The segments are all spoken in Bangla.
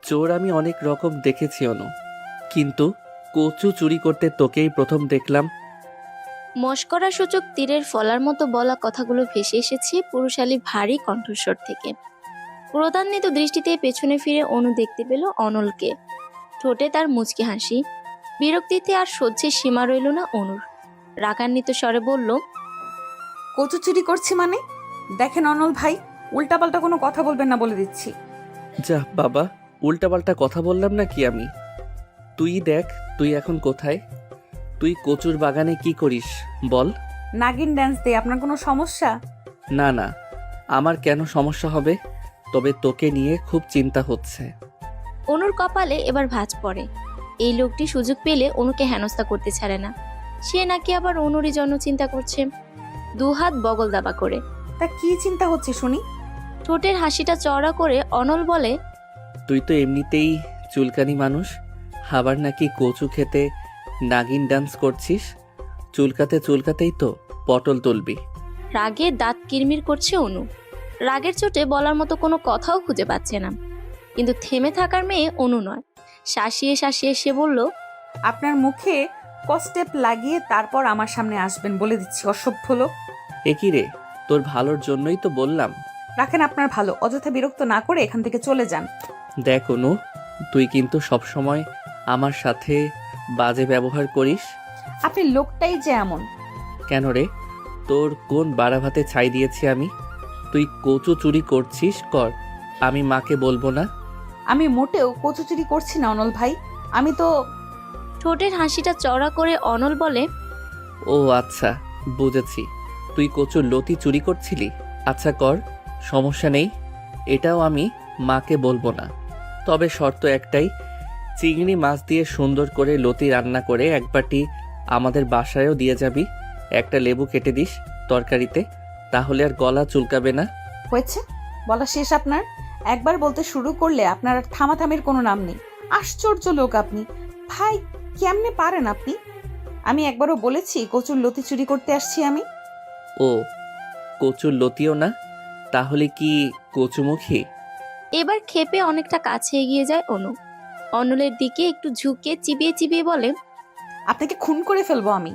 চোর আমি অনেক রকম দেখেছি অনু, কিন্তু কচু চুরি করতে তোকেই প্রথম দেখলাম। মশকরা সূচক তীরের ফলার মতো বলা কথাগুলো ভেসে এসেছে পুরুষালী ভারী কণ্ঠস্বর থেকে। ক্রোধান্বিত দৃষ্টিতে পেছনে ফিরে অনু দেখতে পেল অনলকে। ঠোঁটে তার মুচকি হাসি। বিরক্তিতে আর সহ্যের সীমা রইল না অনুর। রাগান্বিত স্বরে বলল, কচু চুরি করছি মানে? দেখেন অনল ভাই, উল্টাপাল্টা কোনো কথা বলবেন না বলে দিচ্ছি। যা বাবা, উল্টাপাল্টা কথা বললাম না কি আমি? তুই দেখ, তুই এখন কোথায়? তুই কচুর বাগানে কি করিস বল? নাগিন ড্যান্স দিয়ে আপনার কোনো সমস্যা? না না, আমার কেন সমস্যা হবে? তবে তোকে নিয়ে খুব চিন্তা হচ্ছে। অনুর কপালে এবার ভাঁজ পড়ে। এই লোকটি সুযোগ পেলে অনুকে হেনস্থা করতে ছাড়ে না। সে নাকি আবার অনুরই জন্য চিন্তা করছে। দুহাত বগল দাবা করে। তা কি চিন্তা হচ্ছে শুনি? ঠোঁটের হাসিটা চওড়া করে অনল বলে, তুই তো এমনিতেই চুলকানি মানুষ, আবার নাকি কচু খেতে নাগিন ডান্স করছিস। চুলকাতে চুলকাতেই তো পটল তুলবি। রাগে দাঁত কিরমির করছে অনু। রাগের চোটে বলার মতো কোনো কথাও খুঁজে পাচ্ছে না। কিন্তু থেমে থাকার মেয়ে অনু নয়। শাসিয়ে শাসিয়ে সে বলল, আপনার মুখে কস্টেপ লাগিয়ে তারপর আমার সামনে আসবেন বলে দিচ্ছি, অসভ্য লোক। একই রে, তোর ভালোর জন্যই তো বললাম। রাখেন আপনার ভালো, অযথা বিরক্ত না করে এখান থেকে চলে যান। দেখ অনু, তুই কিন্তু সবসময় আমার সাথে বাজে ব্যবহার করিস। আপনি লোকটাই যে এমন। কেন রে, তোর কোন বাড়াভাতে ছাই দিয়েছি আমি? তুই কচু চুরি করছিস কর, আমি মাকে বলবো না। আমি মোটেও কচু চুরি করছি না অনল ভাই। আমি তো ঠোঁটের হাসিটা চওড়া করে অনল বলে, ও আচ্ছা, বুঝেছি। তুই কচুর লতি চুরি করছিলি। আচ্ছা কর, সমস্যা নেই। এটাও আমি মাকে বলবো না। তবে শর্ত একটাই, চিংড়ি মাছ দিয়ে সুন্দর করে লতি রান্না করে এক বাটি আমাদের বাসায়ও দিয়ে যাবি। একটা লেবু কেটে দিস তরকারিতে, তাহলে আর গলা চুলকাবে না। হয়েছে, বলা শেষ আপনার। একবার বলতে শুরু করলে আপনার আর থামাথামির কোনো নাম নেই। আশ্চর্য লোক আপনি ভাই, কেমনে পারেন আপনি? আমি একবারও বলেছি কচুর লতি চুরি করতে আসছি আমি? ও, কচুর লতিও না, তাহলে কি কচুমুখী? এবার ক্ষেপে অনেকটা কাছে এগিয়ে যায় অনু। অনলের দিকে একটু ঝুঁকে চিবিয়ে চিবিয়ে বলে, আপনাকে খুন করে ফেলবো আমি।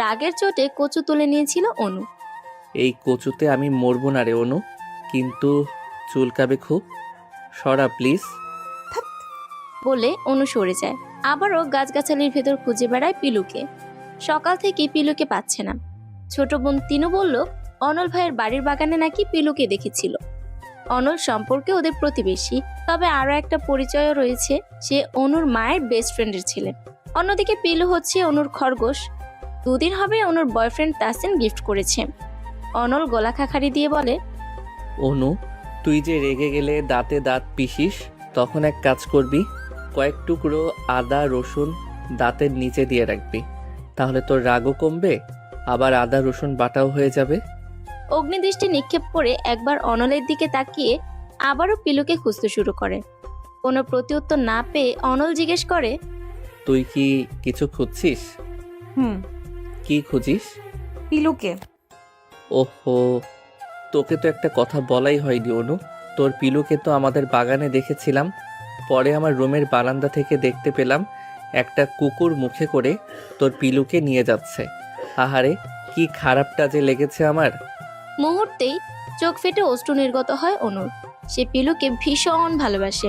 রাগের চোটে কচু তুলে নিয়েছিল অনু। এই কচুতে আমি মরবো না রে অনু, কিন্তু চুলকাবে খুব। সরা প্লিজ। বলে অনু সরে যায়। আবারও গাছগাছালির ভেতর খুঁজে বেড়ায় পিলুকে। সকাল থেকে পিলুকে পাচ্ছে না। ছোট বোন তিনু বলল, অনল ভাইয়ের বাড়ির বাগানে নাকি পিলুকে দেখেছিল। অনল সম্পর্কে ওদের প্রতিবেশী, তবে আরো একটা পরিচয়ও রয়েছে, সে অনুর মায়ের বেস্ট ফ্রেন্ডের ছেলে। অন্যদিকে পিলু হচ্ছে অনুর খরগোশ। দুদিন হবে অনুর বয়ফ্রেন্ড তাসিন গিফট করেছে। অনল গলা খাখারি দিয়ে বলে, অনু, তুই যে রেগে গেলে দাঁতে দাঁত পিষিস, তখন এক কাজ করবি, কয়েক টুকরো আদা রসুন দাঁতের নিচে দিয়ে রাখবি, তাহলে তোর রাগও কমবে, আবার আদা রসুন বাটাও হয়ে যাবে। অগ্নিদৃষ্টি নিক্ষেপ করে একবার অনলের দিকে তাকিয়ে আবারও পিলুকে খুঁজতে শুরু করে। কোনো প্রত্যুত্তর না পেয়ে অনল জিজ্ঞেস করে, তুই কি কিছু খুঁজছিস? হুম। কি খুঁজিস? পিলুকে। ওহো, তোকে তো একটা কথা বলাই হয়নি অনু। তোর পিলুকে তো আমাদের বাগানে দেখেছিলাম, পরে আমার রুমের বারান্দা থেকে দেখতে পেলাম একটা কুকুর মুখে করে তোর পিলুকে নিয়ে যাচ্ছে। আহারে, কি খারাপটা যে লেগেছে আমার। মুহূর্তেই চোখ ফেটে অশ্রু নির্গত হয় অনুর। সে পিলুকে ভীষণ ভালোবাসে।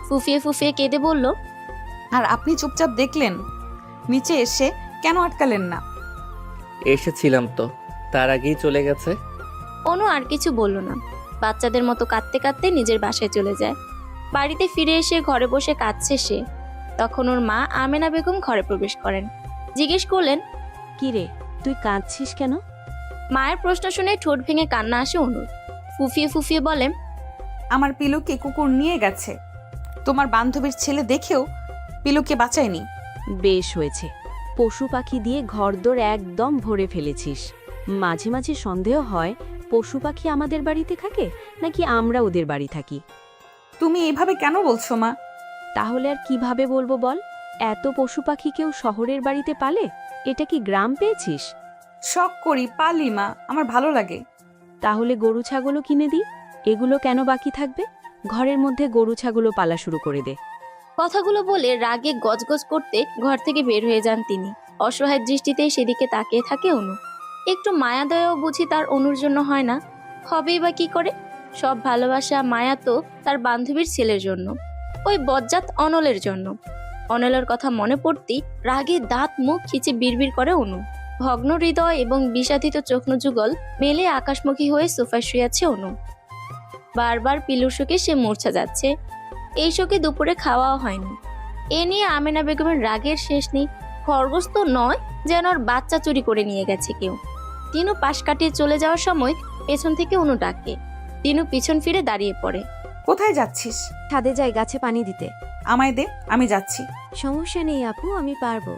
ফুফিয়ে ফুফিয়ে কেঁদে বলল, আর আপনি চুপচাপ দেখলেন? নিচে এসে কেন আটকালেন না? এসেছিলাম তো, তার আগেই চলে গেছে। অনু আর কিছু বলল না। বাচ্চাদের মতো কাঁদতে কাঁদতে নিজের বাসায় চলে যায়। বাড়িতে ফিরে এসে ঘরে বসে কাঁদছে সে। তখন ওর মা আমেনা বেগম ঘরে প্রবেশ করেন। জিজ্ঞেস করলেন, কি রে, তুই কাঁদছিস কেন? মায়ের প্রশ্ন শুনে ঠোঁট ভেঙে কান্না আসে অনুর। ফুফিয়ে ফুফিয়ে বলেন, আমার পিলুকে কুকুর নিয়ে গেছে। তোমার বান্ধবীর ছেলে দেখেও পিলুকে বাঁচায়নি। বেশ হয়েছে, পশু পাখি দিয়ে ঘরদোর একদম ভরে ফেলেছিস। মাঝে মাঝে সন্দেহ হয় পশু পাখি আমাদের বাড়িতে থাকে নাকি আমরা ওদের বাড়ি থাকি। তুমি এইভাবে কেন বলছো মা? তাহলে আর কিভাবে বলবো বল? এত পশু পাখি কেউ শহরের বাড়িতে পালে? এটা কি গ্রাম পেয়েছিস? শখ করি, পালি মা, আমার ভালো লাগে। তাহলে গরু ছাগলও কিনে দিই, এগুলো কেন বাকি থাকবে? ঘরের মধ্যে গরু ছাগলও পালা শুরু করে দে। কথাগুলো বলে রাগে গজগজ করতে ঘর থেকে বের হয়ে যান তিনি। অসহায় দৃষ্টিতে সেদিকে তাকিয়ে থাকে অনু। একটু মায়া দয়াও বুঝি তার অনুর জন্য হয় না, হবেই বা কি করে। সব ভালোবাসা মায়া তো তার বান্ধবীর ছেলের জন্য, ওই বজ্জাত অনলের জন্য। অনলের কথা মনে পড়তেই রাগে দাঁত মুখ খিচে বিড়বিড় করে অনু। ভগ্ন হৃদয় এবং বিষাদিত চোখনযুগল মেলে আকাশমুখী হয়ে সোফায় শুয়ে আছে অনু। বারবার পিলুর শোকে সে মূর্ছা যাচ্ছে। এই শোকে দুপুরে খাওয়াও হয়নি। এ নিয়ে আমেনা বেগমের রাগের শেষ নেই। খরগোশ তো নয়, যেন ওর বাচ্চা চুরি করে নিয়ে গেছে কেউ। তিনু পাশ কাটিয়ে চলে যাওয়ার সময় পেছন থেকে অনু ডাকে। তিনু পিছন ফিরে দাঁড়িয়ে পড়ে। কোথায় যাচ্ছিস? ছাদে যাই গাছে পানি দিতে। আমায় দে, আমি যাচ্ছি। সমস্যা নেই আপু, আমি পারবো।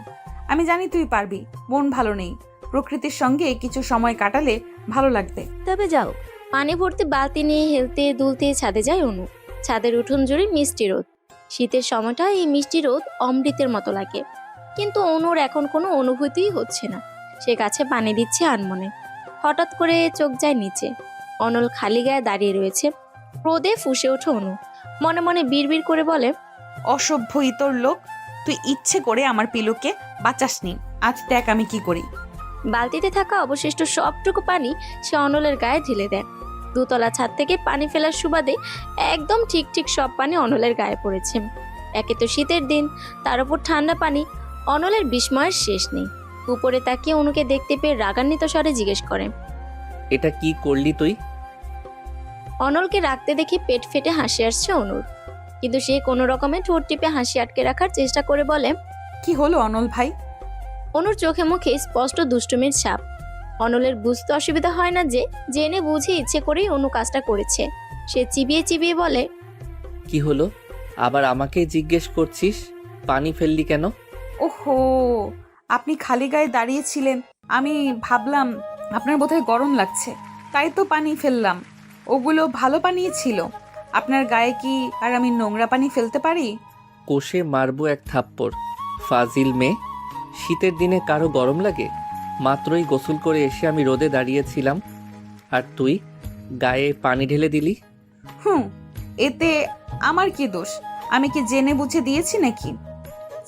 আমি জানি তুই পারবি, মন ভালো নেই। প্রকৃতির সঙ্গে কিছু সময় কাটালে ভালো লাগবে। তবে যাও। পানি ভর্তি বালতি নিয়ে হেলতে দুলতে ছাদে যায় অনু। ছাদের উঠোন জুড়ে মিষ্টি রোদ। শীতের সময়টা এই মিষ্টি রোদ অমৃতের মতো লাগে। কিন্তু অনুর এখন কোনো অনুভূতিই হচ্ছে না। সে গাছে পানি দিচ্ছে আনমনে। হঠাৎ করে চোখ যায় নিচে। অনল খালি গায়ে দাঁড়িয়ে রয়েছে। ক্রোধে ফুঁসে ওঠে অনু। মনে মনে বিড়বিড় করে বলে, অসভ্য ইতর লোক, তুই ইচ্ছে করে আমার পিলুকে বাঁচাসনি। আজ দেখ আমি কি করি। বালতিতে থাকা অবশিষ্ট সবটুকু পানি সে অনলের গায়ে ঢেলে দেয়। দুতলা ছাদ থেকে পানি ফেলার সুবাদে একদম ঠিক ঠিক সব পানি অনলের গায়ে পড়েছে। একে তো শীতের দিন, তার উপর ঠান্ডা পানি। অনলের বিস্ময়ের শেষ নেই। উপরে তাকিয়ে অনুকে দেখতে পেয়ে রাগান্বিত স্বরে জিজ্ঞেস করে, এটা কি করলি তুই? অনলকে রাখতে দেখে পেট ফেটে হাসি আসছে অনুর। কিন্তু সে কোনো রকমে ঠোঁট টিপে হাসি আটকে রাখার চেষ্টা করে বলে, কি হলো অনল ভাই? অনুর চোখে মুখে স্পষ্ট দুষ্টুমির ছাপ। অনলের বুঝতে অসুবিধা হয় না যে জেনে বুঝে ইচ্ছে করেই অনু কাজটা করেছে। সে চিবিয়ে চিবিয়ে বলে, কি হলো? আবার আমাকেই জিজ্ঞেস করছিস পানি ফেললি কেন? ওহো, আপনি খালি গায়ে দাঁড়িয়েছিলেন। আমি ভাবলাম আপনার বোধহয় গরম লাগছে, তাই তো পানি ফেললাম। ওগুলো ভালো পানি ছিল। আপনার গায়ে কি আর আমি নোংরা পানি ফেলতে পারি? কোষে মারবো এক থাপ্পড়। ফাজিল মেয়ে। শীতের দিনে কারো গরম লাগে? মাত্রই গোসল করে এসে আমি রোদে দাঁড়িয়েছিলাম, আর তুই গায়ে পানি ঢেলে দিলি। এতে আমার কি দোষ? আমি কি জেনে বুঝে দিয়েছি নাকি?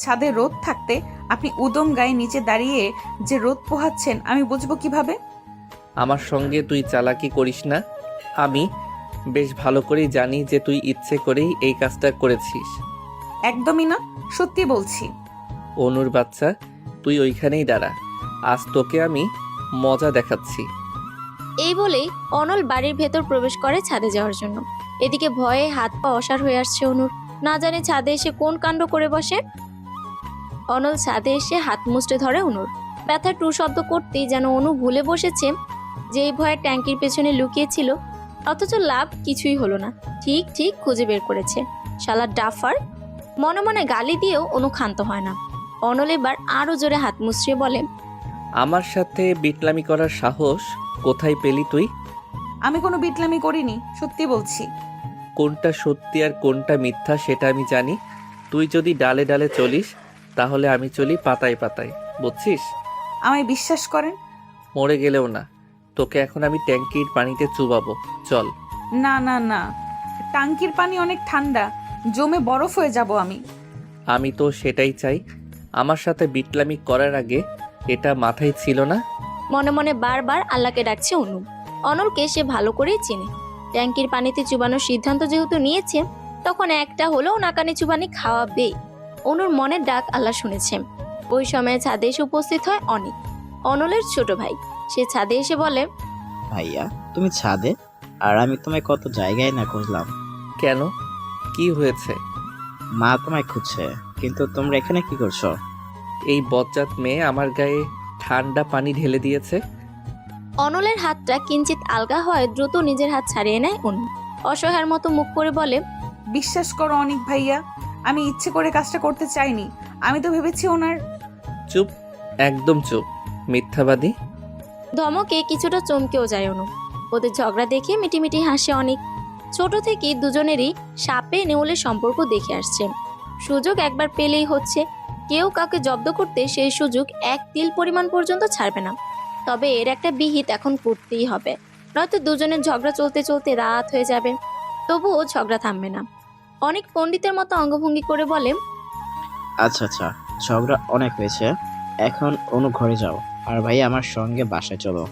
ছাদে রোদ থাকতে আপনি উদম গায়ে নিচে দাঁড়িয়ে যে রোদ পোহাচ্ছেন আমি বুঝবো কিভাবে? আমার সঙ্গে তুই চালাকি করিস না। আমি বেশ ভালো করেই জানি যে তুই ইচ্ছে করেই এই কাজটা করেছিস। একদমই না, সত্যি বলছি। অনুর বাচ্চা, তুই ওইখানেই দাঁড়া, আজ তোকে আমি মজা দেখাচ্ছি। এই বলেই অনল বাড়ির ভেতর প্রবেশ করে ছাদে যাওয়ার জন্য। এদিকে ভয়ে হাত পা অসাড় হয়ে আসছে অনুর। না জানে ছাদে এসে কোন কাণ্ড করে বসে। অনল ছাদে এসে হাত মুচড়ে ধরে অনুর। ব্যথা টু শব্দ করতেই যেন অনু ভুলে বসেছে যে এই ভয়ে ট্যাঙ্কির পেছনে লুকিয়েছিল। অথচ লাভ কিছুই হলো না। ঠিক ঠিক খুঁজে বের করেছে। শালা ডাফার। মনে মনে গালি দিয়েও অনু ক্ষান্ত হয় না। অনল এবার আরো জোরে হাত মুচড়ে বলে, আমার সাথে বিটলামি করার সাহস কোথায় পেলি তুই? আমি কোনো বিটলামি করিনি, সত্যি বলছি। কোনটা সত্যি আর কোনটা মিথ্যা সেটা আমি জানি। তুই যদি ডালে ডালে চলিস তাহলে আমি চলি পাতায় পাতায়, বুঝছিস? আমায় বিশ্বাস করেন। মরে গেলেও না, তোকে এখন আমি ট্যাঙ্কির পানিতে চুবাবো। চল। না না না, টাঙ্কির পানি অনেক ঠান্ডা, জমে বরফ হয়ে যাব আমি। আমি তো সেটাই চাই। আমার সাথে বিটলামি করার আগে এটা মাথায় ছিল না? মনে মনে বারবার আল্লাহকে ডাকছে অনু। অনলকে সে ভালো করেই চেনে। ট্যাঙ্কির পানিতে চুবানোর সিদ্ধান্ত যেহেতু নিয়েছে, তখন একটা হলেও নাকানি চুবানি খাওয়াবেই। অনুর মনের ডাক আল্লাহ শুনেছে। ওই সময়ে ছাদে এসে উপস্থিত হয় অনিক, অনলের ছোট ভাই। সে ছাদে এসে বলে, ভাইয়া তুমি ছাদে, আর আমি তোমায় কত জায়গায় না খুঁজলাম। কেন? কি হয়েছে? মা তোমায় খুঁজছে, কিন্তু তোমরা এখানে কি করছো? এই বজ্জাত মেয়ে আমার গায়ে ঠান্ডা পানি ঢেলে দিয়েছে। অনলের হাতটা কিঞ্চিত আলগা হয় দ্রুত নিজের হাত ছাড়িয়ে নেয় অনু। অসহায়ের মতো মুখ করে বলে, বিশ্বাস করো অনিক ভাইয়া, আমি ইচ্ছে করে কাজটা করতে চাইনি। আমি তো ভেবেছি ওনার। চুপ, একদম চুপ, মিথ্যাবাদী। ধমকে কিছুটা চমকেও যায় অনু। ওদের ঝগড়া দেখে মিটিমিটি হাসে অনেক। ছোট থেকে দুজনেরই সাপে নেউলের সম্পর্ক দেখে আসছে। সুযোগ একবার পেলেই হচ্ছে। কেউ কাউকে জব্দ করতে সেই সুযোগ এক তিল পরিমাণ পর্যন্ত ছাড়বে না। তবে এর একটা বিহিত এখন করতেই হবে, নয়তো দুজনের ঝগড়া চলতে চলতে রাত হয়ে যাবে। তবুও ঝগড়া থামবে না। অনেক পণ্ডিতের মতো অঙ্গভঙ্গি করে বলে, আচ্ছা আচ্ছা, ঝগড়া অনেক হয়েছে, এখন অনু ঘরে যাও, আর ভাই আমার সঙ্গে বাসায় চলো।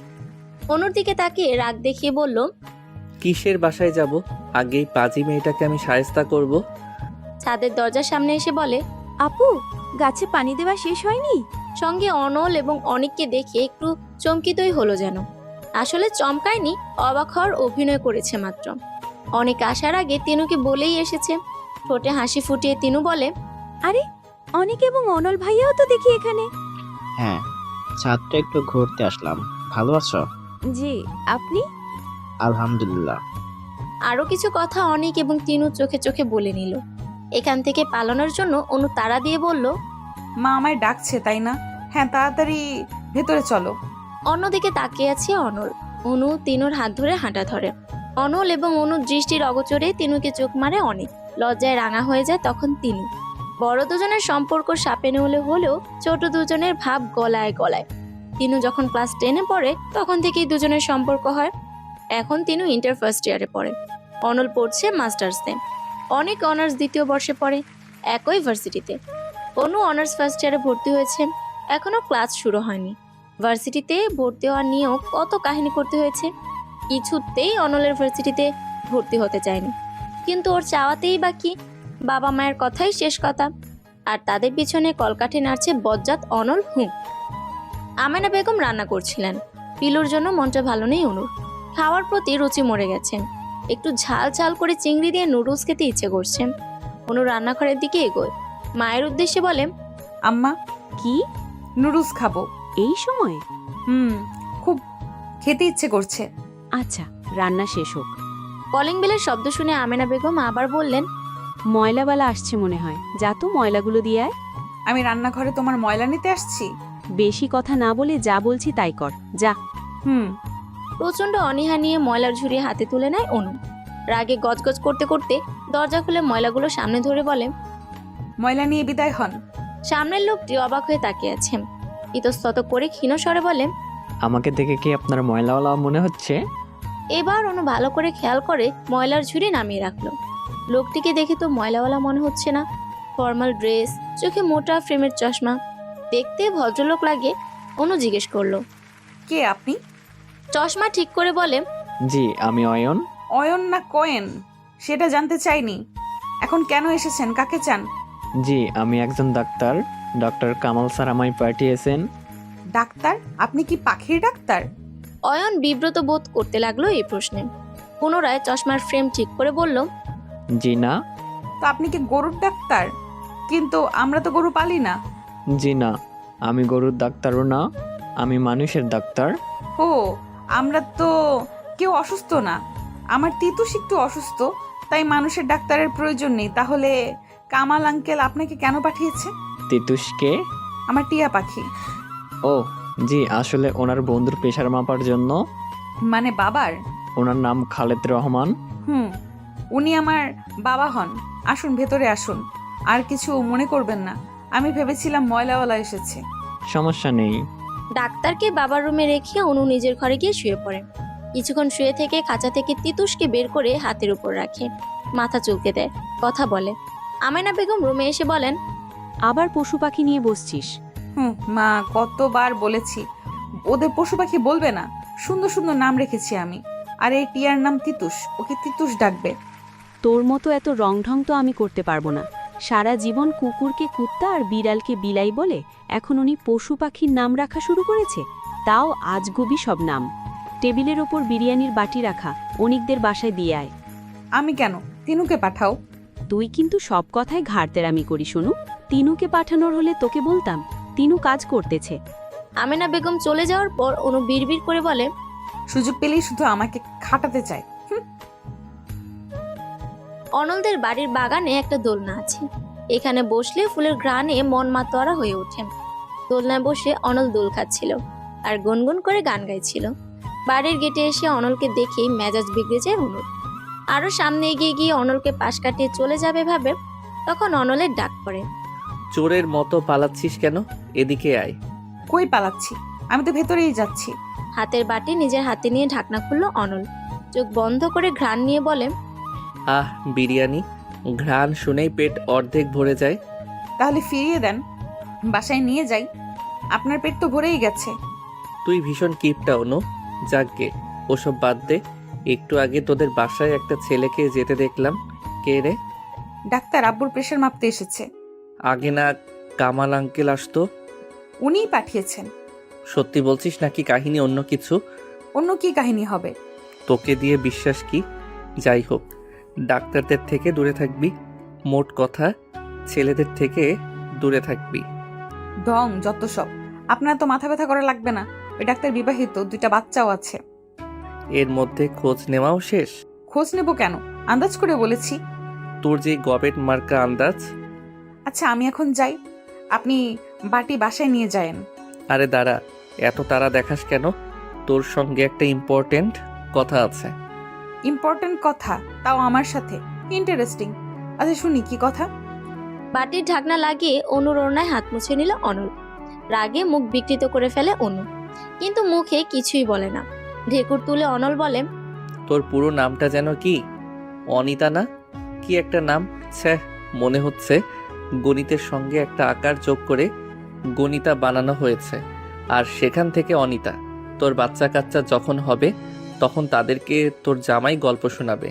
অনুর দিকে তাকিয়ে রাগ দেখিয়ে বলল, কিসের বাসায় যাব? আগেই পাজি মেয়েটাকে আমি শায়েস্তা করব। ছাদের দরজার সামনে এসে বলে, আপু, গাছে পানি দেওয়া শেষ হয়নি? সঙ্গে অনল এবং অনিককে দেখে একটু চমকিতই হলো যেন। আসলে চমকায়নি, অবাক হওয়ার অভিনয় করেছে মাত্র। অনেক আসার আগে তিনুকে বলেই এসেছে। ঠোঁটে হাসি ফুটিয়ে তিনু বলে, আরে, অনেক এবং অনল ভাইয়াও তো দেখি এখানে। হ্যাঁ, ছাদটা একটু ঘুরতে আসলাম। ভালো আছো? জি, আপনি? আলহামদুলিল্লাহ। আরো কিছু কথা অনিক এবং তিনু চোখে চোখে বলে নিল। এখান থেকে পালানোর জন্য অনু তাড়া দিয়ে বলল, মা আমায় ডাকছে তাই না? হ্যাঁ, তাড়াতাড়ি ভেতরে চলো। অন্যদিকে তাকিয়ে আছে অনল। অনু তিনুর হাত ধরে হাঁটা ধরে। অনল এবং অনুর দৃষ্টির অগোচরে তিনুকে চোখ মারে অনেক। লজ্জায় রাঙা হয়ে যায় তখন তিনু। বড় দুজনের সম্পর্ক সাপে নেউলে হলেও ছোট দুজনের ভাব গলায় গলায়। তিনু যখন ক্লাস 10-এ পড়ে তখন থেকেই দুজনের সম্পর্ক হয়। এখন তিনু ইন্টার ফার্স্ট ইয়ারে পড়ে, অনল পড়ছে মাস্টার্সে। অনেক অনার্স 2য় বর্ষে পড়ে, একই ভার্সিটিতে। অনু অনার্স ফার্স্ট ইয়ারে ভর্তি হয়েছে, এখনো ক্লাস শুরু হয়নি। ভার্সিটিতে ভর্তি হওয়া নিয়েও কত কাহিনী করতে হয়েছে। কিছুতেই অনলের ভার্সিটিতে ভর্তি হতে চায়নি, কিন্তু ওর চাওয়াতেই বাকি, বাবা মায়ের কথাই শেষ কথা। আর তাদের পিছনে কলকাঠি নাড়ছে বজ্জাত অনল হুঁ। আমেনা বেগম রান্না করছিলেন। পিলুর জন্য মনটা ভালো নেই অনুর। খাওয়ার প্রতি রুচি মরে গেছে। একটু ঝাল ঝাল করে চিংড়ি দিয়ে নুডলস খেতে ইচ্ছে করছে। অনু রান্নাঘরের দিকে এগোয়, মায়ের উদ্দেশ্যে বলে, আম্মা, কি? নুডলস খাবো। এই সময়? খুব খেতে ইচ্ছে করছে। আচ্ছা, রান্না শেষ হোক। কলিং বেলের শব্দ শুনে আমেনা বেগম আবার বললেন, ময়লাওয়ালা আসছে মনে হয়, যা তো ময়লাগুলো দিয়ে আয়। আমি রান্নাঘরে তোমার ময়লা নিতে আসছি? বেশি কথা না বলে যা বলছি তাই কর, যা। হুম। প্রচন্ড অনীহা নিয়ে ময়লার ঝুড়ি হাতে তুলে নেয় অনু। রাগে গজগজ করতে করতে দরজা খুলে ময়লাগুলো সামনে ধরে বলে, ময়লা নিয়ে বিদায় হন। সামনের লোকটি অবাক হয়ে তাকিয়ে আছে। ইতস্তত করে ক্ষীণ স্বরে বলে, আমাকে দেখে কি আপনার ময়লাওয়ালা মনে হচ্ছে? এবার অনু ভালো করে খেয়াল করে ময়লার ঝুড়ি নামিয়ে রাখলো। লোকটিকে দেখে তো ময়লাওয়ালা মনে হচ্ছে না। ফর্মাল ড্রেস, চোখে মোটা ফ্রেমের চশমা, দেখতে ভদ্রলোক লাগে। অনু জিজ্ঞেস করলো, কে আপনি? চশমা ঠিক করে বলে, জি, আমি অয়ন। অয়ন না কয়েন সেটা জানতে চাইনি। এখন কেন এসেছেন? কাকে চান? জি, আমি একজন ডাক্তার। ডক্টর কামাল স্যার আমায় পাঠিয়েছেন। ডাক্তার? আপনি কি পাখির ডাক্তার? অয়ন বিব্রত বোধ করতে লাগলো এই প্রশ্নে। পুনরায় চশমার ফ্রেম ঠিক করে বলল, জি না। তো আপনি কি গরুর ডাক্তার? কিন্তু আমরা তো গরু পালি না। জি না, আমি গরুর ডাক্তারও না, আমি মানুষের ডাক্তার। ও, আমরা তো কেউ অসুস্থ না। আমার তিতুস একটু অসুস্থ, তাই মানুষের ডাক্তারের প্রয়োজন নেই। তাহলে কামাল আঙ্কেল আপনাকে কেন পাঠিয়েছে? তিতুসকে? আমার টিয়া পাখি। ও জি, আসলে ওনার বন্ধুর প্রেশার মাপার জন্য। মানে বাবার? ওনার নাম খালেদ রহমান। উনি আমার বাবা হন। আসুন, ভেতরে আসুন। আর কিছু মনে করবেন না, আমি ভেবেছিলাম ময়লাওয়ালা এসেছে। সমস্যা নেই। ডাক্তারকে বাবার রুমে রেখে অনু নিজের ঘরে গিয়ে শুয়ে পড়ে। কিছুক্ষণ শুয়ে থেকে খাঁচা থেকে তিতুসকে বের করে হাতের উপর রাখে, মাথা চুলকে দেয়, কথা বলে। আমেনা বেগম রুমে এসে বলেন, আবার পশু পাখি নিয়ে বসছিস? মা, কতবার বলেছি ওদের পশু পাখি বলবে না। সুন্দর সুন্দর নাম রেখেছি আমি। আর এই টিয়ার নাম তিতুস, ওকে তিতুস ডাকবে। তোর মতো এত রংঢং তো আমি করতে পারবো না। সারা জীবন কুকুরকে কুত্তা আর বিড়ালকে বিলাই বলে এখন উনি পশু পাখির নাম রাখা শুরু করেছে, তাও আজগুবি সব নাম। টেবিলের ওপর বিরিয়ানির বাটি রাখা, অনিকদের বাসায় দিয়ে আয়। আমি কেন? তিনুকে পাঠাও। তুই কিন্তু সব কথায় ঘাড়তেরামি করি শুনু। তিনুকে পাঠানোর হলে তোকে বলতাম, তিনু কাজ করতেছে। আমেনা বেগম চলে যাওয়ার পর অনু বিড়বিড় করে বলে, সুযোগ পেলেই শুধু আমাকে খাটাতে চায়। অনলদের বাড়ির বাগানে একটা দোলনা আছে। এখানে বসলে ফুলের ঘ্রাণে মন মাতোয়ারা হয়ে ওঠে। দোলনায় বসে অনল দোল খাচ্ছিল আর গুনগুন করে গান গাইছিল। বাড়ির গেটে এসে অনলকে দেখেই মেজাজ বিগড়ে যায় অনুর। আরো সামনে এগিয়ে গিয়ে অনলকে পাশ কাটিয়ে চলে যাবে ভাবে, তখন অনলের ডাক পড়ে, চোরের মতো পালাচ্ছিস কেন? এদিকে আয়। কই পালাচ্ছি? আমি তো ভেতরেই যাচ্ছি। হাতের বাটি নিজের হাতে নিয়ে ঢাকনা খুলল অনল। চোখ বন্ধ করে ঘ্রাণ নিয়ে বলে, আহ বিরিয়ানি, ঘ্রাণ শুনেই পেট অর্ধেক ভরে যায়। তাহলে ফিরিয়ে দেন, বাসায় নিয়ে যাই। আপনার পেট তো ভরেই গেছে। তুই ভীষণ কিপটা অনু। যাকগে, ওসব বাদ দে। একটু আগে তোদের বাসায় একটা ছেলেকে যেতে দেখলাম। কে রে? ডাক্তার আব্বুর প্রেশার মাপতে এসেছে। আগে না কামাল আঙ্কেল আসতো? উনিই পাঠিয়েছেন। সত্যি বলছিস নাকি কাহিনী অন্য কিছু? অন্য কি কাহিনী হবে? তোকে দিয়ে বিশ্বাস কি? যাই হোক, ডাক্তারদের থেকে দূরে থাকবি। মোট কথা, ছেলেদের থেকে দূরে থাকবি। ঢং যত সব। আপনার তো মাথা ব্যথা করা লাগবে না। ওই ডাক্তার বিবাহিত, 2টা বাচ্চাও আছে। এর মধ্যে খোঁজ নেওয়াও শেষ? খোঁজ নেব কেন? আন্দাজ করে বলেছি। তোর যে গবেট মার্কা আন্দাজ। আচ্ছা আমি এখন যাই, আপনি বাটি বাসায় নিয়ে যায়েন। আরে দাঁড়া, এত তারা দেখাস কেন? তোর সঙ্গে একটা ইম্পর্টেন্ট কথা আছে। ইম্পর্টেন্ট কথা? তাও আমার সাথে? ইন্টারেস্টিং। আচ্ছা শুনি কি কথা। বাটির ঢাকনা লাগিয়ে অনুর ওড়নায় হাত মুছে নিল অনল। রাগে মুখ বিকৃত করে ফেলে অনু, কিন্তু মুখে কিছুই বলে না। ঢেকুর তুলে অনল বলে, তোর পুরো নামটা যেন কি? অনিতা না? কি একটা নাম, ছ্যাঃ, মনে হচ্ছে গণিতের সঙ্গে একটা আকার যোগ করে গণিতা বানানো হয়েছে, আর সেখান থেকে অনিতা। তোর বাচ্চা কাচ্চা যখন হবে তখন তাদেরকে তোর জামাই গল্প শোনাবে।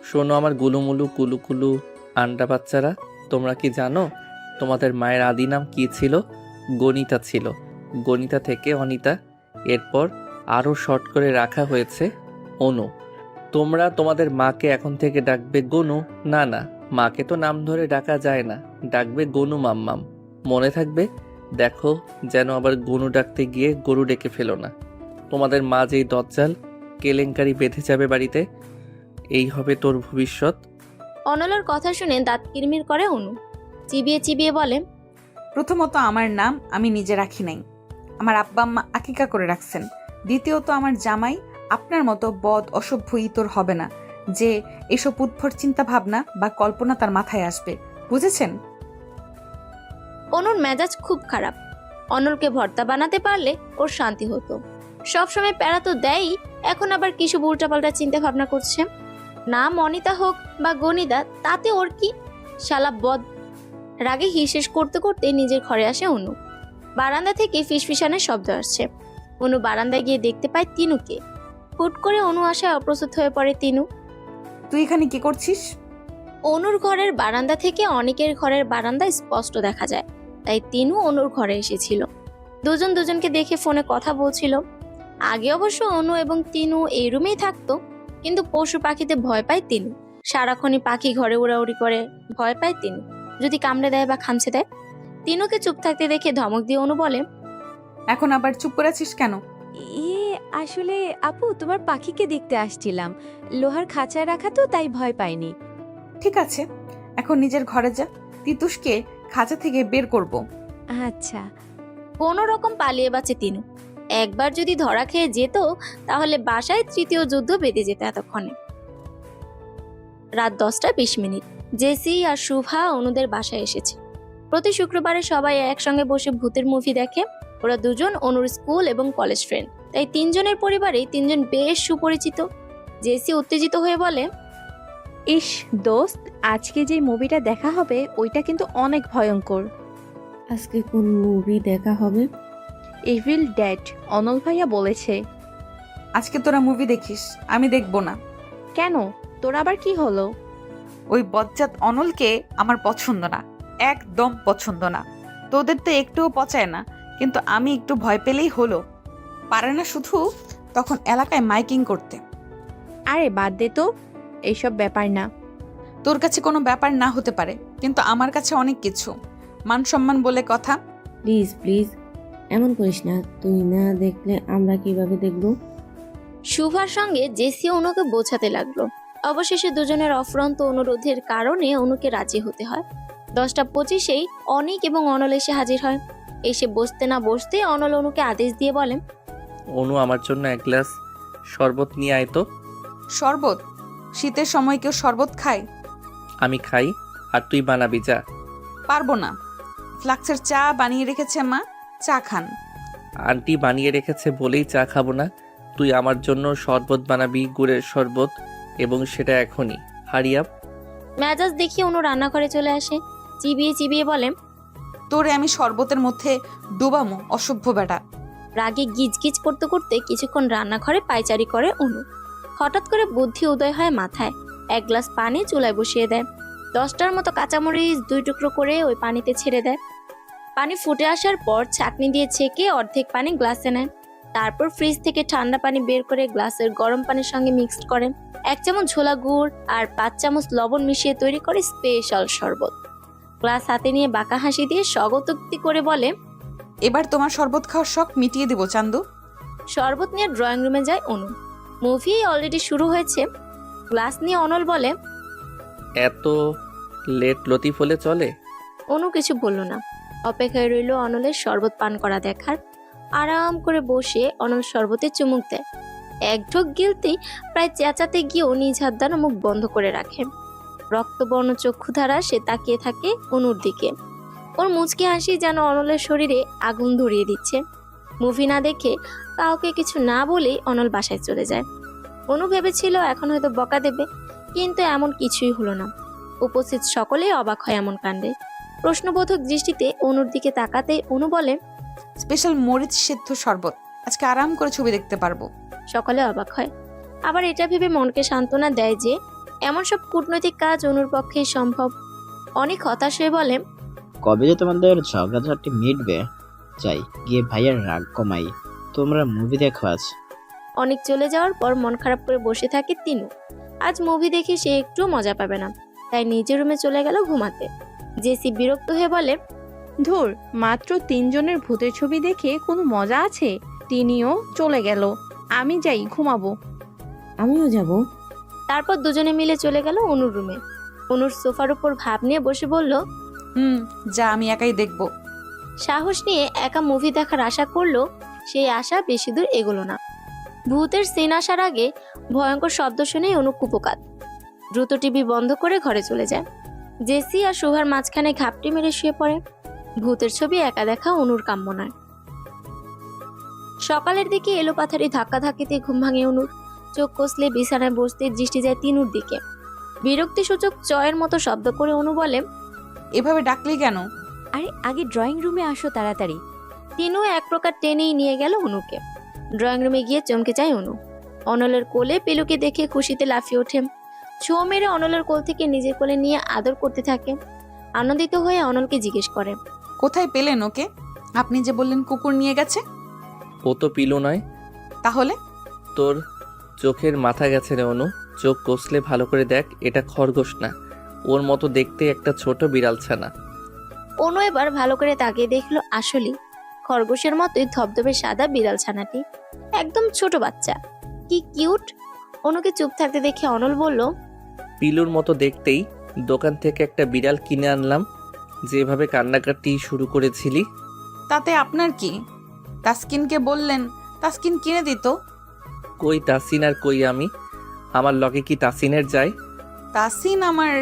শোনো আমার গুলুমুলু কুলুকুলু আন্ডা বাচ্চারা, তোমরা কি জানো তোমাদের মায়ের আদি নাম কি ছিল? গণিতা ছিল। গণিতা থেকে অনিতা, এরপর আরও শর্ট করে রাখা হয়েছে অনু। তোমরা তোমাদের মাকে এখন থেকে ডাকবে গনু। না না, মাকে তো নাম ধরে ডাকা যায় না, ডাকবে গনু মাম্মাম। মনে থাকবে? দেখো যেন আবার গনু ডাকতে গিয়ে গরু ডেকে ফেলো না। তোমাদের মা যেই দজ্জাল কেলেঙ্কারি বেঁধে যাবে বাড়িতে, এই হবে তোর ভবিষ্যৎ। অনলের কথা শুনে দাঁত কিরমির করে অনু। চিবিয়ে চিবিয়ে বলে, প্রথমত আমার নাম আমি নিজে রাখি নাই, আমার আব্বা আম্মা আকিকা করে রাখছেন। দ্বিতীয়ত আমার জামাই আপনার মতো বদ অসভ্য ইতর হবে না, যে এসব উদ্ভট চিন্তা ভাবনা বা কল্পনা তার মাথায় আসবে। বুঝেছেন? অনুর মেজাজ খুব খারাপ। অনলকে ভর্তা বানাতে পারলে ওর শান্তি হতো। সবসময় প্যারা তো দেয়ই, এখন আবার কিছু উল্টাপাল্টা চিন্তা ভাবনা করছে। নাম অনিতা হোক বা গণিতা, তাতে ওর কি? শালা বদ। রাগে হিসেস করতে করতে নিজের ঘরে আসে অনু। বারান্দা থেকে ফিসফিসানের শব্দ আসছে। অনু বারান্দায় গিয়ে দেখতে পায় তিনুকে। হুট করে অনু আসায় অপ্রস্তুত হয়ে পড়ে তিনু। তুই এখানে কি করছিস? অনুর ঘরের বারান্দা থেকে অনেকের ঘরের বারান্দা স্পষ্ট দেখা যায়, তাই তিনু অনুর ঘরে এসেছিল। দুজন দুজনকে দেখে ফোনে কথা বলছিল। আগে অবশ্য অনু এবং তিনু এই রুমেই থাকতো, কিন্তু পশু পাখিতে ভয় পায় তিনু। সারাক্ষণই পাখি ঘরে উড়াউড়ি করে, ভয় পায় তিনু যদি কামড়ে দেয় বা খামচে দেয়। তিনুকে চুপ থাকতে দেখে ধমক দিয়ে অনু বলে, এখন আবার চুপ করে আছিস কেন? আসলে আপু, তোমার পাখিকে দেখতে আসছিলাম। লোহার খাঁচায় রাখা তো, তাই ভয় পাইনি। ঠিক আছে, এখন নিজের ঘরে যা, তিতুসকে খাঁচা থেকে বের করব। আচ্ছা। কোনো রকম পালিয়ে বাঁচে তিনু। একবার যদি ধরা খেয়ে যেত তাহলে বাসায় তৃতীয় যুদ্ধ বেঁধে যেত এতক্ষণে। রাত 10:20। জেসি আর শুভা অনুদের বাসায় এসেছে। প্রতি শুক্রবারে সবাই একসঙ্গে বসে ভূতের মুভি দেখে। ওরা দুজন অনুর স্কুল এবং কলেজ ফ্রেন্ড, তাই তিনজনের পরিবারেই তিনজন বেশ সুপরিচিত। জেসি উত্তেজিত হয়ে বলে, ইস দোস্ত, আজকে যে মুভিটা দেখা হবে ওইটা কিন্তু অনেক ভয়ঙ্কর। আজকে কোন মুভি দেখা হবে? ইভিল ডেড, অনল ভাইয়া বলেছে। আজকে তোরা মুভি দেখিস, আমি দেখব না। কেন, তোর আবার কি হলো? ওই বজ্জাত অনলকে আমার পছন্দ না, একদম পছন্দ না। তোদের তো একটুও পচায় না, কিন্তু আমি একটু ভয় পেলেই হলো। পারে না শুধু তখন এলাকায় মাইকিং করতে। আরে বাদ দে তো, এইসব ব্যাপার না। তোর কাছে কোনো ব্যাপার না হতে পারে, কিন্তু আমার কাছে অনেক কিছু। মান সম্মান বলে কথা। প্লিজ প্লিজ এমন করিস না, তুই না দেখলে আমরা কিভাবে দেখব? শুভার সঙ্গে জেসি অনুকে বোঝাতে লাগলো। অবশেষে দুজনের অফুরন্ত অনুরোধের কারণে অনুকে রাজি হতে হয়। 10:25 অনিক এবং অনল এসে হাজির হয়। এসে বসতে না বসতে অনল অনুকে আদেশ দিয়ে বলে, অনু, আমার জন্য এক গ্লাস শরবত নিয়ে আয় তো। শরবত? শীতের সময় কেউ শরবত খায়? আমি খাই, আর তুই বানাবি যা। পারবো না। ফ্লাক্সের চা বানিয়ে রেখেছে মা, চা খান। আন্টি বানিয়ে রেখেছে বলেই চা খাবো না? তুই আমার জন্য শরবত বানাবি, গুড়ের শরবত, এবং সেটা এখনই। Hurry up. মেজাজ দেখিয়ে অনু রান্নাঘরে চলে আসে। চিবিয়ে চিবিয়ে বলে, তোরে আমি শরবতের মধ্যে ডুবামো, অসভ্য বেটা। রাগে গিজগিজ করতে করতে কিছুক্ষণ রান্নাঘরে পায়চারি করে অনু। হঠাৎ করে বুদ্ধি উদয় হয় মাথায়। এক গ্লাস পানি চুলায় বসিয়ে দেয়। 10টার মতো কাঁচামরিচ 2 টুকরো করে ওই পানিতে ছেড়ে দেয়। পানি ফুটে আসার পর ছাঁকনি দিয়ে ছেঁকে অর্ধেক পানি গ্লাসে নেয়। তারপর ফ্রিজ থেকে ঠান্ডা পানি বের করে গ্লাসের গরম পানির সঙ্গে মিক্সড করেন। 1 চামচ ঝোলা গুড় আর 5 চামচ লবণ মিশিয়ে তৈরি করে স্পেশাল শরবত। গ্লাস হাতে নিয়ে বাঁকা হাসি দিয়ে স্বগতোক্তি করে বলে, এবার তোমার শরবত খাওয়ার শখ মিটিয়ে দেবো চান্দু। শরবত নিয়ে ড্রয়িং রুমে যায় অনু। মুভি অলরেডি শুরু হয়েছে। গ্লাস নিয়ে অনল বলে, এত লেট লতিফ হলে চলে? অনু কিছু বলল না। অপেক্ষায় রইল অনলের শরবত পান করা দেখার। আরাম করে বসে অনল শরবতে চুমুক দেয়। এক ঢোক গিলতেই প্রায় চেঁচাতে গিয়েও নিজ হাত দ্বারা মুখ বন্ধ করে রাখে। রক্তবর্ণ চক্ষু ধারা সে তাকিয়ে থাকে অনুর দিকে। ওর মুচকি হাসি যেন অনলের শরীরে আগুন ধরিয়ে দিচ্ছে। মুভি না দেখে কাউকে কিছু না বলেই অনল বাসায় চলে যায়। অনু ভেবেছিল এখন হয়তো বকা দেবে, কিন্তু এমন কিছুই হলো না। উপস্থিত সকলেই অবাক হয় এমন কাণ্ডে। প্রশ্নবোধক দৃষ্টিতে অনুর দিকে তাকাতেই অনু বলে, স্পেশাল মরিচ সেদ্ধ শরবত, আজকে আরাম করে ছবি দেখতে পারবো। সকলে অবাক হয়। আবার এটা ভেবে মনকে সান্ত্বনা দেয় যে এমন সব কূটনৈতিক কাজ অনুর পক্ষেই সম্ভব। অনেক হতাশ হয়ে বলে, কবে যে তোমাদের ঝগড়াঝাটি মিটবে? যাই গিয়ে ভাইয়ার রাগ কমাই। তোমরা মুভি দেখো আজ। অনেক চলে যাওয়ার পর মন খারাপ করে বসে থাকে তিনু। আজ মুভি দেখে সে একটু মজা পাবে না, তাই নিজের রুমে চলে গেল ঘুমাতে। জেসি বিরক্ত হয়ে বলে, ধুর, মাত্র 3 জনের ভূতের ছবি দেখে কোনো মজা আছে? তিনিও চলে গেল, আমি যাই ঘুমাবো। আমিও যাব। তারপর দুজনে মিলে চলে গেল অনুর রুমে। অনুর সোফার উপর ভাব নিয়ে বসে বলল, যা, আমি একাই দেখবো। সাহস নিয়ে একা মুভি দেখার আশা করলো, সেই আশা বেশি দূর এগোলো না। ভূতের সিন আসার আগে ভয়ঙ্কর শব্দ শুনে অনু কুপোকাত। দ্রুত টিভি বন্ধ করে ঘরে চলে যায়। জেসি আর সুভার মাঝখানে ঘাপটি মেরে শুয়ে পড়ে। ভূতের ছবি একা দেখা অনুর কাম্য নয়। সকালের দিকে এলোপাথারি ধাক্কাধাক্কিতে ঘুম ভাঙে অনুর। চোখ কষলে বিছানায় বসতে দৃষ্টি যায় তিনুর দিকে। বিরক্তিসূচক চয়ের মতো শব্দ করে অনু বলে, এভাবে ডাকলি কেন? আরে আগে ড্রয়িং রুমে আসো তাড়াতাড়ি। তিনু এক প্রকার টেনেই নিয়ে গেল অনুকে। ড্রয়িং রুমে গিয়ে চমকে যায় অনু। অনলের কোলে পিলুকে দেখে খুশিতে লাফিয়ে ওঠে। ছো মেরে অনলের কোল থেকে নিজের কোলে নিয়ে আদর করতে থাকে। আনন্দিত হয়ে অনলকে জিজ্ঞেস করে, কোথায় পেলেন ওকে? আপনি যে বললেন কুকুর নিয়ে গেছে। ও তো পিলো নয়। তাহলে? তোর চোখের মাথা গেছে রে অনু। চোখ কষলে ভালো করে দেখ, এটা খরগোশ না। ওর মতো দেখতে একটা ছোট বিড়াল ছানা। অনু এবার ভালো করে তাকিয়ে দেখলো, আসলেই খরগোশের মতোই ধবধবে সাদা বিড়াল ছানাটি। একদম ছোট বাচ্চা, কি কিউট। অনুকে চুপ থাকতে দেখে অনল বলল, পিলুর মতো দেখতেই দোকান থেকে একটা বিড়াল কিনে আনলাম। যেভাবে কান্নাকাটি শুরু করেছিলি। তাতে আপনার কি? তাসকিনকে বললেন, তাসকিন কিনে দিত। কই তাসিন আর কই আমি? আমার লগে কি তাসিনের যায়? তাসিন আমার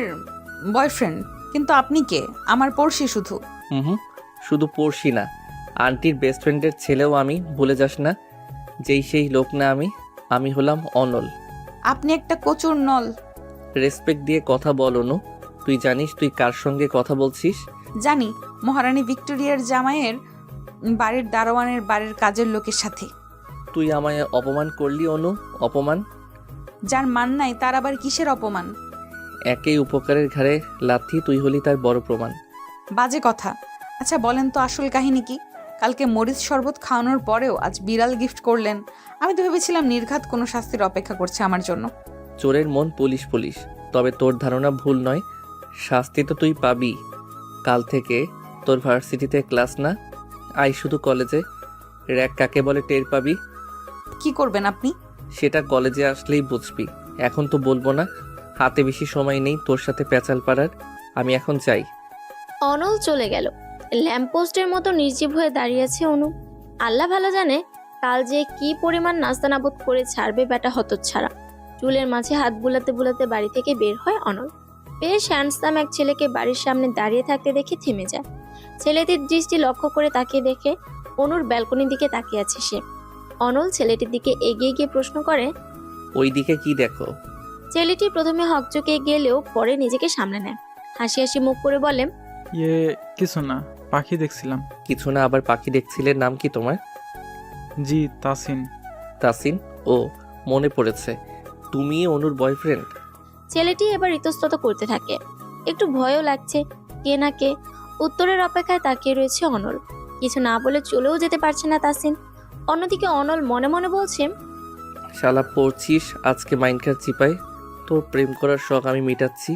বয়ফ্রেন্ড, কিন্তু আপনি কে? আমার পড়শি শুধু। হুম, শুধু পড়শি না, আন্টির বেস্ট ফ্রেন্ডের ছেলেও আমি, ভুলে যাস না। যেই সেই লোক না আমি। আমি হলাম অনল। আপনি একটা কচুর নল। রেসপেক্ট দিয়ে কথা বল অনু। তুই জানিস তুই কার সঙ্গে কথা বলছিস? জানি, মহারানী ভিক্টোরিয়ার জামাইয়ের বাড়ির দারোয়ানের বাড়ির কাজের লোকের সাথে। তুই আমায় অপমান করলি অনু, অপমান। যার মান নাই তার আবার কিসের অপমান? একেই উপকারের ঘাড়ে লাথি, তুই হলি তার বড় প্রমাণ। বাজে কথা। আচ্ছা বলেন তো আসল কাহিনী কি? কালকে মরিচ শরবত খাওয়ানোর পরেও আজ বিড়াল গিফট করলেন। আমি তো ভেবেছিলাম নির্ঘাত কোনো শাস্তির অপেক্ষা করছে আমার জন্য। চোরের মন পুলিশ পুলিশ, তবে তোর ধারণা ভুল নয়। শাস্তি তো তুই পাবি। কাল থেকে তোর ভার্সিটিতে ক্লাস না, আই শুধু কলেজে। র্যাক কাকে বলে টের পাবি। কি করবেন আপনি? সেটা কলেজে আসলেই বুঝবি, এখন তো বলবো না। হাতে বেশি সময় নেই তোর সাথে প্যাচাল পাড়ার। আমি এখন চাই। অনল চলে গেল। ল্যাম্পপোস্টের মতো নির্জীব হয়ে দাঁড়িয়ে আছে অনু। আল্লাহ ভালো জানে কাল যে কি পরিমাণ নাস্তানাবুদ করে ছাড়বে বেটা হতচ্ছাড়া। চুলের মাঝে হাত বুলাতে বুলাতে বাড়ি থেকে বের হয় অনল। বেশ হ্যান্ডসাম এক ছেলেকে বাড়ির সামনে দাঁড়িয়ে থাকতে দেখে থেমে যায়। ছেলেটির দৃষ্টি লক্ষ্য করে তাকিয়ে দেখে অনুর ব্যালকনির দিকে তাকিয়ে আছে সে। অনল ছেলেটির দিকে এগিয়ে গিয়ে প্রশ্ন করে, ওই দিকে কি দেখো? ছেলেটি প্রথমে হকচকে গেলেও পরে নিজেকে সামলে নেয়। হাসি হাসি মুখ করে বলে, ইয়ে কিছু না, পাখি দেখছিলাম। কিছু না, আবার পাখি দেখছিলে। নাম কি তোমার? জি, তাসিন। তাসিন? ও, মনে পড়েছে, তুমি অনুর বয়ফ্রেন্ড? ছেলেটি এবার ইতস্তত করতে থাকে। একটু ভয়ও লাগছে, কে না কে উত্তরের অপেক্ষায় তাকিয়ে রয়েছে অনল। কিছু না বলে চলেও যেতে পারছে না তাসিন। অন্যদিকে অনল মনে মনে বলছে, শালা পড়ছিস আজকে মাইনকার চিপায়, তোর প্রেম করার শখ আমি মেটাচ্ছি।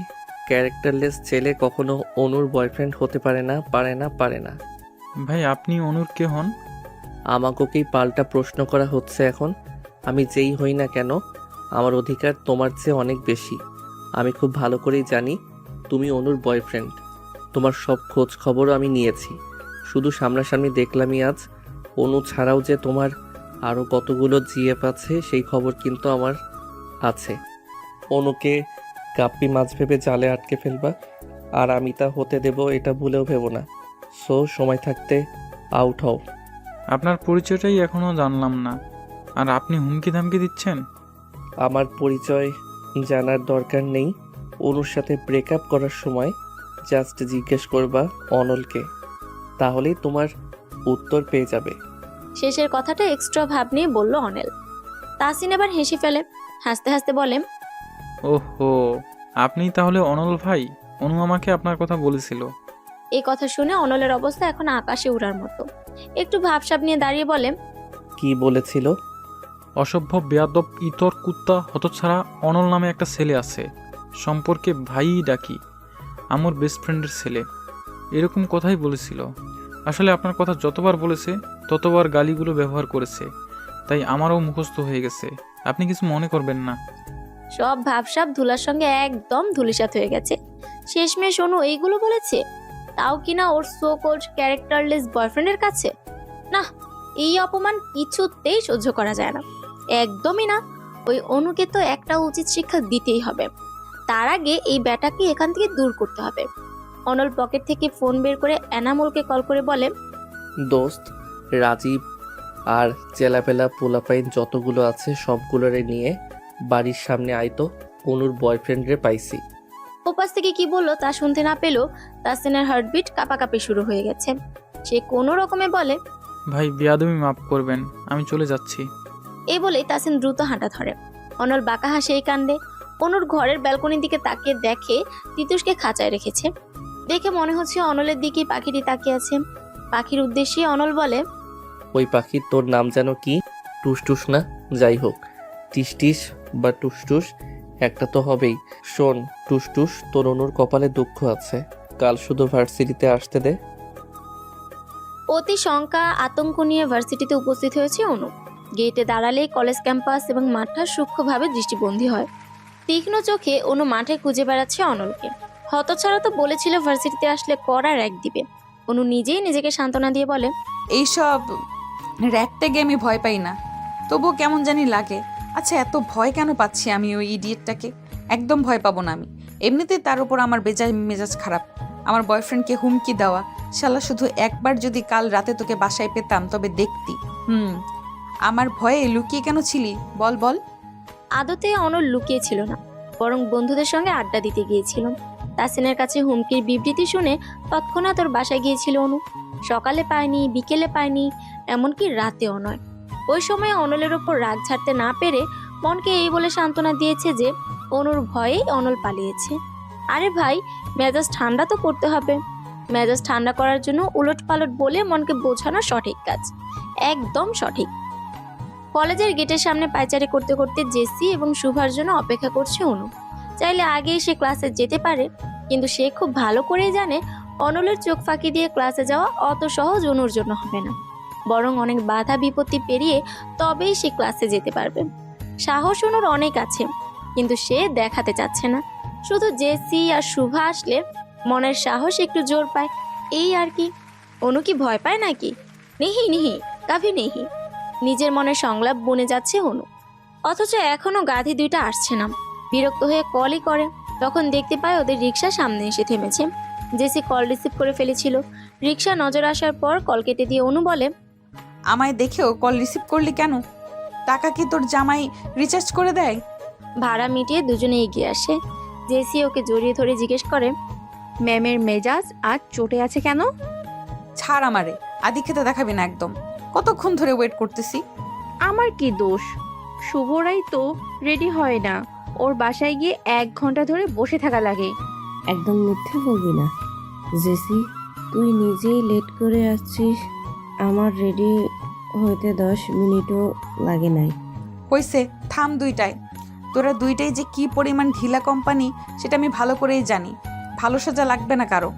ক্যারেক্টারলেস ছেলে কখনো অনুর বয়ফ্রেন্ড হতে পারে না, পারে না, পারে না। ভাই, আপনি অনুর কে হন? আমাকেই পাল্টা প্রশ্ন করা হচ্ছে এখন। আমি যেই হই না কেন, আমার অধিকার তোমার চেয়ে অনেক বেশি। আমি খুব ভালো করেই জানি তুমি অনুর বয়ফ্রেন্ড। তোমার সব খোঁজ খবরও আমি নিয়েছি, শুধু সামনাসামনি দেখলামই আজ। অনু ছাড়াও যে তোমার আরও কতগুলো জিএফ আছে সেই খবর কিন্তু আমার আছে। অনুকে গাপ্পি মাছ ভেবে জালে আটকে ফেলবা, আর আমি তা হতে দেব এটা ভুলেও ভেবো না। সো সময় থাকতে আউট হও। আপনার পরিচয়টাই এখনো জানলাম না, আর আপনি হুমকি ধামকি দিচ্ছেন? আমার পরিচয় জানার দরকার নেই। অনুর সাথে ব্রেকআপ করার সময় জাস্ট জিজ্ঞেস করবা অনলকে, তাহলেই তোমার উত্তর পেয়ে যাবে। শেষের কথাটা এক্সট্রা ভাব নিয়ে বলল অনিল। তাসিন এবার হেসে ফেলে, হাসতে হাসতে বলে, ওহো, আপনি তাহলে অনল ভাই? অনু আমাকে আপনার কথা বলেছিল। এই কথা শুনে অনলের অবস্থা এখন আকাশে উড়ার মতো। একটু ভাবসাব নিয়ে দাঁড়িয়ে বলে, কি বলেছিল? অসভ্য বেয়াদব ইতর কুত্তা হতছাড়া অনল নামে একটা ছেলে আছে, সম্পর্কে ভাই ডাকি, আমার বেস্ট ফ্রেন্ডের ছেলে, এরকম কথাই বলেছিল। আসলে আপনার কথা যতবার বলেছে ততবার গালিগুলো ব্যবহার করেছে, তাই আমারও মুখস্থ হয়ে গেছে। আপনি কিছু মনে করবেন না। সব ভাবসাব ধুলার সঙ্গে একদম ধুলিসাৎ হয়ে গেছে। শেষমেশ অনু এইগুলো বলেছে, তাও কিনা ওর সো কল্ড ক্যারেক্টারলেস বয়ফ্রেন্ডের কাছে। না, এই অপমান কিছুতেই সহ্য করা যায় না, একদমই না। ওই অনুকে তো একটা উচিত শিক্ষা দিতেই হবে। তার আগে এই ব্যাটাকে এখান থেকে দূর করতে হবে। অনল পকেট থেকে ফোন বের করে এনামুলকে কল করে বলে, দোস্ত, রাজীব আর চেলাপেলা পোলাপাইন যতগুলো আছে সবগুলোরে নিয়ে বাড়ির সামনে আইতো, অনুর বয়ফ্রেন্ডরে পাইছি। ওপাশ থেকে কি বললো তা শুনতে না পেলেও তাসিনের হার্টবিট কাঁপাকাঁপি শুরু হয়ে গেছে। সে কোনো রকমে বলে, ভাই, বেয়াদবি মাফ করবেন, আমি চলে যাচ্ছি। এই বলেই তাসিন দ্রুত হাঁটা ধরে। অনল বাঁকা হাসে এই কাণ্ডে। অনুর ঘরের ব্যালকনির দিকে তাকিয়ে দেখে তিতুসকে খাঁচায় রেখেছে। দেখে মনে হচ্ছে অনলের দিকেই পাখিটি তাকিয়ে আছে। পাখির উদ্দেশ্যে অনল বলে, ওই পাখির তোর নাম যেন কি? টুসটুস না? যাই হোক, টিসটিস বা টুসটুস একটা তো হবেই। শোন টুসটুস, তোর অনুর কপালে দুঃখ আছে, কাল শুধু ভার্সিটিতে আসতে দে। অতি শঙ্কা আতঙ্ক নিয়ে ভার্সিটিতে উপস্থিত হয়েছে অনু। গেটে দাঁড়ালেই কলেজ ক্যাম্পাস এবং মাঠটা সূক্ষ্মভাবে দৃষ্টিবন্দী হয়। তীক্ষ্ণ চোখে অনু মাঠে খুঁজে বেড়াচ্ছে অনলকে। হতছাড়া তো বলেছিল ভার্সিটিতে আসলে করার এক দিবে। অনু নিজেই নিজেকে সান্ত্বনা দিয়ে বলে, এইসব র্যাটট্যাগে আমি ভয় পাই না, তবুও কেমন জানি লাগে। আচ্ছা, এত ভয় কেন পাচ্ছি আমি ওই ইডিয়েটটাকে? একদম ভয় পাবো না আমি। এমনিতেই তার উপর আমার মেজাজ খারাপ। আমার বয়ফ্রেন্ডকে হুমকি দেওয়া, শালা শুধু একবার যদি কাল রাতে তোকে বাসায় পেতাম তবে দেখতি। আমার ভয়ে লুকিয়ে কেন ছিলি? বল বল। আদতে অনল লুকিয়ে ছিল না, বরং বন্ধুদের সঙ্গে আড্ডা দিতে গিয়েছিল। তাসিনের কাছে হুমকির বিবৃতি শুনে তৎক্ষণাৎ ওর বাসায় গিয়েছিল অনু। সকালে পায়নি, বিকেলে পায়নি, এমনকি রাতেও নয়। ওই সময় অনলের ওপর রাগ ছাড়তে না পেরে মনকে এই বলে সান্ত্বনা দিয়েছে যে অনুর ভয়েই অনল পালিয়েছে। আরে ভাই, মেজাজ ঠান্ডা তো করতে হবে। মেজাজ ঠান্ডা করার জন্য উলট পালট বলে মনকে বোঝানো সঠিক কাজ, একদম সঠিক। কলেজের গেটের সামনে পায়চারি করতে করতে জেসি এবং শুভার জন্য অপেক্ষা করছে অনু। চাইলে আগেই সে ক্লাসে যেতে পারে, কিন্তু সে খুব ভালো করেই জানে অনলের চোখ ফাঁকি দিয়ে ক্লাসে যাওয়া অত সহজ অনুর জন্য হবে না, বরং অনেক বাধা বিপত্তি পেরিয়ে তবেই সে ক্লাসে যেতে পারবে। সাহস অনুর অনেক আছে, কিন্তু সে দেখাতে চাচ্ছে না। শুধু জেসি আর শুভা আসলে মনের সাহস একটু জোর পায়, এই আর কি। অনু কি ভয় পায় নাকি? নেহি নেহি, কাভি নেহি। নিজের মনে সংলাপ বনে যাচ্ছে অনু, অথচ এখনো গাধি দুইটা আসছে না। বিরক্ত হয়ে কলই করে, তখন দেখতে পায় ওদের রিক্সা সামনে এসে থেমেছে। জেসি কল রিসিভ করে ফেলেছিল। রিক্সা নজর আসার পর কল কেটে দিয়ে অনু বলে, আমায় দেখেও কল রিসিভ করলি কেন? টাকা কি তোর জামাই রিচার্জ করে দেয়? ভাড়া মিটিয়ে দুজনে এগিয়ে আসে। জেসি ওকে জড়িয়ে ধরে জিজ্ঞেস করে, ম্যামের মেজাজ আজ চটে আছে কেন? ছাড় আমারে, আদি খেতে দেখাবি না একদম। কতক্ষণ ধরে ওয়েট করতেছি। আমার কি দোষ? শুভরাই তো রেডি হয় না, ওর বাসায় গিয়ে 1 ঘন্টা ধরে বসে থাকা লাগে। একদম মিথ্যে বলবি না জেসি, তুই নিজেই লেট করে আসছিস। আমার রেডি হইতে 10 মিনিটও লাগে নাই। হইছে, থাম দুইটাই। তোরা দুইটাই যে কি পরিমাণ ঢিলা কোম্পানি সেটা আমি ভালো করেই জানি। ভালো সাজা লাগবে না কারো।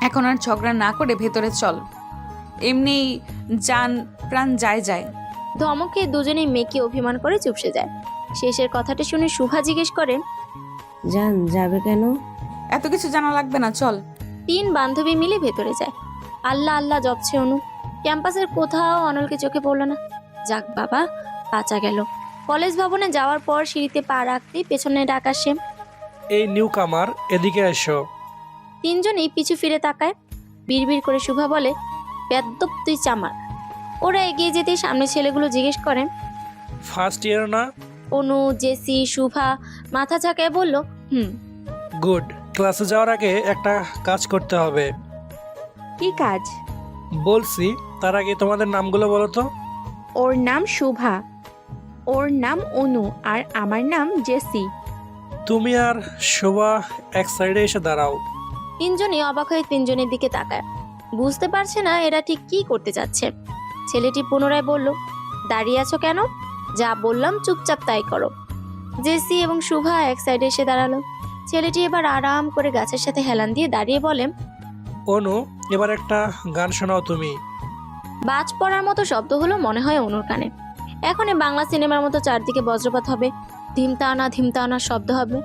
এখন আর ঝগড়া না করে ভেতরে চল। এমনি জান প্রাণ যায় যায়। ধমকে দুজনেই মেয়েকে অভিমান করে চুপসে যায়। শেষের কথাটা শুনে শুভা জিজ্ঞেস করে, জান যাবে কেন? এত কিছু জানা লাগবে না, চল। 3 বান্ধবী মিলে ভেতরে যায়। আল্লাহ আল্লাহ জপছে অনু। ক্যাম্পাসের কোথাও অনলকে চোখে পড়ল না। যাক বাবা, বাঁচা গেল। কলেজ ভবনে যাওয়ার পর সিঁড়িতে পা রাখতেই পেছনে ডাক আসে। এই নিউ কামার, এদিকে এসো। 3 জনেই পিছু ফিরে তাকায়। বিড়বিড় করে শুভা বলে, বেদ্যপ তুই চামার। ওরা এগিয়ে যেতে সামনে ছেলেগুলো জিজ্ঞেস করে, ফার্স্ট ইয়ার না? অনু, জেসি, শুভা মাথা ঝাঁকায় বলল, হুম। গুড। ক্লাসে যাওয়ার আগে একটা কাজ করতে হবে। কি কাজ? বলছি, তার আগে তোমাদের নামগুলো বলো তো। ওর নাম শুভা, ওর নাম অনু, আর আমার নাম জেসি। তুমি আর শোভা এক সাইডে এসে দাঁড়াও। 3 জনই অবাক হয়ে 3 জনের দিকে তাকায়। বুঝতে পারছে না এরা ঠিক কি করতে যাচ্ছে। ছেলেটি পুনরায় বলল, দাঁড়িয়ে আছো কেন? যা বললাম চুপচাপ তাই করো। জেসি এবং শুভা এক সাইডে এসে দাঁড়ালো। ছেলেটি এবার আরাম করে গাছের সাথে হেলান দিয়ে দাঁড়িয়ে বলে, অনু, এবার একটা গান শোনাও তুমি। বাজ পড়ার মতো শব্দ হলো মনে হয় অনুর কানে। এখন এই বাংলা সিনেমার মতো চারদিকে বজ্রপাত হবে, ধিমতানা শব্দ হবে।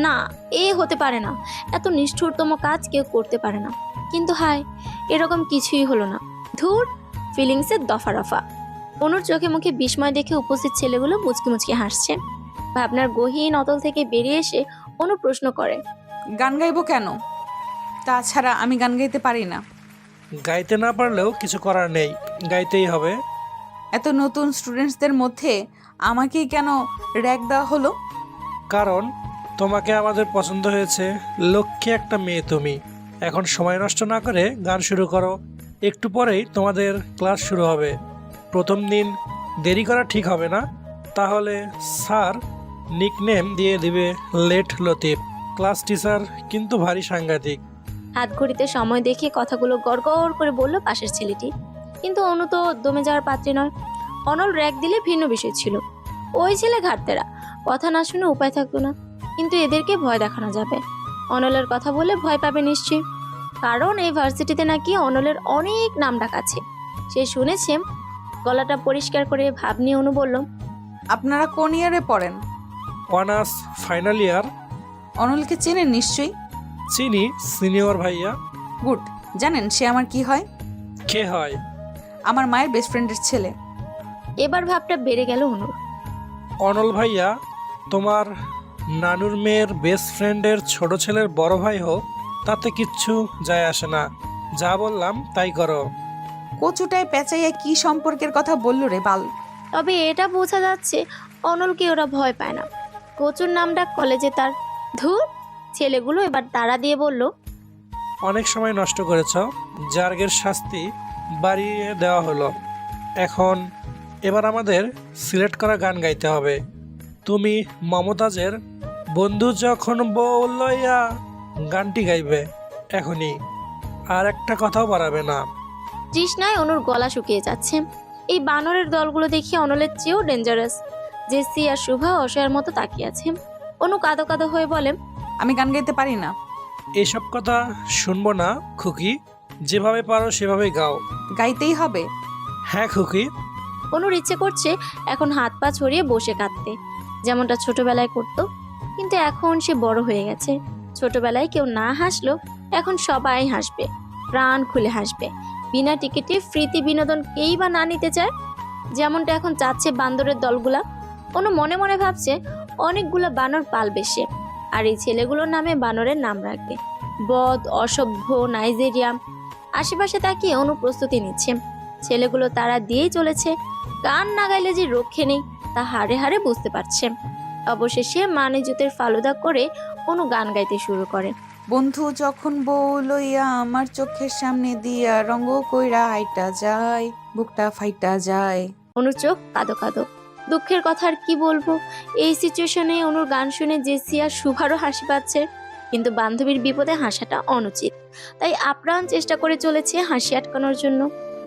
না, এ হতে পারে না। এত নিষ্ঠুরতম কাজ কেউ করতে পারে না। কিন্তু হায়, এরকম কিছুই হলো না। ধুর, ফিলিংসের দফা রফা। অনুর চোখে মুখে বিস্ময় দেখে উপস্থিত ছেলেগুলো মুচকি মুচকি হাসছে। ভাবনার গহীন অতল থেকে বেরিয়ে এসে অনু প্রশ্ন করে, গান গাইবো কেন? তাছাড়া আমি গান গাইতে পারি না। গাইতে না পারলেও কিছু করার নেই, গাইতেই হবে। এত নতুন স্টুডেন্টসদের মধ্যে আমাকেই কেন র্যাক দেওয়া হলো? কারণ তোমাকে আমাদের পছন্দ হয়েছে। লক্ষ্যে একটা মেয়ে তুমি। এখন সময় নষ্ট না করে গান শুরু করো। একটু পরেই তোমাদের ক্লাস শুরু হবে। প্রথম দিন দেরি করা ঠিক হবে না, তাহলে স্যার নিকনেম দিয়ে দিবে লেট লতিফ। ক্লাস টিচার কিন্তু ভারী সাংঘাতিক। হাত ঘড়িতে সময় দেখে কথাগুলো গড়গড় করে বলল পাশের ছেলেটি। কিন্তু অনু তো দমে যাওয়ার পাত্রী নয়। অনল র্যাক দিলে ভিন্ন বিষয় ছিল। ওই ছেলে ঘাটতেরা, কথা না শুনে উপায় থাকতো না। কিন্তু এদেরকে ভয় দেখানো যাবে। অনলের কথা বলে ভয় পাবে নিশ্চয়ই। কারণ এই ভার্সিটিতে নাকি অনলের অনেক নাম ডাক আছে। সে শুনেছে। গলাটা পরিষ্কার করে ভাব নিয়ে অনু বলল, আপনারা কোন ইয়ারে পড়েন? Honours final year. অনলকে চেনেন নিশ্চয়ই। চিনি, সিনিয়র ভাইয়া। গুড। জানেন সে আমার কি হয়? কে হয়? আমার মায়ের বেস্ট ফ্রেন্ডের ছেলে। এবার ভাবটা বেড়ে গেল অনুর। অনল ভাইয়া, তোমার নানুর মেয়ের বেস্ট ফ্রেন্ডের ছোট ছেলের বড় ভাই হোক, তাতে কিচ্ছু যায় আসে না। যা বললাম তাই করো। কচুটায় পেঁচাইয়া কি সম্পর্কের কথা বলল রে বাল। তবে এটা বোঝা যাচ্ছে অনলকে ওরা ভয় পায় না। কচুর নাম ডাক কলেজে তার। ধুর, ছেলেগুলো এবার তাড়া দিয়ে বলল, অনেক সময় নষ্ট করেছ, জার্গের শাস্তি বাড়িয়ে দেওয়া হলো। এবার আমাদের সিলেক্ট করা গান গাইতে হবে। তুমি মমতাজের বন্ধু যখন বললইয়া গানটি গাইবে এখনই, আর একটা কথাও বাড়াবে না। তৃষ্ণায় অনুর গলা শুকিয়ে যাচ্ছে। এই বানরের দলগুলো দেখি অনলের চেয়েও ডেঞ্জারাস। জেসি আর শুভা অসহায়ের মতো তাকিয়ে আছে। অনু কাঁদো কাঁদো হয়ে বলে, আমি গান গাইতে পারি না। এসব কথা শুনবো না খুকি, যেভাবে পারো সেভাবে গাও। গাইতেই হবে। হ্যাঁ খুকি। অনুর ইচ্ছে করছে এখন হাত পা ছড়িয়ে বসে কাঁদতে, যেমনটা ছোটবেলায় করতো। কিন্তু এখন সে বড় হয়ে গেছে। ছোটবেলায় কেউ না হাসলো, এখন সবাই হাসবে, প্রাণ খুলে হাসবে। বিনা টিকিটে ফ্রিতে বিনোদন কেই বা না নিতে চায়, যেমনটা এখন চাচ্ছে বান্দরের দলগুলা। অনু মনে মনে ভাবছে অনেকগুলো বানর পালবে সে, আর এই ছেলেগুলোর নামে বানরের নাম রাখবে। বদ, অসভ্য, নাইজেরিয়া। আশেপাশে তাকিয়ে অনু প্রস্তুতি নিচ্ছে। ছেলেগুলো তারা দিয়েই চলেছে। গান না গাইলে যে রক্ষে নেই তা হাড়ে হাড়ে বুঝতে পারছে। অবশেষে মানে জুতের ফালুদা করে অনু গান গাইতে শুরু করে। বন্ধু যখন বউ লইয়া আমার চোখের সামনে দিয়া রঙ্গ কইরা হাইটা যায়, বুকটা ফাইটা যায়। অনুর চোখ কাঁদো কাঁদো। দুঃখের কথা আর কি বলবো। এই সিচুয়েশনে অনুর গান শুনে জেসি আর শুভারও হাসি পাচ্ছে, কিন্তু বান্ধবীর বিপদে হাসাটা অনুচিত, তাই আপ্রাণ চেষ্টা করে চলেছে হাসি আটকানোর জন্য।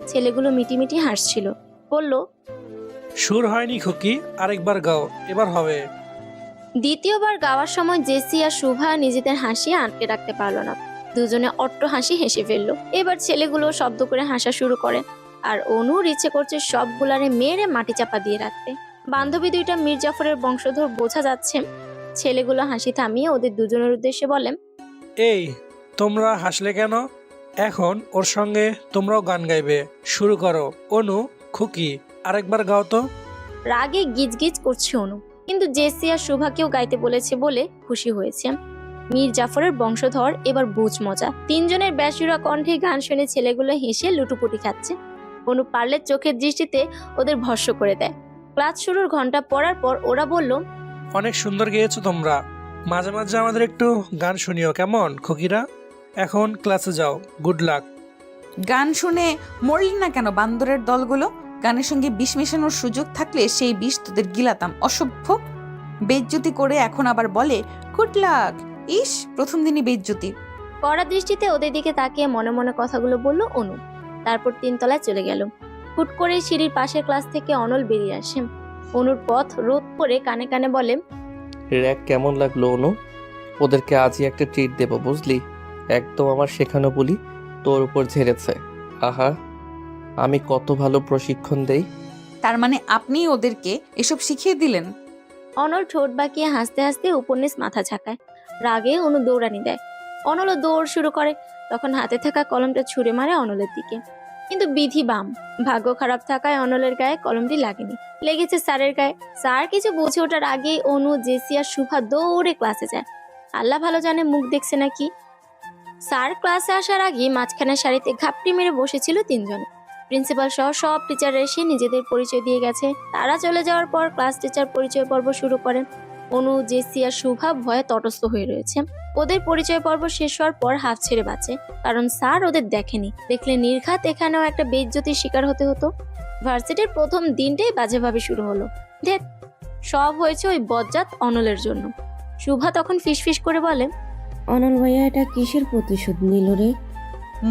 ছেলেগুলো মিটিমিটি হাসছিল। বলল, সুর হয়নি খুকি, আরেকবার গাও, এবার হবে। দ্বিতীয়বার গাওয়ার সময় জেসি আর শুভা নিজেদের হাসি আটকে রাখতে পারলো না। দুজনে অট্ট হাসি হেসে ফেললো। এবার ছেলেগুলো শব্দ করে হাসা শুরু করে, আর অনুর ইচ্ছে করছে সবগুলারে মেরে মাটি চাপা দিয়ে রাখতে। বান্ধবী দুইটা মীর জাফরের বংশধর বোঝা যাচ্ছে। ছেলেগুলো হাসি থামিয়ে ওদের দুজনের উদ্দেশ্যে বলেন, এই তোমরা হাসলে কেন? এখন ওর সঙ্গে তোমরাও গান গাইবে, শুরু করো। অনু, খুকি, আরেকবার গাও তো। রাগে গিজগিজ করছে অনু, কিন্তু জেসি আর শুভাকেও গাইতে বলেছে বলে খুশি হয়েছে। মীর জাফরের বংশধর এবার বুঝ মজা। তিনজনের ব্যাসুরা কণ্ঠে গান শুনে ছেলেগুলো হেসে লুটুপুটি খাচ্ছে। অনু পারলে চোখের দৃষ্টিতে ওদের ভস্ম করে দেয়। ক্লাস শুরুর ঘন্টা পড়ার পর ওরা বলল, অনেক সুন্দর গেয়েছো তোমরা, মাঝে মাঝে আমাদের একটু গান শুনিও কেমন খুকিরা? এখন ক্লাসে যাও, গুড লাক। গান শুনে মরলি না কেন বান্দরের দলগুলো? গানের সঙ্গে বিষ মেশানোর সুযোগ থাকলে সেই বিষ তোদের গিলাতাম, অসভ্য। বেইজ্জতি করে এখন আবার বলে গুড লাক। ইস, প্রথম দিনই বেইজ্জতি। কড়া দৃষ্টিতে ওদের দিকে তাকিয়ে মনে মনে কথাগুলো বলল অনু। তারপর 3 তলায় চলে গেল। হুট করে সিঁড়ির পাশের ক্লাস থেকে অনল বেরিয়ে আসে। অনুর পথ রোধ করে কানে কানে বলে, র্যাক কেমন লাগলো অনু? ওদেরকে আজই একটা ট্রিট দেবো বুঝলি। একদম আমার শেখানো বলি তোর উপর ঝেড়েছে। আহা, আমি কত ভালো প্রশিক্ষণ দেই। তার মানে আপনি ওদেরকে এসব শিখিয়ে দিলেন? অনল ঠোঁট বাঁকিয়ে হাসতে হাসতে উপন্যাস মাথা ঝাঁকায়। রাগে অনু দৌড়ানি দেয়। অনলও দৌড় শুরু করে। তখন হাতে থাকা কলমটা ছুঁড়ে মারে অনলের দিকে, কিন্তু বিধি বাম। ভাগ্য খারাপ থাকায় অনলের গায়ে কলমটি লাগেনি, লেগেছে স্যারের গায়ে। স্যার কিছু বুঝে ওঠার আগেই অনু, জেসি আর শুভা দৌড়ে ক্লাসে যায়। আল্লাহ ভালো জানে মুখ দেখছে নাকি। স্যার ক্লাসে আসার আগে মাঝখানে সারিতে ঘাপটি মেরে বসেছিল 3 জন। প্রিন্সিপাল সহ সব টিচার এসে নিজেদের পরিচয় দিয়ে গেছে। তারা চলে যাওয়ার পর ক্লাস টিচার পরিচয় পর্ব শুরু করেন। অনু, জেসি আর শুভা ভয়ে তটস্থ হয়ে রয়েছে। ওদের পরিচয় পর্ব শেষ হওয়ার পর হাফ ছেড়ে বাঁচে, কারণ স্যার ওদের দেখেনি। দেখলে নির্ঘাত এখানেও একটা বেইজ্জতির শিকার হতে হতো। ভার্সিটির প্রথম দিনটাই বাজেভাবে শুরু হলো। ধ্যাৎ, সব হয়েছে ওই বজ্জাত অনলের জন্য। শুভা তখন ফিসফিস করে বলে, অনল ভাইয়া এটা কিসের প্রতিশোধ নিল রে?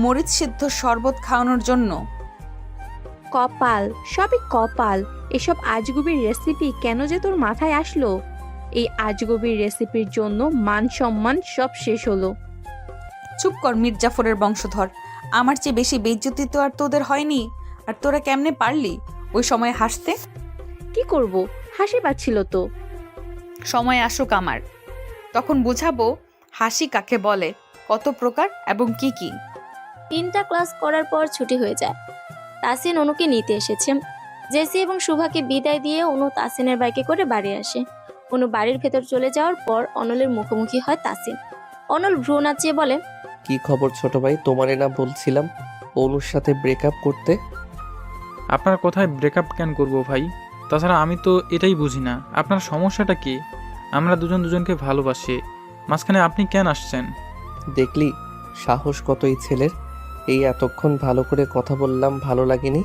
মরিচ সিদ্ধ শরবত খাওয়ানোর জন্য। কপাল, সবই কপাল। এসব আজগুবির রেসিপি কেন যে তোর মাথায় আসলো? এই আজগুবির রেসিপির জন্য মান সম্মান সব শেষ হলো। চুপ কর মীর জাফরের বংশধর। আমার চেয়ে বেশি বেইজ্জতি তো আর তোদের হয়নি। আর তোরা কেমনে পারলি ওই সময় হাসতে? কি করব, হাসি পাচ্ছিল তো। সময় আসুক আমার, তখন বুঝাবো হাসি কাকে বলে, কত প্রকার এবং কি কি। 3টা ক্লাস করার পর ছুটি হয়ে যায়। তাসিন অনুকে নিতে এসেছে। জেসি এবং শুভাকে বিদায় দিয়ে অনু তাসিনের বাইকে করে বাড়ি আসে। অনু বাড়ির ভেতর চলে যাওয়ার পর অনলের মুখোমুখি হয় তাসিন। অনল ভ্রু নাচিয়ে বলে, কি খবর ছোট ভাই? তোমারে না বলছিলাম অনুর সাথে ব্রেকআপ করতে? আপনার কথায় ব্রেকআপ কেন করব ভাই? তাছাড়া আমি তো এটাই বুঝি না আপনার সমস্যাটা কি। আমরা দুজন দুজনকে ভালোবাসি, মাঝখানে আপনি কেন আসছেন? দেখলি সাহস কত এই ছেলের। এই এতক্ষণ ভালো করে কথা বললাম, ভালো লাগেনি?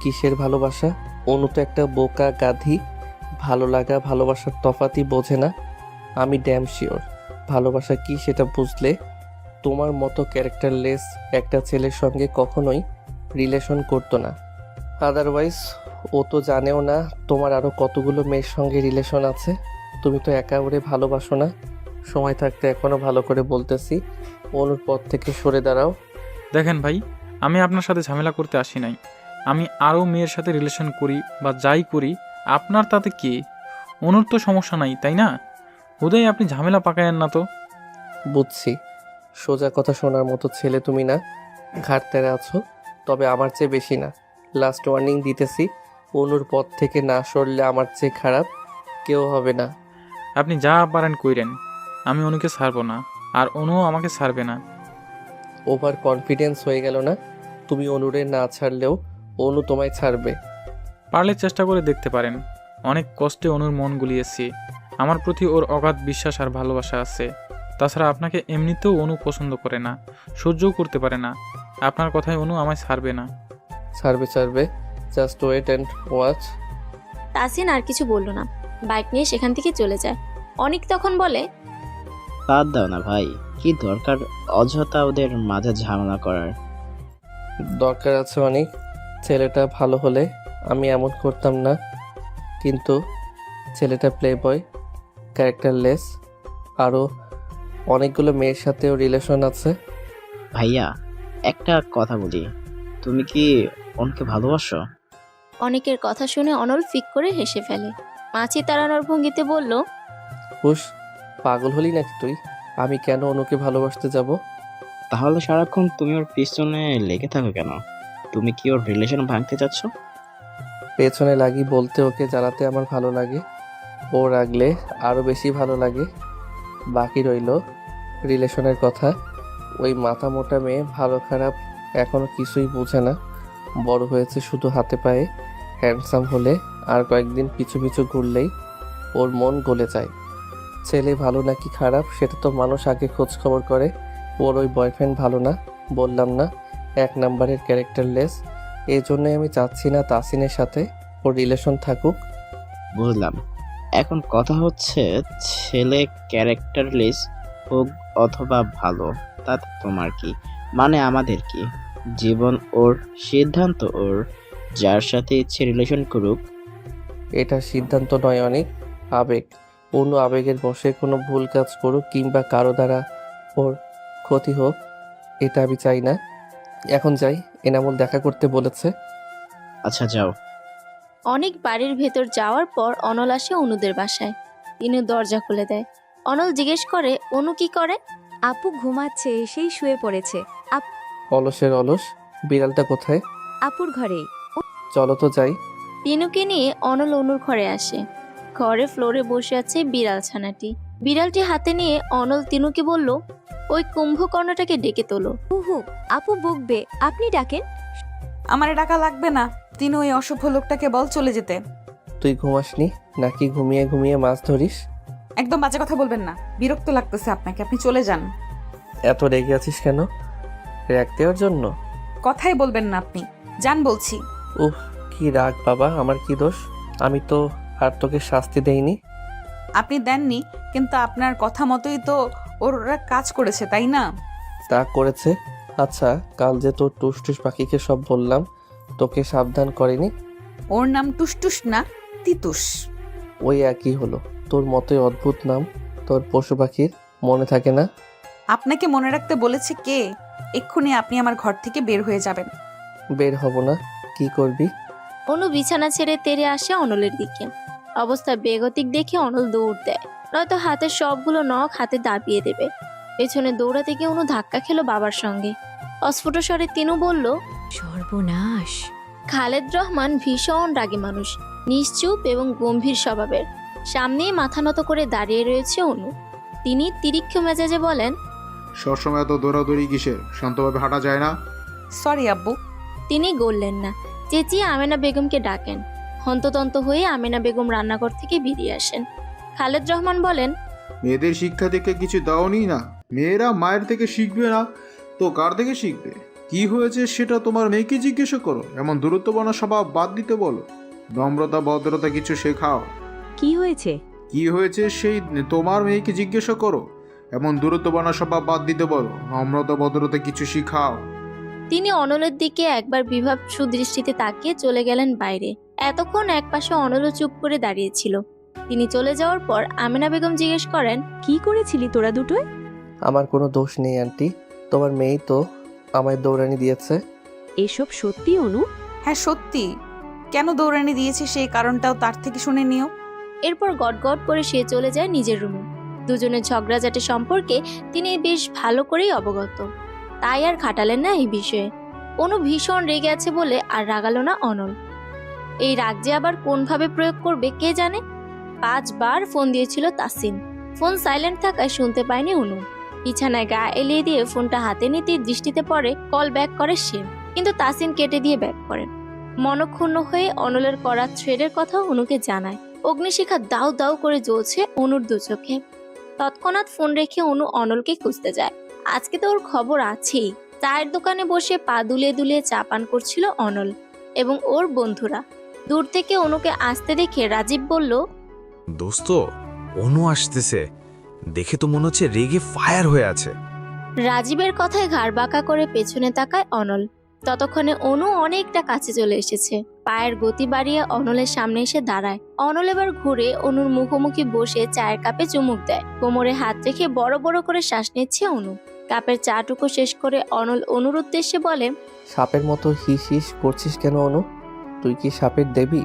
কিসের ভালোবাসা? অনু তো একটা বোকা গাধি। ভালো লাগা ভালোবাসার তফাতই বোঝে না। আমি ড্যাম শিওর ভালোবাসা কি সেটা বুঝলে তোমার মতো ক্যারেক্টারলেস একটা ছেলের সঙ্গে কখনোই রিলেশন করতো না। আদারওয়াইজ ও তো জানেও না তোমার আরও কতগুলো মেয়ের সঙ্গে রিলেশন আছে। তুমি তো একা ওরে ভালোবাসো না। সময় থাকতে এখনও ভালো করে বলতেছি, অনুর পথ থেকে সরে দাঁড়াও। দেখেন ভাই, আমি আপনার সাথে ঝামেলা করতে আসি নাই। আমি আরও মেয়ের সাথে রিলেশন করি বা যাই করি, আপনার তাতে কি? অনুর তো সমস্যা নাই, তাই না? ওদের আপনি ঝামেলা পাকায়েন না তো। বুঝছি, সোজা কথা শোনার মতো ছেলে তুমি না। ঘাট তেরা আছো, তবে আমার চেয়ে বেশি না। লাস্ট ওয়ার্নিং দিতেছি, অনুর পথ থেকে না সরলে আমার চেয়ে খারাপ কেউ হবে না। আপনি যা পারেন কইরেন, আমি অনুকে ছাড়বো না, আর অনুও আমাকে ছাড়বে না। ওভার কনফিডেন্স হয়ে গেল না? তুমি অনুরে না ছাড়লেও অনু তোমায় ছাড়বে। পারলে চেষ্টা করে দেখতে পারেন। অনেক কষ্টে অনুর মন গুলিয়েছি, আমার প্রতি ওর অগাধ বিশ্বাস আর ভালোবাসা আছে। তাছাড়া আপনাকে এমনিতেও অনু পছন্দ করে না, সহ্যও করতে পারে না। আপনার কথায় অনু আমায় ছাড়বে না। ছাড়বে, just wait and watch. Tasin আর কিছু বলল না, বাইক নিয়ে সেখান থেকে চলে যায়। অনিক তখন বলে, বাদ দাও না ভাই, কি দরকার অযথা ওদের মাঝে ঝামেলা করার। দরকার আছে অনেক। ছেলেটা ভালো হলে আমি এমন করতাম না, কিন্তু ছেলেটা প্লে বয়, ক্যারেক্টারলেস, আরও অনেকগুলো মেয়ের সাথেও রিলেশন আছে। ভাইয়া একটা কথা বলি, তুমি কি ওনকে ভালোবাসো? অনিকের কথা শুনে অনল ফিক করে হেসে ফেলে। মাছি তাড়ানোর ভঙ্গিতে বলল, হুস, পাগল হলি নাকি তুই? আমি কেন অনুকে ভালোবাসতে যাব? তাহলে সারাক্ষণ তুমি ওর পিছনে লেগে থাকো কেন? তুমি কি ওর রিলেশন ভাঙতে চাচ্ছ? পেছনে লাগি বলতে ওকে জ্বালাতে আমার ভালো লাগে, ও রাগলে আরও বেশি ভালো লাগে। বাকি রইল রিলেশনের কথা। ওই মাথা মোটা মেয়ে ভালো খারাপ এখনও কিছুই বোঝে না, বড় হয়েছে শুধু হাতে পায়ে। হ্যান্ডসাম হলে আর কয়েকদিন পিছু পিছু ঘুরলেই ওর মন গলে যায়। ছেলে ভালো নাকি খারাপ সেটা তো মানুষ আগে খোঁজ খবর করে। ওর ওই বয়ফ্রেন্ড ভালো না, বললাম না, 1 নাম্বারের ক্যারেক্টারলেস। এই জন্যই আমি চাচ্ছি না তাসিনের সাথে ওর রিলেশন থাকুক। বুঝলাম। এখন কথা হচ্ছে, ছেলে ক্যারেক্টারলেস হোক অথবা ভালো, তাতে তোমার কি? মানে আমাদের কি? জীবন ওর, সিদ্ধান্ত ওর, যার সাথে ইচ্ছে রিলেশন করুক। এটা সিদ্ধান্ত নয়, অনেক আবেগ। অন্য আবেগের বশে কোনো ভুল কাজ করুক কিংবা কারো দ্বারা ওর ক্ষতি হোক, এটা আমি চাই না। এখন যাই, এনামুল দেখা করতে বলেছে। আচ্ছা যাও। অনেক বাড়ির ভেতর যাওয়ার পর অনল আসে অনুদের বাসায়। তিনি দরজা খুলে দেয়। অনল জিজ্ঞেস করে, অনু কি করে? আপু ঘুমাচ্ছে, এসেই শুয়ে পড়েছে। অলসের অলস, বিড়ালটা কোথায়? আপুর ঘরেই। চলো তো যাই। তিনুকে নিয়ে অনল অনুর ঘরে আসে। ঘরে ফ্লোরে বসে আছে বিড়াল ছানাটি। বিড়ালটি হাতে নিয়ে অনল তিনুকে বলল, ওই কুম্ভকর্ণটাকে ডেকে তোলো। হুহু, আপু বকবে, আপনি ডাকেন। আমারে ডাকা লাগবে না, তিনি ওই অসভ্য লোকটাকে বল চলে যেতে। তুই ঘুমাসনি নাকি ঘুমিয়ে ঘুমিয়ে মাছ ধরিস? একদম বাজে কথা বলবেন না, বিরক্ত লাগতেছে আপনাকে, আপনি চলে যান। এত রেগে আছিস কেন? রাগ দেওয়ার জন্য? কথাই বলবেন না আপনি, যান বলছি। উফ, কি রাগ বাবা, আমার কি দোষ? আমি তো আর তোকে শাস্তি দেইনি। আপনি দেননি, কিন্তু আপনার কথা মতোই তো ওরা কাজ করেছে, তাই না? তা করেছে। আচ্ছা, কাল যে তোর টুসটুস পাখিকে সব বললাম, তোকে সাবধান করেনি? ওর নাম টুসটুস না, তিতুস। ওই একই হলো, তোর মতোই অদ্ভুত নাম। তোর পশু পাখির মনে থাকে না? আপনাকে মনে রাখতে বলেছে কে? এক্ষুনি আপনি আমার ঘর থেকে বের হয়ে যাবেন। বের হব না। কি করবি? অনু বিছানা ছেড়ে তেড়ে আসে অনলের দিকে। অবস্থা বেগতিক দেখে অনল দৌড় দেয়, নয়তো হাতের সবগুলো নখ হাতে দাবিয়ে দেবে। পেছনে দৌড়াতে গিয়ে অনু ধাক্কা খেলো বাবার সঙ্গে। অস্ফুট স্বরে তিনু বলল, সর্বনাশ। খালেদ রহমান ভীষণ রাগী মানুষ, নিশ্চুপ এবং গম্ভীর স্বভাবের। সামনেই মাথা নত করে দাঁড়িয়ে রয়েছে অনু। তিনি তিরিক্ষ মেজাজে বলেন, সবসময় এত দৌড়াদৌড়ি কিসের? শান্তভাবে হাঁটা যায় না? সরি আব্বু। তিনি গললেন না, চেঁচিয়ে আমেনা বেগমকে ডাকেন। হন্ততন্ত হয়ে আমেনা বেগম রান্নাঘর থেকে বেরিয়ে আসেন। খালেদ রহমান বলেন, মেয়েদের শিক্ষা থেকে কিছু দাওনি না? মেয়েরা মায়ের থেকে শিখবে না তো কার থেকে শিখবে? কি হয়েছে সেটা তোমার মেয়েকে জিজ্ঞেস করো। এমন দূরত্বপূর্ণ স্বভাব বাদ দিতে বলো। নম্রতা ভদ্রতা কিছু শেখাও। কি হয়েছে? কি হয়েছে সেই তোমার মেয়েকে জিজ্ঞেস করো। এমন দূরত্বপূর্ণ স্বভাব বাদ দিতে বলো। নম্রতা ভদ্রতা কিছু শিখাও। তিনি অনলের দিকে একবার বিভাব সুদৃষ্টিতে তাকিয়ে চলে গেলেন বাইরে। এতক্ষণ একপাশে অনলও চুপ করে দাঁড়িয়েছিল। তিনি চলে যাওয়ার পর আমেনা বেগম জিজ্ঞেস করেন, কি করেছিলি তোরা দুটোই? আমার কোনো দোষ নেই আন্টি, তোমার মেয়েই তো আমায় দৌড়ানি দিয়েছে। এসব সত্যি অনু? হ্যাঁ সত্যি। কেন দৌড়ানি দিয়েছি সেই কারণটাও তার থেকে শুনে নিও। এরপর গটগট করে সে চলে যায় নিজের রুমে। দুজনের ঝগড়াঝাটি সম্পর্কে তিনি বেশ ভালো করেই অবগত, তাই আর খাটালেন না এই বিষয়ে। অনু ভীষণ রেগে আছে বলে আর রাগালো না অনল। এই রাগ যে আবার কোনভাবে প্রয়োগ করবে কে জানে। 5 বার ফোন দিয়েছিল তাসিন, ফোন সাইলেন্ট থাকায় শুনতে পায়নি অনু। বিছানায় গা এলিয়ে দিয়ে ফোনটা হাতে নিতেই দৃষ্টিতে পড়ে, কল ব্যাক করে সে, কিন্তু তাসিন কেটে দিয়ে ব্যাক করেন। মনক্ষুণ্ণ হয়ে অনলের করা থ্রেডের কথা অনুকে জানায়। অগ্নিশিখা দাউ দাউ করে জ্বলছে অনুর দু চোখে। তৎক্ষণাৎ ফোন রেখে অনু অনলকে খুঁজতে যায়। আজকে তো ওর খবর আছেই। চায়ের দোকানে বসে পা দুলিয়ে দুলিয়ে চা পান করছিল অনল এবং ওর বন্ধুরা। দূর থেকে অনুকে আসতে দেখে রাজীব বলল, দোস্ত, অনু আসতেছে, দেখে তো মনে হচ্ছে রেগে ফায়ার হয়ে আছে। রাজীবের কথায় ঘাড় বাঁকা করে পেছনে তাকায় অনল। ততক্ষণে অনু অনেকটা কাছে চলে এসেছে। পায়ের গতি বাড়িয়ে অনলের সামনে এসে দাঁড়ায়। অনল এবার ঘুরে অনুর মুখোমুখি বসে চায়ের কাপে চুমুক দেয়। কোমরে হাত রেখে বড় বড় করে শ্বাস নিচ্ছে অনু। কাপের চাটুকু শেষ করে অনল অনুর উদ্দেশ্যে বলে, সাপের মতো হিস হিস করছিস কেন অনু? তুই কি সাপের দেবী?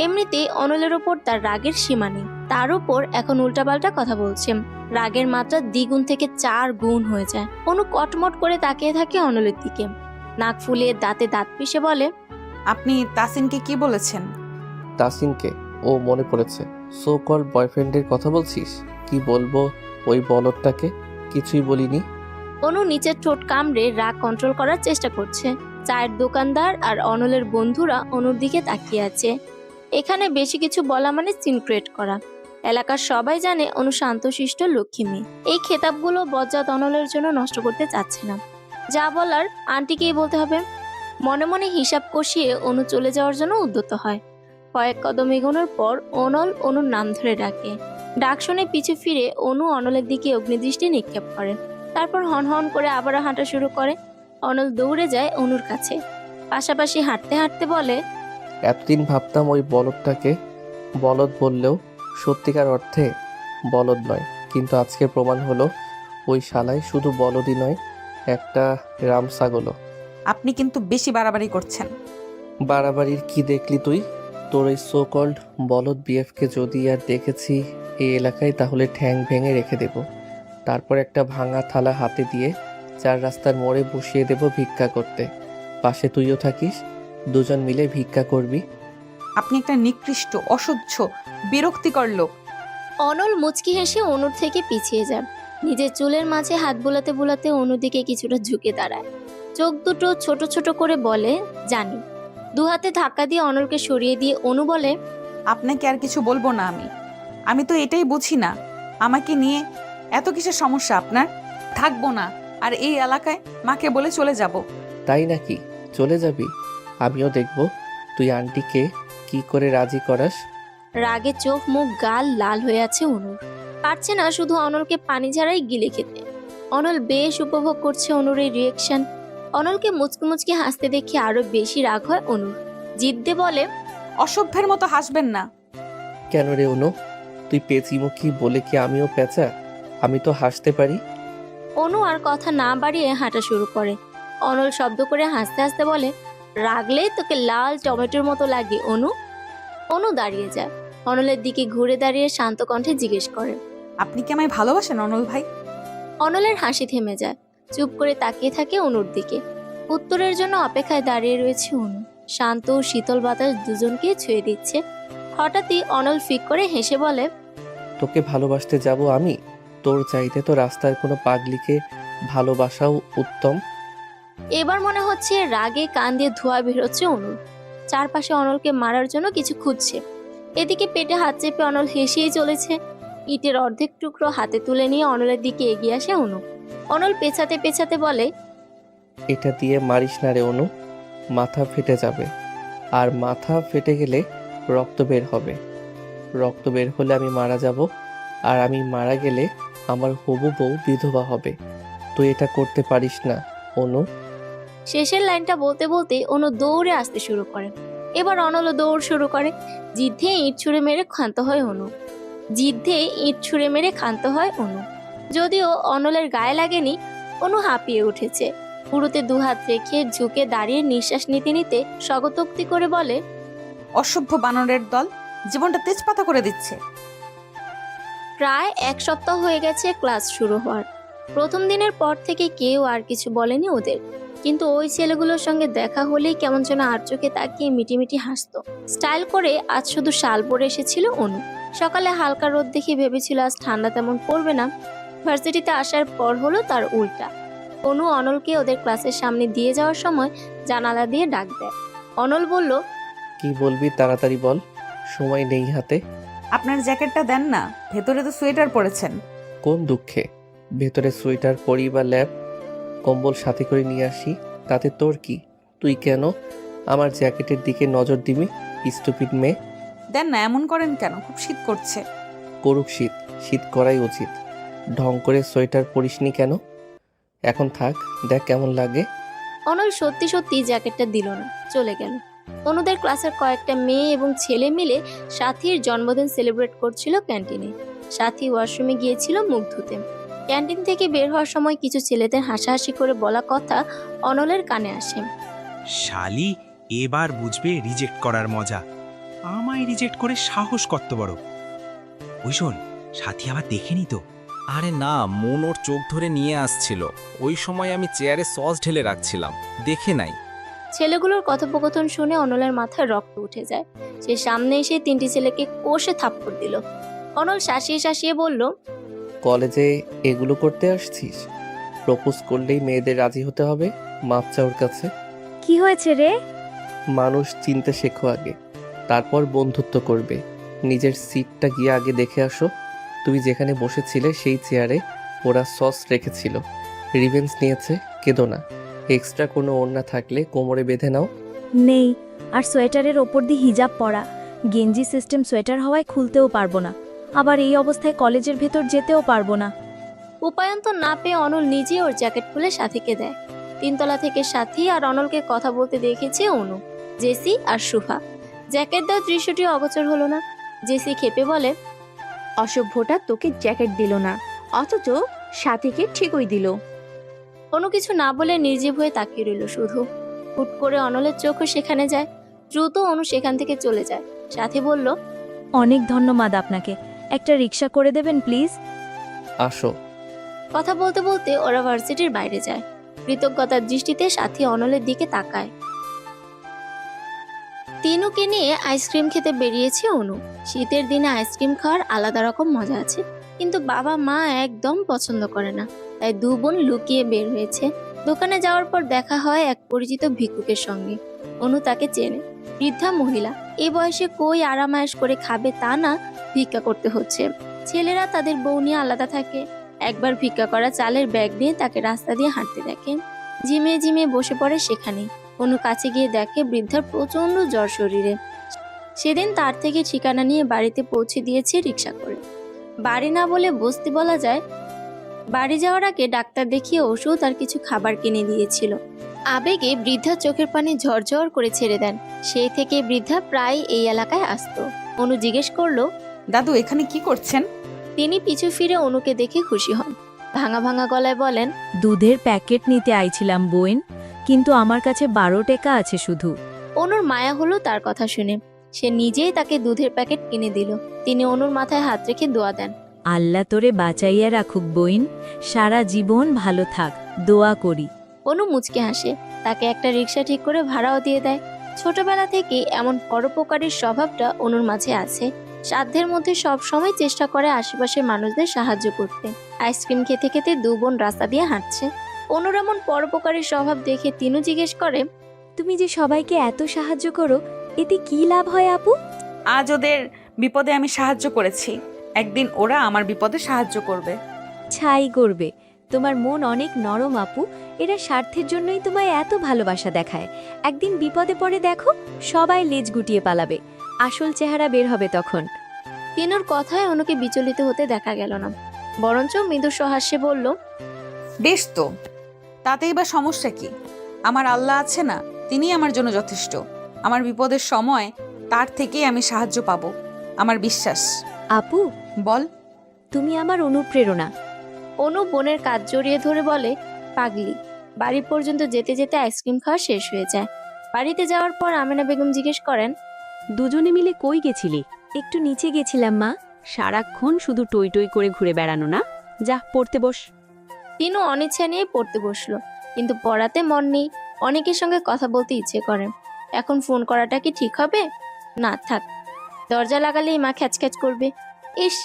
এমনিতেই অনলের ওপর তার রাগের সীমা নেই, তার উপর এখন উল্টাপাল্টা কথা বলছে। রাগের মাত্রা দ্বিগুণ থেকে 4 গুণ হয়ে যায়। অনু কটমট করে তাকিয়ে থাকে অনলের দিকে। নাক ফুলিয়ে দাঁতে দাঁত পিষে বলে, আপনি তাসিনকে কি বলেছেন? তাসিনকে? ও মনে পড়েছে, সো কল বয়ফ্রেন্ডের কথা বলছিস? কি বলবো ওই বলদটাকে? কিছুই বলিনি। অনু নিচের ঠোঁট কামড়ে রাগ কন্ট্রোল করার চেষ্টা করছে। চায়ের দোকানদার আর অনলের বন্ধুরা অনুর দিকে তাকিয়ে আছে। এখানে বেশি কিছু বলা মানে সিন ক্রিয়েট করা। এলাকার সবাই জানে অনু শান্তশিষ্ট লক্ষ্মী মেয়ে। এই খেতাবগুলো বজ্জাত অনলের জন্য নষ্ট করতে চাচ্ছে না। যা বলার আন্টিকেই বলতে হবে। মনে মনে হিসাব কষিয়ে অনু চলে যাওয়ার জন্য উদ্যত হয়। কয়েক কদম এগোনোর পর অনল অনুর নাম ধরে ডাকে। ডাক শুনে পিছু ফিরে অনু অনলের দিকে অগ্নিদৃষ্টি নিক্ষেপ করে। তারপর হন হন করে আবার হাঁটা শুরু করে। অনল দৌড়ে যায় অনুর কাছে, পাশাপাশি হাঁটতে হাঁটতে বলে, এতদিন ভাবতাম ওই বলদটাকে বলদ বললেও সত্যিকার অর্থে বলদ নয়, কিন্তু আজকে প্রমাণ হলো ওই শালায় শুধু বলদই নয়, একটা রাম ছাগলও। আপনি কিন্তু বেশি বাড়াবাড়ি করছেন। বাড়াবাড়ির কি দেখলি তুই? তোর ওই সো কল্ড বলদ বিএফকে যদি আর দেখেছি এই এলাকায়, তাহলে ঠ্যাং ভেঙে রেখে দেব। তারপর একটা ভাঙা থালা হাতে দিয়ে 4 রাস্তার মোড়ে বসিয়ে দেব ভিক্ষা করতে। পাশে তুইও থাকিস, দুজন মিলে ভিক্ষা করবি। আপনি একটা নিকৃষ্ট, অসহ্য, বিরক্তিকর লোক। অনল মুচকি হেসে অনুর থেকে পিছিয়ে যায়। নিজের চুলের মাঝে হাত বুলাতে বুলাতে অনুর দিকে কিছুটা ঝুঁকে দাঁড়ায়। চোখ দুটো ছোট ছোট করে বলে, জানি। 2 হাতে ধাক্কা দিয়ে অনলকে সরিয়ে দিয়ে অনু বলে, আপনাকে আর কিছু বলবো না আমি তো এটাই বুঝি না, আমাকে নিয়ে এত কিসের সমস্যা আপনার? থাকবো না আর এই এলাকায়, মাকে বলে চলে যাব। তাই নাকি? চলে যাবি? আমিও দেখব তুই আন্টিকে কি করে রাজি করাস। রাগে চোখ মুখ গাল লাল হয়ে আছে অনুর। পারছে না শুধু অনলকে পানি ঝাড়াই গিলে খেতে। অনল বেশ উপভোগ করছে অনুর এই রিয়েকশন। অনলকে মুচকি মুচকি হাসতে দেখে আরো বেশি রাগ হয় অনুর। জিদ্দে বলে, অসভ্যের মতো হাসবেন না। কেন রে অনু, তুই পেঁচিমুখী বলে কি আমিও পেঁচা? আমি তো হাসতে পারি। অনু আর কথা না বাড়িয়ে হাঁটা শুরু করে। অনল শব্দ করে হাসতে হাসতে বলে, রাগলে তোকে লাল টমেটোর মতো লাগে অনু। অনু দাঁড়িয়ে যায়। অনলের দিকে ঘুরে দাঁড়িয়ে শান্ত কণ্ঠে জিজ্ঞেস করে, আপনি কি আমায় ভালোবাসেন অনল ভাই? অনলের হাসি থেমে যায়। চুপ করে তাকিয়ে থাকে অনুর দিকে। উত্তরের জন্য অপেক্ষায় দাঁড়িয়ে রয়েছে অনু। শান্ত ও শীতল বাতাস দুজনকে ছুঁয়ে দিচ্ছে। হঠাৎই অনল ফিক করে হেসে বলে, তোকে ভালোবাসতে যাব আমি? তোর চাইতে তো রাস্তার কোনো পাগলিকে ভালোবাসাও উত্তম। এবার মনে হচ্ছে রাগে কান দিয়ে ধোঁয়া বেরোচ্ছে অনুর। চারপাশে অনলকে মারার জন্য কিছু খুঁজছে। এদিকে পেটে হাত চেপে অনল হেসেই চলেছে। ইটের অর্ধেক টুকরো হাতে তুলে নিয়ে অনলের দিকে এগিয়ে আসে অনু। অনল পেছাতে পেছাতে বলে, এটা দিয়ে মারিস না রে অনু, মাথা ফেটে যাবে। আর মাথা ফেটে গেলে রক্ত বের হবে। রক্ত বের হলে আমি মারা যাব, আর আমি মারা গেলে আমার হবু বউ বিধবা হবে। তুই এটা করতে পারিস না অনু। শেষের লাইনটা বলতে বলতে অনু দৌড়ে আসতে শুরু করে। এবার অনলও দৌড় শুরু করে। জিদ্ধে ইট ছুঁড়ে মেরে ক্ষান্ত হয় অনু। যদিও অনলের গায়ে লাগেনি, অনু হাঁপিয়ে উঠেছে। পুরোতে 2 হাত রেখে ঝুঁকে দাঁড়িয়ে নিঃশ্বাস নিতে নিতে স্বগতোক্তি করে বলে, অসভ্য বানরের দল, জীবনটা তেজপাতা করে দিচ্ছে। প্রায় 1 সপ্তাহ হয়ে গেছে ক্লাস শুরু হওয়ার। প্রথম দিনের পর থেকে কেউ আর কিছু বলেনি ওদের, কিন্তু ওই ছেলেগুলোর সঙ্গে দেখা হলেই কেমন যেন আর চোখে তাকিয়ে মিটিমিটি হাসতো। স্টাইল করে আজ শুধু শাল পরে এসেছিল অনু। সকালে হালকা রোদ দেখে ভেবেছিল আজ ঠান্ডা তেমন পড়বে না। ভার্সিটিতে আসার পর হলো তার উল্টা। অনু অনলকে ওদের ক্লাসের সামনে দিয়ে যাওয়ার সময় জানালা দিয়ে ডাক দেয়। অনল বলল, কি বলবি তাড়াতাড়ি বল, সময় নেই হাতে। আপনার জ্যাকেটটা দেন না, ভেতরে তো সোয়েটার পরেছেন। কোন দুঃখে? ভেতরে সোয়েটার পরি বা ল্যাব কম্বল সাথে করে নিয়ে আসি, তাতে তোর কি? তুই কেন আমার জ্যাকেটের দিকে নজর দিবি, স্টুপিড মেয়ে? দেন না, এমন করেন কেন? খুব শীত করছে। করুক শীত, শীত করাই উচিত। ঢং করে সোয়েটার পরিসনি কেন? এখন থাক, দেখ কেমন লাগে। অনল সত্যি সত্যি জ্যাকেটটা দিল না, চলে গেল। অনুদের ক্লাসের কয়েকটা মেয়ে এবং ছেলে মিলে সাথীর জন্মদিন সেলিব্রেট করছিল ক্যান্টিনে। সাথী ওয়াশরুমে গিয়েছিল মুখ ধুতে। ক্যান্টিন থেকে বের হওয়ার সময় কিছু ছেলেদের হাসাহাসি করে বলা কথা অনলের কানে আসে। শালি এবার বুঝবে রিজেক্ট করার মজা। আমায় রিজেক্ট করে সাহস কত বড়। ওই শোন, সাথী আবার দেখেনি তো? আরে না, মন ওর চোখ ধরে নিয়ে আসছিল। ওই সময় আমি চেয়ারে সস ঢেলে রাখছিলাম, দেখে নাই। ছেলেগুলোর কথোপকথন শুনে অনলের মাথায় রক্ত উঠে যায়। সে সামনে এসে তিনটি ছেলেকে কষে থাপ্পড় দিল। অনল শাসিয়ে শাসিয়ে বলল, কলেজে এগুলো করতে আসছিস? প্রপোজ করলেই মেয়েদের রাজি হতে হবে? মাপ চাওয়ার কাছে। কি হয়েছে রে? মানুষ চিনতে শেখো আগে, তারপর বন্ধুত্ব করবে। নিজের সিটটা গিয়ে আগে দেখে আসো। তুমি যেখানে বসেছিলে সেই চেয়ারে ওরা সস রেখেছিল, রিভেন্স নিয়েছে। কেঁদো না। এক্সট্রা কোনো ওড়না থাকলে কোমরে বেঁধে নাও। নেই, আর সোয়েটারের ওপর দিয়ে হিজাব পরা। গেঞ্জি সিস্টেম সোয়েটার হওয়ায় খুলতেও পারবো না, আবার এই অবস্থায় কলেজের ভেতর যেতেও পারবো না। উপায়ন্তর না পেয়ে অনল নিজে ওর জ্যাকেট খুলে সাথীকে দেয়। তিনতলা থেকে সাথী আর অনলকে কথা বলতে দেখেছে অনু, জেসি আর সুফা। জ্যাকেট দেওয়ার দৃশ্যটি অগোচর হলো না। জেসি খেপে বলে, অসভ্যটা তোকে জ্যাকেট দিল না, অথচ সাথীকে ঠিকই দিল। অনু কিছু না বলে নির্জীব হয়ে তাকিয়ে রইল শুধু। হুট করে অনলের চোখও সেখানে যায়। দ্রুত অনু সেখান থেকে চলে যায়। সাথী বলল, অনেক ধন্যবাদ আপনাকে। একটা রিক্সা করে দেবেন প্লিজ? আসো। কথা বলতে বলতে ওরা ভার্সিটির বাইরে যায়। কৃতজ্ঞতার দৃষ্টিতে সাথী অনলের দিকে তাকায়। তিনুকে নিয়ে আইসক্রিম খেতে বেরিয়েছে অনু। শীতের দিনে আইসক্রিম খাওয়ার আলাদা রকম মজা আছে, কিন্তু বাবা মা একদম পছন্দ করে না। তাই দু বোন লুকিয়ে বের হয়েছে। দোকানে যাওয়ার পর দেখা হয় এক পরিচিত ভিক্ষুকের সঙ্গে। অনু তাকে চেনে। বৃদ্ধা মহিলা, এ বয়সে কই আরামায়েশ করে খাবে তা না, ভিক্ষা করতে হচ্ছে। ছেলেরা তাদের বউ নিয়ে আলাদা থাকে। একবার ভিক্ষা করা চালের ব্যাগ নিয়ে তাকে রাস্তা দিয়ে হাঁটতে দেখে। ঝিমিয়ে ঝিমিয়ে বসে পড়ে সেখানে। অনু কাছে গিয়ে দেখে বৃদ্ধার প্রচন্ড জ্বর শরীরে। সেদিন তার থেকে ঠিকানা নিয়ে বাড়িতে পৌঁছে দিয়েছে রিক্সা করে। বাড়ি না বলে বস্তি বলা যায়। বাড়ি যাওয়ার আগে ডাক্তার দেখিয়ে ওষুধ আর কিছু খাবার কিনে দিয়েছিল। আবেগে বৃদ্ধা চোখের পানি ঝরঝর করে ছেড়ে দেন। সেই থেকে বৃদ্ধা প্রায় এই এলাকায় আসতো। অনু জিজ্ঞেস করলো, দাদু এখানে কি করছেন? তিনি পিছু ফিরে অনুকে দেখে খুশি হন। ভাঙা ভাঙা গলায় বলেন, দুধের প্যাকেট নিতে আইছিলাম বোন, কিন্তু আমার কাছে 12 টাকা আছে শুধু। অনুর মায়া হলো তার কথা শুনে। সে নিজেই তাকে দুধের প্যাকেট কিনে দিল। তিনি অনুর মাথায় হাত রেখে দোয়া দেন, আল্লাহ তোরে বাঁচাইয়া রাখুক বোন, সারা জীবন ভালো থাক, দোয়া করি। অনু মুচকে হাসে। তাকে একটা রিক্সা ঠিক করে ভাড়াও দিয়ে দেয়। ছোটবেলা থেকে এমন পরোপকারীর স্বভাবটা অনুর মাঝে আছে। সাধ্যের মধ্যে সব সময় চেষ্টা করে আশেপাশের মানুষদের সাহায্য করতে। আইসক্রিম খেতে খেতে দু বোন রাস্তা দিয়ে হাঁটছে। অনুর এমন পরোপকারীর স্বভাব দেখে তিনু জিজ্ঞেস করে, তুমি যে সবাইকে এত সাহায্য করো, এতে কি লাভ হয় আপু? আজ ওদের বিপদে আমি সাহায্য করেছি, একদিন ওরা আমার বিপদে সাহায্য করবে। ছাই করবে। তোমার মন অনেক নরম আপু। এরা স্বার্থের জন্যই তোমায় এত ভালোবাসা দেখায়। একদিন বিপদে পড়ে দেখো, সবাই লেজ গুটিয়ে পালাবে, আসল চেহারা বের হবে তখন। তিনুর কথায় অনুকে বিচলিত হতে দেখা গেল না, বরঞ্চ মৃদু সহাস্যে বলল, বেশ তো, তাতেই বা সমস্যা কি? আমার আল্লাহ আছে না, তিনিই আমার জন্য যথেষ্ট। আমার বিপদের সময় তার থেকেই আমি সাহায্য পাবো, আমার বিশ্বাস। আপু বল। তুমি আমার অনুপ্রেরণা। অনু বোনের কাজ জড়িয়ে ধরে বলে, পাগলি। বাড়ি পর্যন্ত যেতে যেতে আইসক্রিম খাওয়া শেষ হয়ে যায়। বাড়িতে যাওয়ার পর আমেনা বেগম জিজ্ঞেস করেন, দুজনে মিলে কই গেছিলি? একটু নিচে গেছিলাম মা। সারাক্ষণ শুধু টই টই করে ঘুরে বেড়ানো না, যা পড়তে বস। তিনু অনিচ্ছা নিয়ে পড়তে বসলো, কিন্তু পড়াতে মন নেই। অনেকের সঙ্গে কথা বলতে ইচ্ছে করে। এখন ফোন করাটা কি ঠিক হবে? না থাক, দরজা লাগালেই মা খ্যাচখ্যাচ করবে। ইস,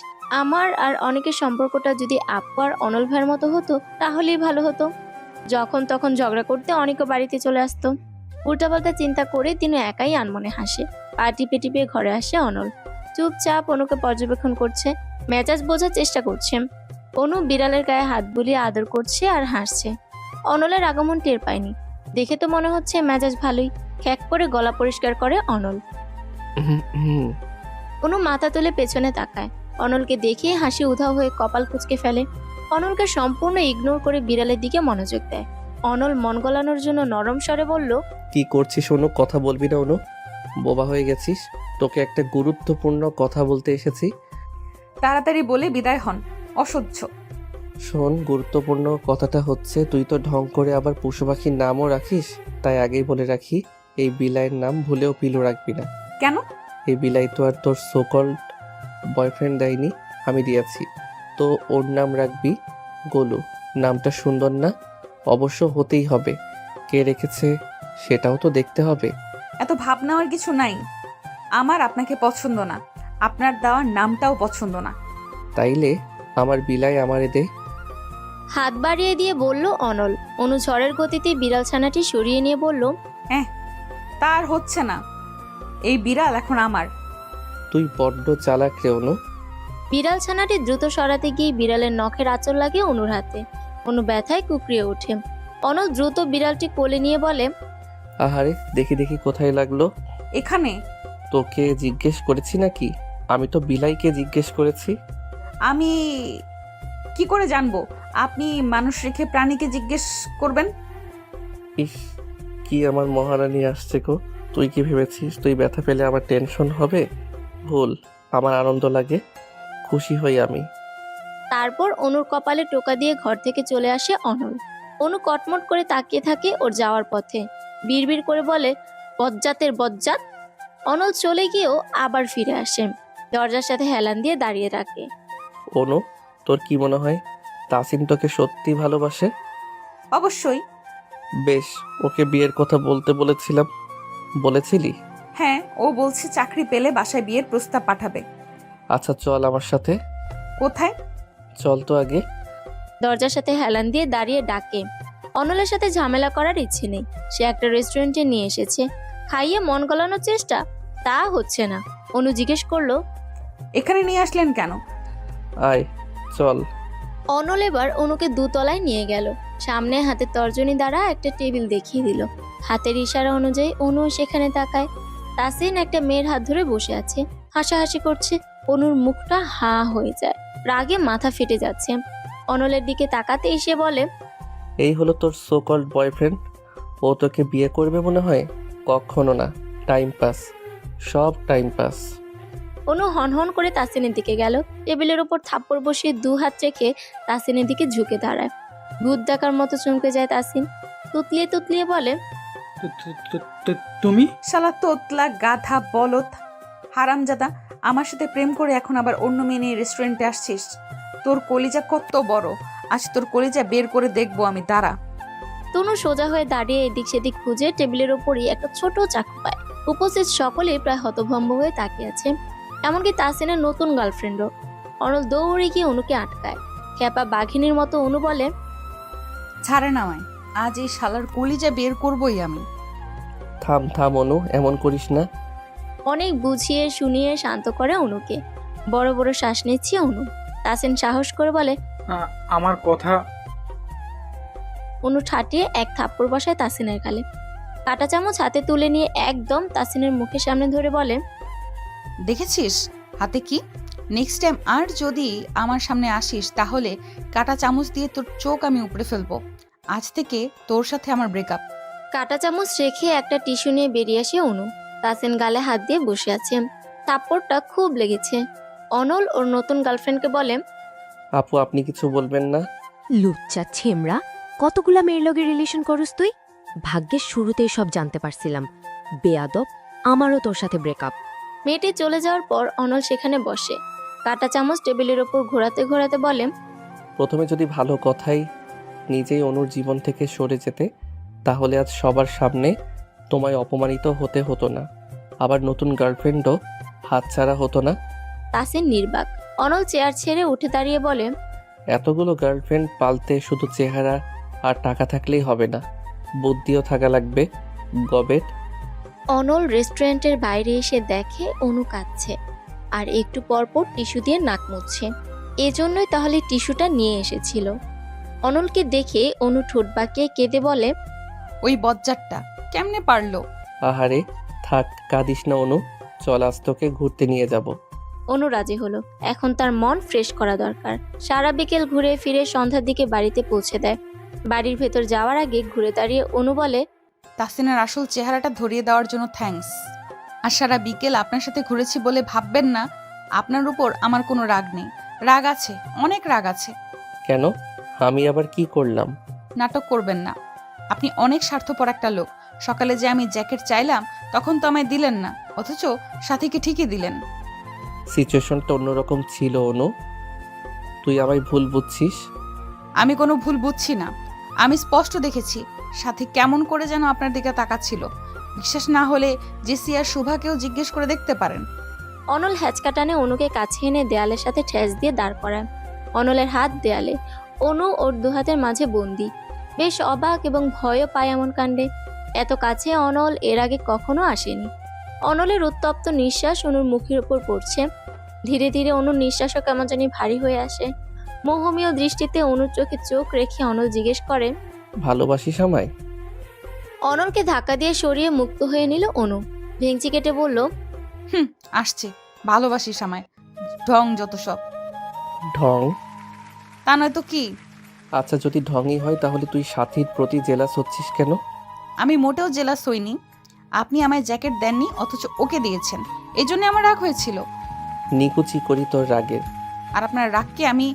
আমার আর অনেকের সম্পর্কটা যদি আপু আর অনল ভাইয়ের মতো হতো তাহলেই ভালো হতো। যখন তখন ঝগড়া করতে অনেকও বাড়িতে চলে আসতো। উল্টাপাল্টা চিন্তা করে তিনি একাই আনমনে হাসে। পা টিপে টিপে ঘরে আসে অনল। চুপচাপ অনুকে পর্যবেক্ষণ করছে, মেজাজ বোঝার চেষ্টা করছে। অনু বিড়ালের গায়ে হাত বুলিয়ে আদর করছে আর হাসছে। অনলের আগমন টের পায়নি, দেখে তো মনে হচ্ছে মেজাজ ভালোই। খ্যাক করে গলা পরিষ্কার করে অনল। অনু মাথা তুলে পেছনে তাকায়, অনলকে দেখে হাসি উধাও হয়ে কপাল কুঁচকে ফেলে। অনলকে সম্পূর্ণ ইগনোর করে বিড়ালের দিকে মনোযোগ দেয়। অনল মন গলানোর জন্য নরম স্বরে বলল, কি করছিস অনু? কথা বলবি না অনু? বোবা হয়ে গেছিস? তোকে একটা গুরুত্বপূর্ণ কথা বলতে এসেছি। তাড়াতাড়ি বলে বিদায় হন, অসহ্য। শোন, গুরুত্বপূর্ণ কথাটা হচ্ছে তুই তো ঢং করে আবার পশু পাখির নামও রাখিস। তাই আগেই বলে রাখি, এই বিলাইয়ের নাম ভুলেও পিলু রাখবি না। কেন? এই বিলাই তো আর তোর সোকল্ড বয়ফ্রেন্ড দেয়নি, আমি দিয়েছি। তো ওর নাম রাখবি গোলু। নামটা সুন্দর না? অবশ্য হতেই হবে। কে রেখেছে সেটাও তো দেখতে হবে। এত ভাব নেওয়ার কিছু নাই। আমার আপনাকে পছন্দ না, আপনার দেওয়ার নামটাও পছন্দ না। তাইলে আমার বিলাই আমারে দে। হাত বাড়িয়ে দিয়ে বলল অনল। অনু ঝড়ের গতিতে বিড়াল ছানাটি সরিয়ে নিয়ে বলল, তার হচ্ছে না, এই বিড়াল এখন আমার। তুই বড্ড চালাক রে অনু। বিড়াল ছানাটি দ্রুত সরাতে গিয়ে বিড়ালের নখের আঁচড় লাগে অনুর হাতে। অনু ব্যথায় কুকড়িয়ে ওঠে। অনল দ্রুত বিড়ালটি কোলে নিয়ে বলে, আহারে, দেখি দেখি কোথায় লাগলো। এখানে। তোকে জিজ্ঞেস করেছি নাকি? আমি তো বিলাইকে জিজ্ঞেস করেছি। আমি কি করে জানবো আপনি মানুষ রেখে প্রাণীকে জিজ্ঞেস করবেন? ইস, কি আমার মহারানী আসছে গো। তুই কি ভেবেছিস তুই ব্যথা পেলে আমার টেনশন হবে? ভুল, আমার আনন্দ লাগে, খুশি হই আমি। তারপর অনুর কপালে টোকা দিয়ে ঘর থেকে চলে আসে অনল। অনু কটমট করে তাকিয়ে থাকে ওর যাওয়ার পথে, বিড়বিড় করে বলে, বজ্জাতের বজ্জাত। অনল চলে গিয়েও আবার ফিরে আসে, দরজার সাথে হেলান দিয়ে দাঁড়িয়ে থাকে। অনু, তোর কি মনে হয় তাসিন তোকে সত্যি ভালোবাসে? অবশ্যই। বেশ, ওকে বিয়ের কথা বলতে বলেছিলাম, বলেছিলি? হ্যাঁ, ও বলছে চাকরি পেলে বাসায় বিয়ের প্রস্তাব পাঠাবে। আচ্ছা চল আমার সাথে। কোথায়? চল তো আগে। দরজার সাথে হেলান দিয়ে দাঁড়িয়ে ডাকে। অনলের সাথে ঝামেলা করার ইচ্ছে নেই। সে একটা রেস্টুরেন্টে নিয়ে এসেছে, খাইয়ে মন গলানোর চেষ্টা, তা হচ্ছে না। অনু জিজ্ঞেস করলো, এখানে নিয়ে আসলেন কেন? আয় চল। অনল এবার অনুকে দুতলায় নিয়ে গেল। সামনে হাতে তর্জনী দ্বারা একটা টেবিল দেখিয়ে দিল। হাতের ইশারা অনুযায়ী অনু সেখানে তাকায়। তাসিন একটা মেয়ের হাত ধরে বসে আছে, হাসাহাসি করছে। অনুর মুখটা হা হয়ে যায়, রাগে মাথা ফেটে যাচ্ছে। অনলের দিকে তাকাতে এসে বলে, এই হলো তোর সো কল্ড বয়ফ্রেন্ড? ও তোকে বিয়ে করবে মনে হয়? কখনো না, টাইম পাস, সব টাইম পাস। অনু হনহন করে তাসিনের দিকে গেল, টেবিলের ওপর থাপ্পড় বসিয়ে দু হাত রেখে তাসিনের দিকে ঝুঁকে দাঁড়ায়। ভূত দেখার মতো চমকে যায় তাসিন, তুতলিয়ে তুতলিয়ে বলে, তুমি? শালা তোতলা গাধা বলদ হারামজাদা, আমার সাথে প্রেম করে এখন আবার অন্য মেয়ে নিয়ে রেস্টুরেন্টে আসছিস? তোর কলিজা কত বড়, আজ তোর কলিজা বের করে দেখবো আমি, দাঁড়া। তনু সোজা হয়ে দাঁড়িয়ে এদিক সেদিক খুঁজে টেবিলের ওপরই একটা ছোট চাকু পায়। উপস্থিত সকলেই প্রায় হতভম্ব হয়ে তাকিয়ে আছে, এমনকি তাসিনের নতুন গার্লফ্রেন্ডও। অনল দৌড়ে গিয়ে অনুকে আটকায়। খ্যাপা বাঘিনীর মতো অনু বলে, ছাড়ে না আমায়, আজ এই শালার কলিজা বের করবই আমি। থাম থাম অনু, এমন করিস না। অনেক বুঝিয়ে শুনিয়ে শান্ত করে অনুকে। বড় বড় শ্বাস নিচ্ছে অনু। তাসিন সাহস করে বলে, আমার কথা। অনু ঠাটিয়ে এক থাপ্পড় বসায় তাসিনের গালে। কাঁটা চামচ হাতে তুলে নিয়ে একদম তাসিনের মুখের সামনে ধরে বলে, দেখেছিস হাতে কি? নেক্সট টাইম আর যদি আমার সামনে আসিস তাহলে কাঁটা চামচ দিয়ে তোর চোখ আমি উপড়ে ফেলবো। আজ থেকে তোর সাথে আমার ব্রেকআপ। কাঁটা চামচ রেখে একটা টিস্যু নিয়ে বেরিয়ে আসে অনু। তাসিন গালে হাত দিয়ে বসে আছে, থাপ্পড়টা খুব লেগেছে। অনল ওর নতুন গার্লফ্রেন্ডকে বলে, আপু আপনি কিছু বলবেন না? লুচ্চা ছেমড়া, কতগুলা মেয়ের লগে রিলেশন করস তুই? ভাগ্যের শুরুতেই সব জানতে পারছিলাম। বেয়াদব, আমারও তোর সাথে ব্রেকআপ। মেয়েটি চলে যাওয়ার পর অনল সেখানে বসে, কাঁটা চামচ টেবিলের ওপর ঘোরাতে ঘোরাতে বলে, প্রথমে যদি ভালো কথাই নিজেই অনুর জীবন থেকে সরে যেতে, তাহলে আজ সবার সামনে তোমায় অপমানিত হতে হতো না, আবার নতুন গার্লফ্রেন্ডও হাতছাড়া হতো না। তাসিন নির্বাক। অনল চেয়ার ছেড়ে উঠে দাঁড়িয়ে বলে, এতগুলো গার্লফ্রেন্ড পালতে শুধু চেহারা আর টাকা থাকলেই হবে না, বুদ্ধিও থাকা লাগবে, গবেট। অনল রেস্টুরেন্টের বাইরে এসে দেখে অনু কাঁদছে। আর একটু পরপর টিস্যু দিয়ে নাক মুছছে। এজন্যই তাহলে টিস্যুটা নিয়ে এসেছিল। অনলকে দেখে অনু ঠোঁট বাঁকিয়ে কেঁদে বলে, ওই বজ্জারটা কেমনে পারলো? আহারে থাক, কাঁদিস না অনু, চল আজ তোকে ঘুরতে নিয়ে যাব। অনু রাজি হলো। এখন তার মন ফ্রেশ করা দরকার। সারা বিকেল ঘুরে ফিরে সন্ধ্যার দিকে বাড়িতে পৌঁছে দেয়। বাড়ির ভেতর যাওয়ার আগে ঘুরে দাঁড়িয়ে অনু বলে, তাসিনের আসল চেহারাটা ধরিয়ে দেওয়ার জন্য থ্যাঙ্কস। আর সারা বিকেল আপনার সাথে ঘুরেছি বলে ভাববেন না আপনার উপর আমার কোনো রাগ নেই। রাগ আছে, অনেক রাগ আছে। কেন? আমি আবার কি করলাম? নাটক করবেন না। আপনি অনেক স্বার্থপর একটা লোক। সকালে যে আমি জ্যাকেট চাইলাম তখন তো আমায় দিলেন না, অথচ সাথীকে ঠিকই দিলেন। সিচুয়েশনটা অন্যরকম ছিল অনু, তুই আমায় ভুল বুঝছিস। আমি কোনো ভুল বুঝছি না। আমি স্পষ্ট দেখেছি সাথী কেমন করে যেন আপনার দিকে তাকাচ্ছিল। বিশ্বাস না হলে জেসি আর শুভাকেও জিজ্ঞেস করে দেখতে পারেন। অনল হ্যাচকা টানে অনুকে কাছে এনে দেয়ালের সাথে ঠেস দিয়ে দাঁড় করায়। অনলের হাত দেয়ালে, অনু ওর দুহাতের মাঝে বন্দি। বেশ অবাক এবং ভয়ও পায় এমন কাণ্ডে। এত কাছে অনল এর আগে কখনো আসেনি। অনলের উত্তপ্ত নিঃশ্বাস অনুর মুখের উপর পড়ছে। ধীরে ধীরে অনুর নিঃশ্বাসও কেমন জানি ভারী হয়ে আসে। মোহমীয় দৃষ্টিতে অনুর চোখে চোখ রেখে অনল জিজ্ঞেস করে, ভালোবাসিস আমায়? অনলকে ধাক্কা দিয়ে সরিয়ে মুক্ত হয়ে নিল অনু। ভেঙচি কেটে বলল, আসছে, ভালোবাসিস আমায়। ঢং যত সব। ঢং? তা নয় তো কি? আচ্ছা যদি ঢংই হয় তাহলে তুই সাথীর প্রতি জেলাস হচ্ছিস কেন? আমি মোটেও জেলাস হইনি। আপনি আমায় জ্যাকেট দেননি, অথচ ওকে দিয়েছেন। এই জন্য আমার রাগ হয়েছিল। নিকুচি করি তোর রাগের। আর আপনার রাগকে আমি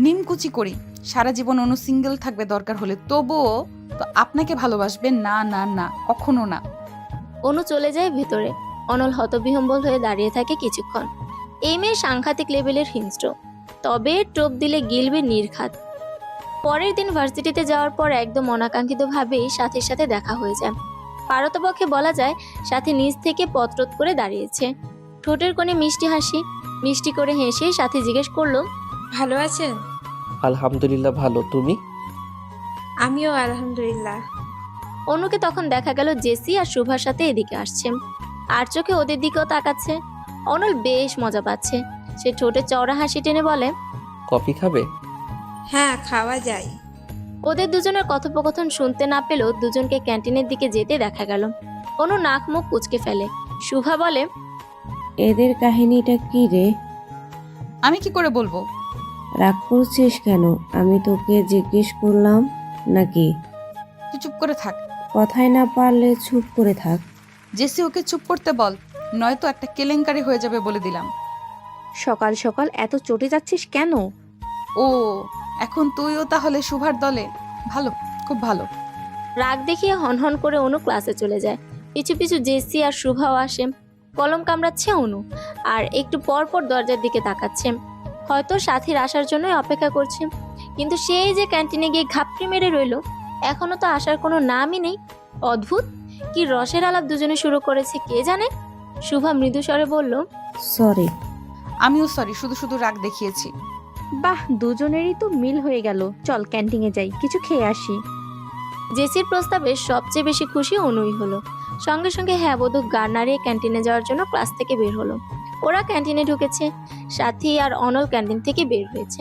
নিমকুচি করি। সারা জীবন অনু সিঙ্গেল থাকবে দরকার হলে, তবুও তো আপনাকে ভালোবাসবে না, না, না, কখনো না। অনু চলে যায় ভেতরে। অনল হতবিহম্বল হয়ে দাঁড়িয়ে থাকে কিছুক্ষণ। এই মেয়ে সাংঘাতিক লেভেলের হিংস্র, তবে টোপ দিলে গিলবে নির্ঘাত। পরের দিন ভার্সিটিতে যাওয়ার পর একদম অনাকাঙ্ক্ষিতভাবেই সাথীর সাথে দেখা হয়ে যায়। পারতপক্ষে বলা যায় সাথী নিজ থেকে পত্রত করে দাঁড়িয়েছে। ঠোঁটের কোণে মিষ্টি হাসি। মিষ্টি করে হেসে সাথী জিজ্ঞেস করলো, ভালো আছেন? আলহামদুলিল্লাহ ভালো, তুমি? আমিও আলহামদুলিল্লাহ। অনুকে তখন দেখা গেল জেসি আর শুভার সাথে এদিকে আসছে। আর চোখে ওদের দিকেও তাকাচ্ছে। অনল বেশ মজা পাচ্ছে। সে ঠোঁটে চওড়া হাসি টেনে বলে, কফি খাবে? হ্যাঁ, খাওয়া যায়। ওদের দুজনের কথোপকথন শুনতে না পেলেও দুজনকে ক্যান্টিনের দিকে যেতে দেখা গেল। অনু নাক মুখ কুচকে ফেলে। শুভা বলে, এদের কাহিনীটা কি রে? আমি কি করে বলবো? রাগ করছিস কেন? আমি তোকে জিজ্ঞেস করলাম নাকি? তুই চুপ করে থাক। কথায় না পারলে চুপ করে থাক। জেসি ওকে চুপ করতে বল, নয়তো একটা কেলেঙ্কারি হয়ে যাবে বলে দিলাম। সকাল সকাল এত চটে যাচ্ছিস কেন? ও, এখন তুইও তাহলে শুভার দলে? ভালো, খুব ভালো। রাগ দেখিয়ে হনহন করে অনু ক্লাসে চলে যায়। পিছু পিছু জেসি আর শুভাও আসে। কলম কামড়াচ্ছে অনু, আর একটু পর পর দরজার দিকে তাকাচ্ছে। হয়তো সাথীর আসার জন্যই অপেক্ষা করছে। কিন্তু সেই যে ক্যান্টিনে গিয়ে ঘাপটি মেরে রইল, এখনো তো আসার কোনো নামই নেই। অদ্ভুত, কি রসের আলাপ দুজনে শুরু করেছে কে জানে। শুভা মৃদু স্বরে বলল, সরি। আমিও সরি, শুধু শুধু রাগ দেখিয়েছি। বাহ, দুজনেরই তো মিল হয়ে গেল। চল ক্যান্টিনে যাই, কিছু খেয়ে আসি। জেসির প্রস্তাবে সবচেয়ে বেশি খুশি অনুই হলো। সঙ্গে সঙ্গে হ্যাঁ বোধক গা নাড়িয়ে ক্যান্টিনে যাওয়ার জন্য ক্লাস থেকে বের হলো। ওরা ক্যান্টিনে ঢুকেছে। সাথী আর অনল ক্যান্টিন থেকে বের হয়েছে।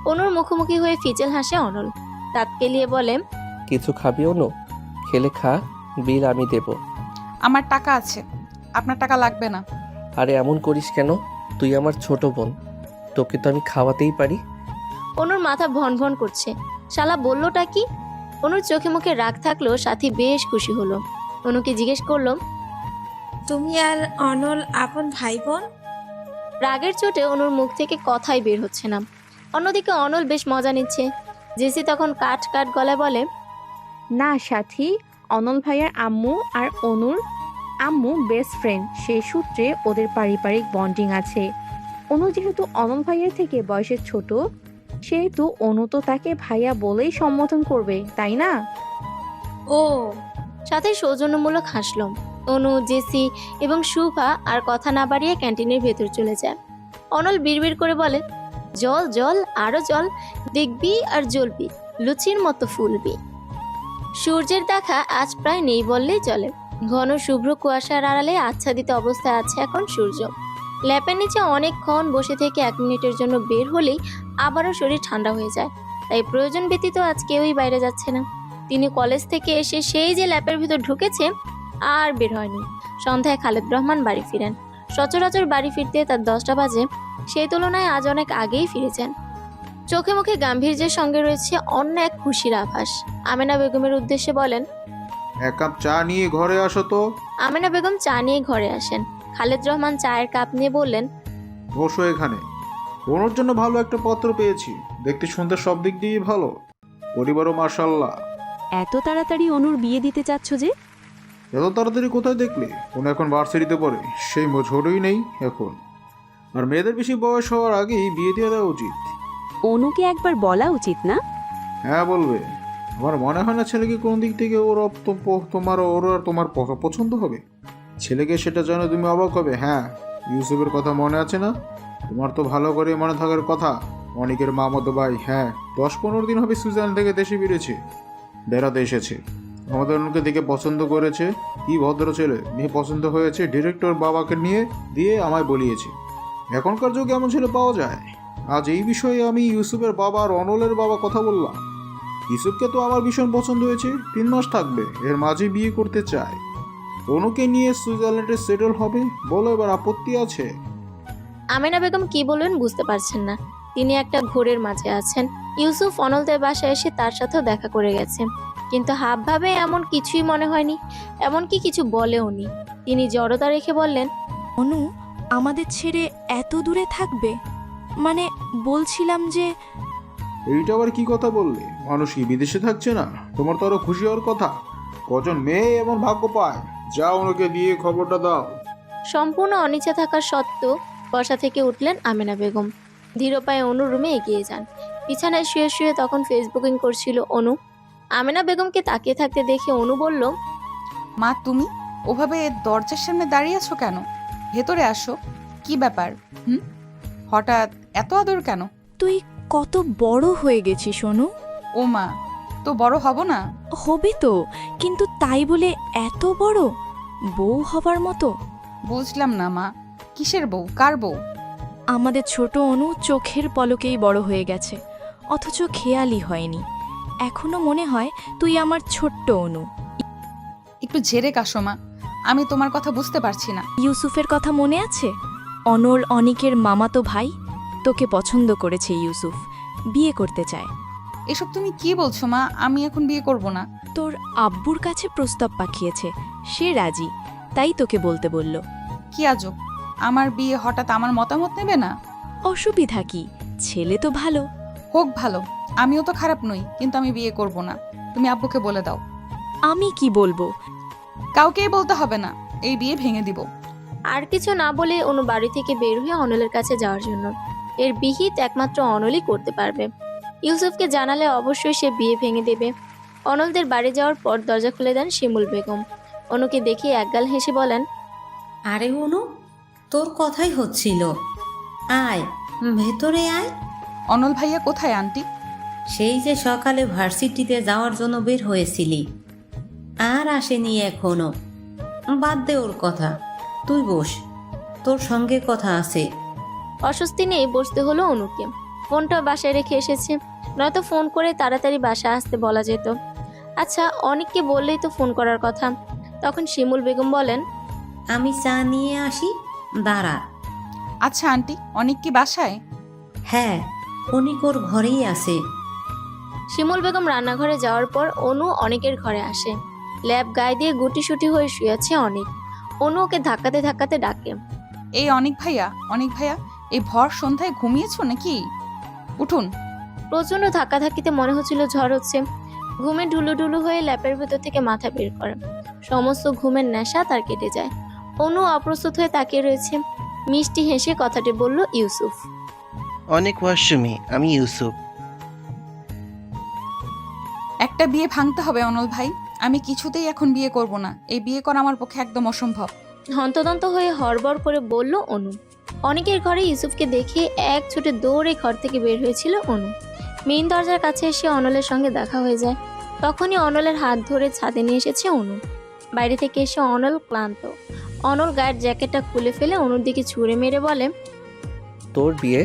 অনুর মুখোমুখি হয়ে ফিচেল হাসে অনল। দাঁত কেলিয়ে বলে, কিছু খাবি অনু? খেলে খা, বিল আমি দেব। আমার টাকা আছে, আপনার টাকা লাগবে না। আরে এমন করিস কেন? তুই আমার ছোট বোন, তোকে তো আমি খাওয়াতেই পারি। অনুর মাথা ভন ভন করছে। শালা বললোটা কি? অনুর চোখে মুখে রাগ থাকলেও সাথী বেশ খুশি হলো। অনুকে জিজ্ঞেস করলো, তুমি আর অনল আপন ভাই বোন? রাগের চোটে অনুর মুখ থেকে কথাই বের হচ্ছে না। অন্যদিকে অনল বেশ মজা নিচ্ছে। জেসি তখন কাট কাট গলায় বলে, না সাথী, অনল ভাইয়ার আম্মু আর অনুর আম্মু বেস্ট ফ্রেন্ড। সেই সূত্রে ওদের পারিবারিক বন্ডিং আছে। অনু যেহেতু অনল ভাইয়ার থেকে বয়সে ছোট, সেহেতু অনু তো তাকে ভাইয়া বলেই সম্বোধন করবে, তাই না? ও, সাথে সৌজন্যমূলক হাসল। অনু, জেসি এবং শুভা আর কথা না বাড়িয়ে ক্যান্টিনের ভেতর চলে যায়। অনল বিড়বিড় করে বলে, জল জল, আরো জল, দেখবি আর জ্বলবি, লুচির মতো ফুলবি। সূর্যের দেখা আজ প্রায় নেই বললেই চলে। ঘন শুভ্র কুয়াশার আড়ালে আচ্ছাদিত অবস্থায় আছে এখন সূর্য। ল্যাপের নিচে অনেকক্ষণ বসে থেকে 1 মিনিটের জন্য বের হলেই আবারও শরীর ঠান্ডা হয়ে যায়। তাই প্রয়োজন ব্যতীত আজ কেউই বাইরে যাচ্ছে না। তিনি কলেজ থেকে এসে সেই যে ল্যাপের ভিতর ঢুকেছে আর বের হয়নি। সন্ধ্যায় খালেদ রহমান বাড়ি ফিরেন। সচরাচর বাড়ি ফিরতে তার 10টা বাজে, সেই তুলনায় আজ অনেক আগেই ফিরেছেন। চোখে মুখে গাম্ভীর্যের সঙ্গে রয়েছে অন্য এক খুশির আভাস। আমেনা বেগমের উদ্দেশ্যে বলেন, 1 কাপ চা নিয়ে ঘরে আসো তো। আমেনা বেগম চা নিয়ে ঘরে আসেন। খালেদ রহমান চায়ের কাপ নিয়ে বললেন, বসো এখানে। ওর জন্য ভালো একটা পত্র পেয়েছি, দেখতে শুনতে সব দিক দিয়েই ভালো, পরিবারও মাশাআল্লাহ। এত তাড়াতাড়ি অনুর বিয়ে দিতে চাচ্ছ যে? এত তাড়াতাড়ি কোথায় দেখলে? ওনা এখন ভার্সিটিতে পড়ে, সেই ঝোড়ই নেই এখন। আর মেয়েদের বেশি বয়স হওয়ার আগেই বিয়ে দিয়ে দেওয়া উচিত। অনুকে একবার বলা উচিত না? হ্যাঁ বলবে। আমার মনে হয় না ছেলেকে কোন দিক থেকে ওর আর তোমার পছন্দ হবে। ছেলেকে সেটা জানো তুমি অবাক হবে। হ্যাঁ, ইউসুফের কথা মনে আছে না? তোমার তো ভালো করে মনে থাকার কথা। অনেকের মামাতো ভাই, হ্যাঁ 10-15 দিন হবে সুইজারল্যান্ড থেকে দেশে ফিরেছে, বেড়াতে এসেছে। আমাদের অনেকে দেখে পছন্দ করেছে, কি ভদ্র ছেলে, মেয়ে পছন্দ হয়েছে, ডিরেক্টর বাবাকে নিয়ে দিয়ে আমায় বলিয়েছে। এখনকার যুগে এমন ছেলে পাওয়া যায়। আজ এই বিষয়ে আমি ইউসুফের বাবা আর অনলের বাবা কথা বললাম। ইউসুফকে তো আমার ভীষণ পছন্দ হয়েছে, 3 মাস থাকবে, এর মাঝে বিয়ে করতে চায়। অনুকে নিয়ে সুইজারল্যান্ডে সেটেল হবে, বলো এবার আপত্তি আছে? আমেনা বেগম কি বলবেন বুঝতে পারছেন না। তিনি একটা ঘোরের মাঝে আছেন। ইউসুফ অনলদের বাসায় এসে তার সাথেও দেখা করে গেছে, কিন্তু হাবভাবে এমন কিছুই মনে হয়নি, এমনকি কিছু বলেওনি। তিনি জড়তা রেখে বললেন, অনু আমাদের ছেড়ে এত দূরে থাকবে? মানে বলছিলাম যে। এইটা আবার কি কথা বললে? মানুষ কি বিদেশে থাকছে না? তোমার তো আরো খুশি হওয়ার কথা। কজন মেয়ে এমন ভাগ্য পায়? যাও ওনাকে দিয়ে খবরটা দাও। সম্পূর্ণ অনিচ্ছা থাকার সত্ত্বেও বসা থেকে উঠলেন আমেনা বেগম। ধীর পায়ে অনুর রুমে এগিয়ে যান। বিছানায় শুয়ে শুয়ে তখন ফেসবুকিং করছিল অনু। আমেনা বেগমকে তাকিয়ে থাকতে দেখে অনু বলল, মা তুমি ওভাবে দরজার সামনে দাঁড়িয়ে আছো কেন? ভেতরে আসো। কি ব্যাপার? হঠাৎ এত আদর কেন? তুই কত বড় হয়ে গেছিস অনু। ও মা, তো বড় হব না? হবি তো, কিন্তু তাই বলে এত বড়? বউ হবার মতো? বুঝলাম না মা, কিসের বউ? কার বউ? আমাদের ছোট অনু চোখের পলকেই বড় হয়ে গেছে, অথচ খেয়ালই হয়নি। এখনো মনে হয় তুই আমার ছোট্ট অনু। একটু ঝেড়ে কাশো মা, আমি তোমার কথা বুঝতে পারছি না। ইউসুফের কথা মনে আছে? অনল অনিকের মামাতো ভাই, তোকে পছন্দ করেছে ইউসুফ, বিয়ে করতে চায়। এসব তুমি কি বলছো মা? আমি এখন বিয়ে করব না। তোর আব্বুর কাছে প্রস্তাব পাঠিয়েছে, সে রাজি, তাই তোকে বলতে বলল। কি আজব, আমার বিয়ে হঠাৎ আমার মতামত নেবে না? অসুবিধা কি, ছেলে তো ভালো। হোক ভালো, আমিও তো খারাপ নই, কিন্তু আমি বিয়ে করব না। তুমি আব্বুকে বলে দাও। আমি কি বলবো? কাউকেই বলতে হবে না, এই বিয়ে ভেঙে দিব। আর কিছু না বলে অনু বাড়ি থেকে বের হয়ে অনলের কাছে যাওয়ার জন্য। এর বিহিত একমাত্র অনলই করতে পারবে। ইউসুফকে জানালে অবশ্যই সে বিয়ে ভেঙে দেবে। অনলদের বাড়ি যাওয়ার পর দরজা খুলে দেন শিমুল বেগম। অনুকে দেখে একগাল হেসে বলেন, আরে অনু, তোর কথাই হচ্ছিল, আয় ভেতরে আয়। অনল ভাইয়া কোথায় আন্টি? সেই যে সকালে ভার্সিটিতে যাওয়ার জন্য বের হয়েছিলি, আর আসেনি এখনো। বাদ দে ওর কথা, তুই বস, তোর সঙ্গে কথা আছে। অস্বস্তি নেই বসতে হলো অনুকে। ফোনটা বাসায় রেখে এসেছে, নয়তো ফোন করে তাড়াতাড়ি বাসায় আসতে বলা যেত। আচ্ছা, অনেককে বললেই তো ফোন করার কথা। তখন শিমুল বেগম বলেন, আমি চা নিয়ে আসি, দাঁড়া। আচ্ছা আন্টি, অনেক কি বাসায়? হ্যাঁ, অনিক ওর ঘরেই আছে। শিমুল বেগম রান্নাঘরে যাওয়ার পর অনু অনেকের ঘরে আসে। ল্যাব গায়ে দিয়ে গুটিসুটি হয়ে শুয়ে আছে অনেক। অনু ওকে ধাক্কাতে ধাক্কাতে ডাকে, এই অনেক ভাইয়া, অনেক ভাইয়া, এই ভর সন্ধ্যায় ঘুমিয়েছো নাকি? উঠুন। প্রচণ্ড ধাক্কাধাক্কিতে মনে হচ্ছিল ঝড় হচ্ছে। ঘুমে ঢুলু ঢুলু হয়ে ল্যাপের ভেতর থেকে মাথা বের করে। সমস্ত ঘুমের নেশা তার কেটে যায়। অনু অপ্রস্তুত হয়ে তাকিয়ে রয়েছে। মিষ্টি হেসে কথাটি বলল ইউসুফ। অনেক ওয়াশরুমে, আমি ইউসুফ। একটা বিয়ে ভাঙতে হবে অনল ভাই, আমি কিছুতেই এখন বিয়ে করব না। এই বিয়ে করা আমার পক্ষে একদম অসম্ভব। হন্তদন্ত হয়ে হড়বড় করে বলল অনু। অনেকের ঘরে ইউসুফকে দেখে এক ছুটে দৌড়ে ঘর থেকে বের হয়েছিল অনু। মেইন দরজার কাছে এসে অনলের সঙ্গে দেখা হয়ে যায়। তখনই অনলের হাত ধরে ছাদে নিয়ে এসেছে অনু। বাইরে থেকে এসে অনল ক্লান্ত। অনল গায়ের জ্যাকেটটা খুলে ফেলে অনুর দিকে ছুঁড়ে মেরে বলে, তোর বিয়ে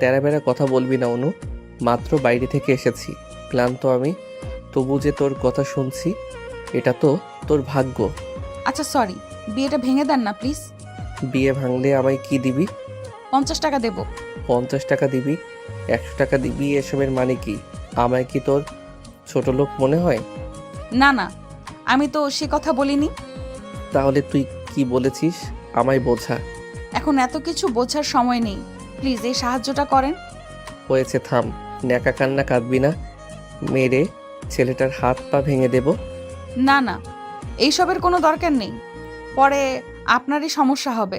তেরাবেরা কথা বলবি না অনু, মাত্র বাইরে থেকে এসেছি, ক্লান্ত আমি, তবু যে তোর কথা শুনছি, এটা তো তোর ভাগ্য। আচ্ছা সরি, বিয়েটা ভেঙে দেন না প্লিজ। বিয়ে ভাঙলে আমায় কি দিবি? 50 টাকা দেব। 50 টাকা দিবি, 100 টাকা দিবি, এসবের মানে কি? আমায় কি তোর ছোট লোক মনে হয়? না না, আমি তো সে কথা বলিনি। তাহলে তুই কি বলেছিস? আমায় বোঝা। এখন এত কিছু বোঝার সময় নেই, প্লিজ এই সাহায্যটা করেন। হয়েছে, থাম, ন্যাকা কান্না কাঁদবি না, মেরে ছেলেটার হাত পা ভেঙে দেব। না না, এইসবের কোনো দরকার নেই, পরে আপনারই সমস্যা হবে।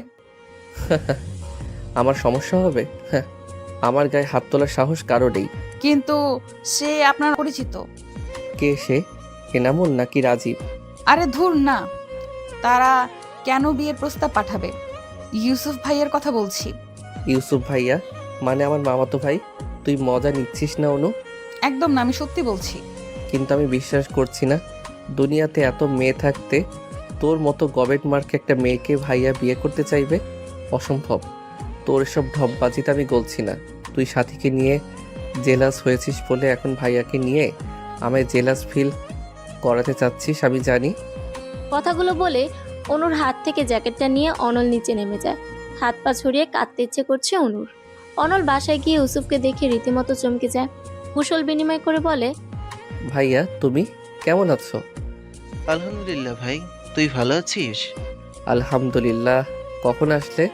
আমার সমস্যা হবে? হ্যাঁ, আমার গায়ে হাত তোলার সাহস কারো নেই। কিন্তু সে আপনার পরিচিত। কে সে? এনামুল নাকি রাজীব? আরে ধুর না, তারা কেন বিয়ের প্রস্তাব পাঠাবে? ইউসুফ ভাইয়ের কথা বলছি। ইউসুফ ভাইয়া মানে আমার মামাতো ভাই? তুই মজা নিচ্ছিস না অনু? একদম না, আমি সত্যি বলছি। কিন্তু আমি বিশ্বাস করছি না, দুনিয়াতে এত মেয়ে থাকতে তোর মতো গবেট মার্কে একটা মেয়েকে ভাইয়া বিয়ে করতে চাইবে? অসম্ভব। তোর এসব ঢপবাজিতে আমি গলছি না। তুই সাথীকে নিয়ে জেলাস হয়েছিস বলে এখন ভাইয়াকে নিয়ে আমায় জেলাস ফিল করাতে চাচ্ছিস, আমি জানি। কথাগুলো বলে অনুর হাত থেকে জ্যাকেটটা নিয়ে অনল নিচে নেমে যায়। হাত পা ছড়িয়ে কাঁদতে ইচ্ছে করছে অনুর। অনল বাসায় গিয়ে ইউসুফকে দেখে রীতিমতো চমকে যায়। কুশল বিনিময় করে বলে, ভাইয়া তুমি কেমন আছো? আলহামদুলিল্লাহ ভাই, তুই ভালো আছিস? আলহামদুলিল্লাহ। কখন আসলে?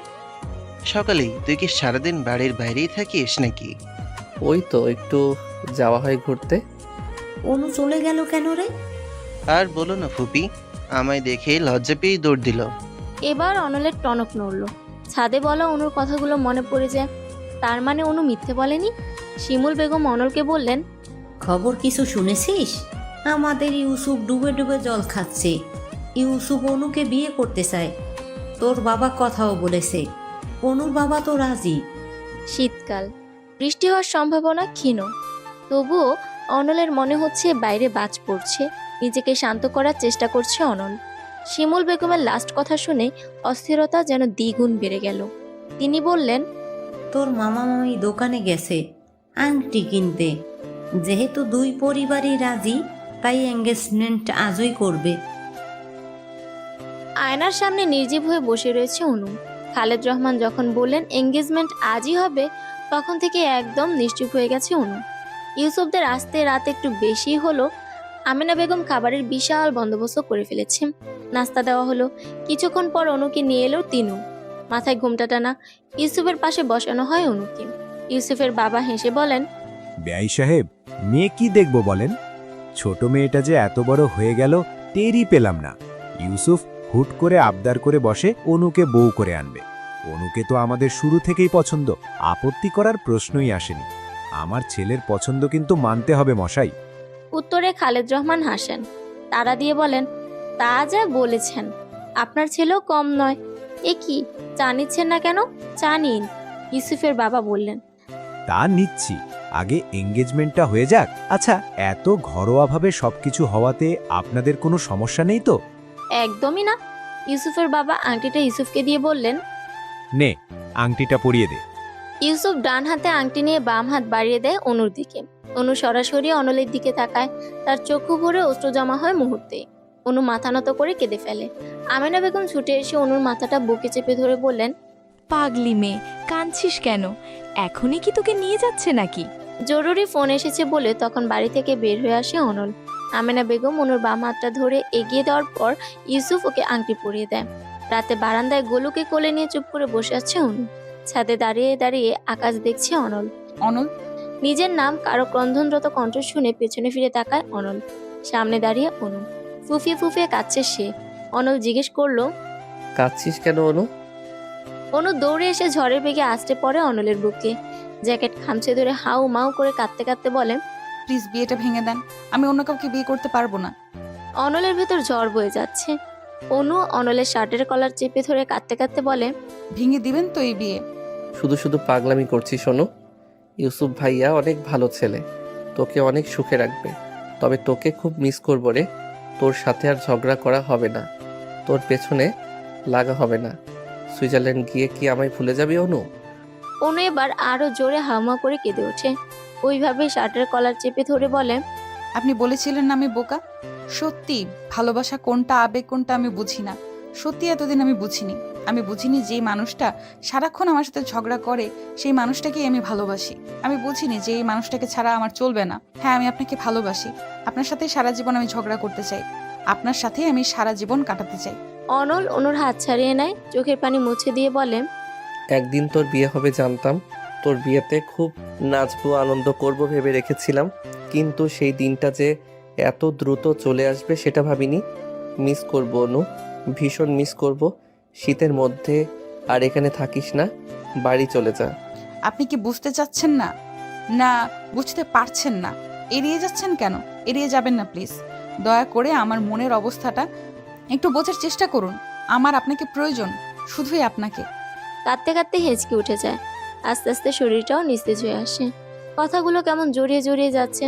সকালেই। তুই কি সারাদিন বাড়ির বাইরেই থাকিস নাকি? ওই তো একটু যাওয়া হয় ঘুরতে। অনু চলে গেল কেন রে? আর বলো না ফুপি, আমায় দেখে লজ্জা পেয়েই দৌড় দিল। এবার অনলের টনক নড়ল। ছাদে বলা অনুর কথাগুলো মনে পড়ে যায়। তার মানে অনু মিথ্যে বলেনি। শিমুল বেগম অনলকে বললেন, খবর কিছু শুনেছিস? আমাদের ইউসুফ ডুবে ডুবে জল খাচ্ছে। ইউসুফ অনুকে বিয়ে করতে চায়, তোর বাবা কথাও বলেছে। অনুর বাবা তো রাজি। শীতকাল, বৃষ্টি হওয়ার সম্ভাবনা ক্ষীণ। তবুও অনলের মনে হচ্ছে বাইরে বাজ পড়ছে। নিজেকে শান্ত করার চেষ্টা করছে অনল। শিমুল বেগমের লাস্ট কথা শুনে অস্থিরতা যেন দ্বিগুণ বেড়ে গেল। তিনি বললেন, তোর মামা মামি দোকানে গেছে আংটি কিনতে। যেহেতু দুই পরিবারই রাজি, তাই এঙ্গেজমেন্ট আজই করবে। আয়নার সামনে নির্জীব হয়ে বসে রয়েছে অনু। খালেদ রহমান যখন বললেন এঙ্গেজমেন্ট আজই হবে, তখন থেকে একদম নিশ্চুপ হয়ে গেছে অনু। ইউসুফদের আসতে রাত একটু বেশি হলো। আমিনা বেগম খাবারের বিশাল বন্দোবস্ত করে ফেলেছে। নাস্তা দেওয়া হলো। কিছুক্ষণ পর অনুকে নিয়ে এলো তিনু। মাথায় ঘুমটা টানা। ইউসুফের পাশে বসানো হয় অনুকে। ইউসুফের বাবা হেসে বলেন, বেয়াই সাহেব, মেয়ে কি দেখব বলেন? ছোট মেয়েটা যে এত বড় হয়ে গেল টেরই পেলাম না। ইউসুফ হুট করে আবদার করে বসে অনুকে বউ করে আনবে। অনুকে তো আমাদের শুরু থেকেই পছন্দ, আপত্তি করার প্রশ্নই আসেনি। আমার ছেলের পছন্দ কিন্তু মানতে হবে মশাই। উত্তরে খালেদ রহমান হাসেন। তারা দিয়ে বলেন, তা যা বলেছেন, আপনার ছেলেও কম নয়। এ কি, চা নিচ্ছেন না কেন? চা নিন, ইউসুফের বাবা বললেন। তা নিচ্ছি, আগে এঙ্গেজমেন্টটা হয়ে যাক। আচ্ছা, এত ঘরোয়াভাবে সবকিছু হওয়াতে আপনাদের কোনো সমস্যা নেই তো? একদমই না। ইউসুফের বাবা আংটিটা ইউসুফকে দিয়ে বললেন, নে, আংটিটা পরিয়ে দে। ইউসুফ ডান হাতে আংটি নিয়ে বাম হাত বাড়িয়ে দেয় অনুর দিকে। অনু সরাসরি অনলের দিকে তাকায়। তার চক্ষু ভরে অশ্রু জমা হয় মুহূর্তে। অনু মাথা নত করে কেঁদে ফেলে। আমিনা বেগম ছুটে এসে অনুর মাথাটা বুকে চেপে ধরে বললেন, পাগলি মেয়ে, কাঁদছিস কেন? এখনই কি তোকে নিয়ে যাচ্ছে নাকি? জরুরি ফোন এসেছে বলে তখন বাড়ি থেকে বের হয়ে আসে অনল। আমিনা বেগম অনুর বাম হাতটা ধরে এগিয়ে দেওয়ার পর ইউসুফ ওকে আংটি পরিয়ে দেয়। রাতে বারান্দায় গোলুকে কোলে নিয়ে চুপ করে বসে আছে অনু। ছাদে দাঁড়িয়ে দাঁড়িয়ে আকাশ দেখছে অনল। অনল নিজের নাম কারো ক্রন্দনরত কণ্ঠ শুনে পেছনে ফিরে তাকায় অনল। সামনে দাঁড়িয়ে অনু। ফুফিয়ে ফুফিয়ে কাঁদছে সে। অনল জিজ্ঞেস করলো, কাঁদছিস কেন অনু? অনু দৌড়ে এসে ঝড়ের বেগে আছড়ে পড়ে অনলের বুকে। জ্যাকেট খামচে ধরে হাউ মাউ করে কাঁদতে কাঁদতে বলে, প্লিজ বিয়েটা ভেঙে দেন, আমি অন্য কাউকে বিয়ে করতে পারবো না। অনলের ভেতর ঝড় বয়ে যাচ্ছে। অনু অনলের শার্টের কলার চেপে ধরে কাঁদতে কাঁদতে বলে, ভেঙে দিবেন তো এই বিয়ে? শুধু শুধু পাগলামি করছিস অনু। ইউসুফ ভাইয়া অনেক ভালো ছেলে, তোকে অনেক সুখে রাখবে। তবে তোকে খুব মিস করবো রে। তোর সাথে আর ঝগড়া করা হবে না। তোর পেছনে লাগা হবে না। সুইজারল্যান্ড গিয়ে কি আমায় ভুলে যাবি অনু? অনু এবার আরো জোরে হাউমা করে কেঁদে ওঠে। ওইভাবে শার্টের কলার চেপে ধরে বলে, আপনি বলেছিলেন না আমি বোকা। সত্যি ভালোবাসা কোনটা, আবেগ কোনটা আমি বুঝি না। সত্যি এতদিন আমি বুঝিনি যে মানুষটা সারাক্ষণ আমার সাথে ঝগড়া করে সেই মানুষটাকেই আমি ভালোবাসি। আমি বুঝিনি যে এই মানুষটাকে ছাড়া আমার চলবে না। হ্যাঁ, আমি আপনাকে ভালোবাসি। আপনার সাথে সারা জীবন আমি ঝগড়া করতে চাই। আপনার সাথে আমি সারা জীবন কাটাতে চাই। অনল অনুর হাত ছাড়িয়ে নেয়, চোখের পানি মুছে দিয়ে বলে, একদিন তোর বিয়ে হবে জানতাম। তোর বিয়েতে খুব নাচবো, আনন্দ করব ভেবে রেখেছিলাম, কিন্তু সেই দিনটা যে এত দ্রুত চলে আসবে সেটা ভাবিনি। মিস করব অনু, ভীষণ মিস করব। শীতের মধ্যে আর এখানে থাকিস না, বাড়ি চলে যা। আপনি কি বুঝতে চাচ্ছেন না? না বুঝতে পারছেন না? এড়িয়ে যাচ্ছেন কেন? এড়িয়ে যাবেন না প্লিজ। দয়া করে আমার মনের অবস্থাটা একটু বোঝার চেষ্টা করুন। আমার আপনাকে প্রয়োজন, শুধুই আপনাকে। কাঁদতে কাঁদতে হেঁচকে উঠে যায়। আস্তে আস্তে শরীরটাও নিস্তেজ হয়ে আসে। কথাগুলো কেমন জড়িয়ে জড়িয়ে যাচ্ছে।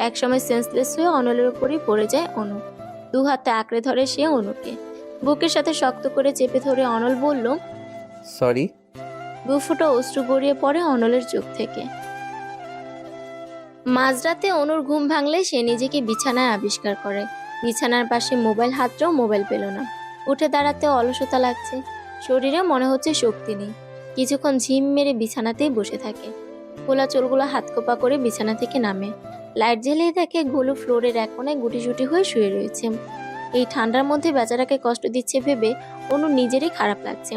একসময় সেন্সলেস হয়ে অনলের উপরই পড়ে যায় অনু। দু হাতে আঁকড়ে ধরে সে অনুকে, বুকের সাথে শক্ত করে চেপে ধরে অনল বলল, সরি। দু ফুটো অশ্রু গড়িয়ে পড়ে অনলের চোখ থেকে। মাঝরাতে অনুর ঘুম ভাঙলে সে নিজেকে বিছানায় আবিষ্কার করে। বিছানার পাশে মোবাইল হাতটাও মোবাইল পেল না। উঠে দাঁড়াতে অলসতা লাগছে, শরীরে মনে হচ্ছে শক্তি নেই। কিছুক্ষণ ঝিম মেরে বিছানাতেই বসে থাকে। খোলা চুলগুলো হাত কোপা করে বিছানা থেকে নামে। লাইট জ্বালিয়ে দেখে গোলু ফ্লোরের এক কোণে গুটিসুটি হয়ে শুয়ে রয়েছে। এই ঠান্ডার মধ্যে বেচারাকে কষ্ট দিচ্ছে ভেবে অনু নিজেরই খারাপ লাগছে।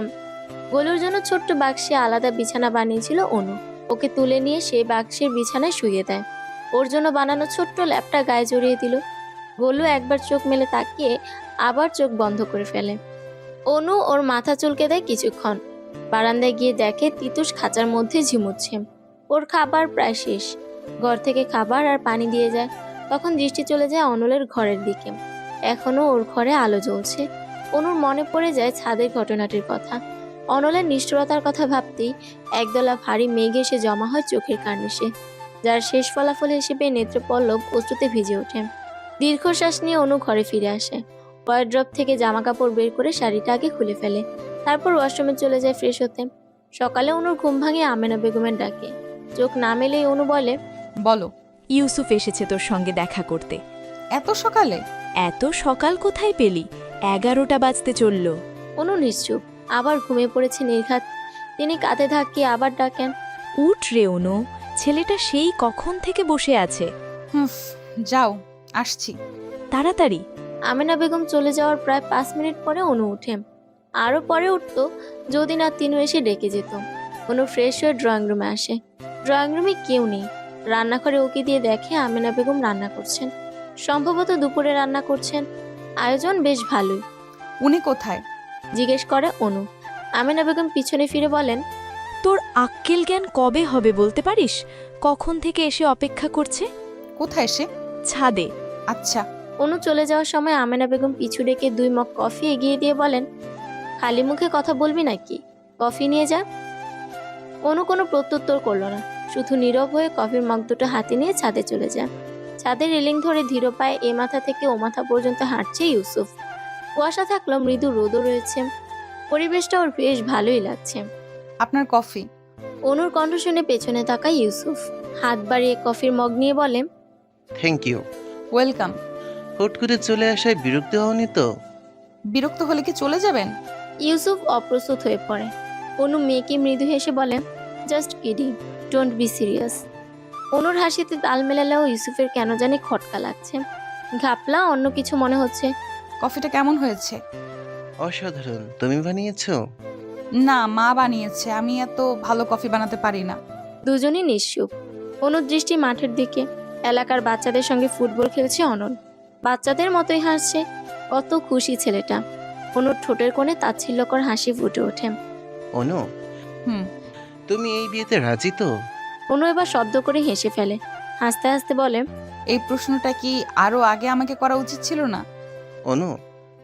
গোলুর জন্য ছোট্ট বাক্সে আলাদা বিছানা বানিয়েছিল অনু। ওকে তুলে নিয়ে সেই বাক্সের বিছানায় শুয়ে দেয়। ওর জন্য বানানো ছোট্ট ল্যাপটা গায়ে জড়িয়ে দিল। গোলু একবার চোখ মেলে তাকিয়ে আবার চোখ বন্ধ করে ফেলে। অনু ওর মাথা চুলকে দেয় কিছুক্ষণ। বারান্দায় গিয়ে দেখে তিতুস খাঁচার মধ্যে ঝিমুচ্ছে। ওর খাবার প্রায় শেষ। ঘর থেকে খাবার আর পানি দিয়ে যায়। তখন দৃষ্টি চলে যায় অনলের ঘরের দিকে। এখনো ওর ঘরে আলো জ্বলছে। অনুর মনে পড়ে যায় ছাদের ঘটনাটির কথা। অনলের নিষ্ঠুরতার কথা ভাবতেই একদলা ভারী মেঘ এসে জমা হয় চোখের কার্নিশে, যার শেষ ফলাফল হিসেবে নেত্রপল্লব অশ্রুতে ভিজে ওঠে। দীর্ঘশ্বাস নিয়ে অনু ঘরে ফিরে আসে। ওয়ার্ড্রপ থেকে জামা কাপড় বের করে শাড়িটা আগে খুলে ফেলে। তারপর ওয়াশরুমে চলে যায় ফ্রেশ হতে। সকালে অনুর ঘুম ভাঙে আমেনা বেগমের ডাকে। চোখ না মেলেই অনু বলে, বলো। ইউসুফ এসেছে তোর সঙ্গে দেখা করতে। এত সকালে? এত সকাল কোথায় পেলি? 11টা বাজতে চলল। অনু নিশ্চুপ, আবার ঘুমিয়ে পড়েছে নির্ঘাত। তিনি কাঁধে ধাক্কিয়ে আবার ডাকেন, উঠ রে অনু, ছেলেটা সেই কখন থেকে বসে আছে। যাও, আসছি। তাড়াতাড়ি। আমেনা বেগম চলে যাওয়ার প্রায় 5 মিনিট পরে অনু উঠে। আরও পরে উঠত যদি না তিনু এসে ডেকে যেত। অনু ফ্রেশ হয়ে ড্রয়িং রুমে আসে। ড্রয়িং রুমে কেউ নেই। রান্নাঘরে ওকে দিয়ে দেখে আমেনা বেগম রান্না করছেন। সম্ভবত দুপুরে রান্না করছেন। আয়োজন বেশ ভালোই। উনি কোথায় জিজ্ঞেস করে অনু। আমেনা বেগম পিছনে ফিরে বলেন, তোর আক্কেল জ্ঞান কবে হবে বলতে পারিস? কখন থেকে এসে অপেক্ষা করছে। কোথায় সে? ছাদে। আচ্ছা। অনু চলে যাওয়ার সময় আমেনা বেগম পিছু ডেকে 2 মগ কফি এগিয়ে দিয়ে বলেন, খালি মুখে কথা বলবি নাকি? কফি নিয়ে যা। অনু কোনো প্রত্যুত্তর করলো না, শুধু নীরব হয়ে কফির মগ দুটো হাতে নিয়ে ছাদে চলে যায়। ছাদের রেলিং ধরে ধীর পায়ে এ মাথা থেকে ও মাথা পর্যন্ত হাঁটছে ইউসুফ। কুয়াশা থাকলেও মৃদু রোদও রয়েছে। পরিবেশটা ওর বেশ ভালোই লাগছে। আপনার কফি। অনুর কণ্ঠ শুনে পেছনে তাকায় ইউসুফ। হাত বাড়িয়ে কফির মগ নিয়ে বলে, থ্যাংক ইউ। ওয়েলকাম। হুট করে চলে আসায় বিরক্ত হওনি তো? বিরক্ত হলে কি চলে যাবেন? ইউসুফ অপ্রস্তুত হয়ে পড়ে। অনু মেয়েকে মৃদু হেসে বলে, just kidding, don't be serious. অনুর হাসিতে তাল মেলালেও ইউসুফের কেন জানি খটকা লাগছে। ঘাপলা অন্য কিছু মনে হচ্ছে। কফিটা কেমন হয়েছে? অসাধারণ। তুমি বানিয়েছো? না, মা বানিয়েছে। আমি এত ভালো কফি বানাতে পারি না। দুজনই নিশ্চুপ। অনুর দৃষ্টি মাঠের দিকে। এলাকার বাচ্চাদের সঙ্গে ফুটবল খেলছে অনল। বাচ্চাদের মতোই হাসছে। কত খুশি ছেলেটা। অনুর ঠোঁটের কোণে তাচ্ছিল্যকর হাসি ফুটে ওঠে। অনু, তুমি এই বিয়েতে রাজি তো? অনু এবার শব্দ করে হেসে ফেলে। হাসতে হাসতে বলে, এই প্রশ্নটা কি আরো আগে আমাকে করা উচিত ছিল না? অনু,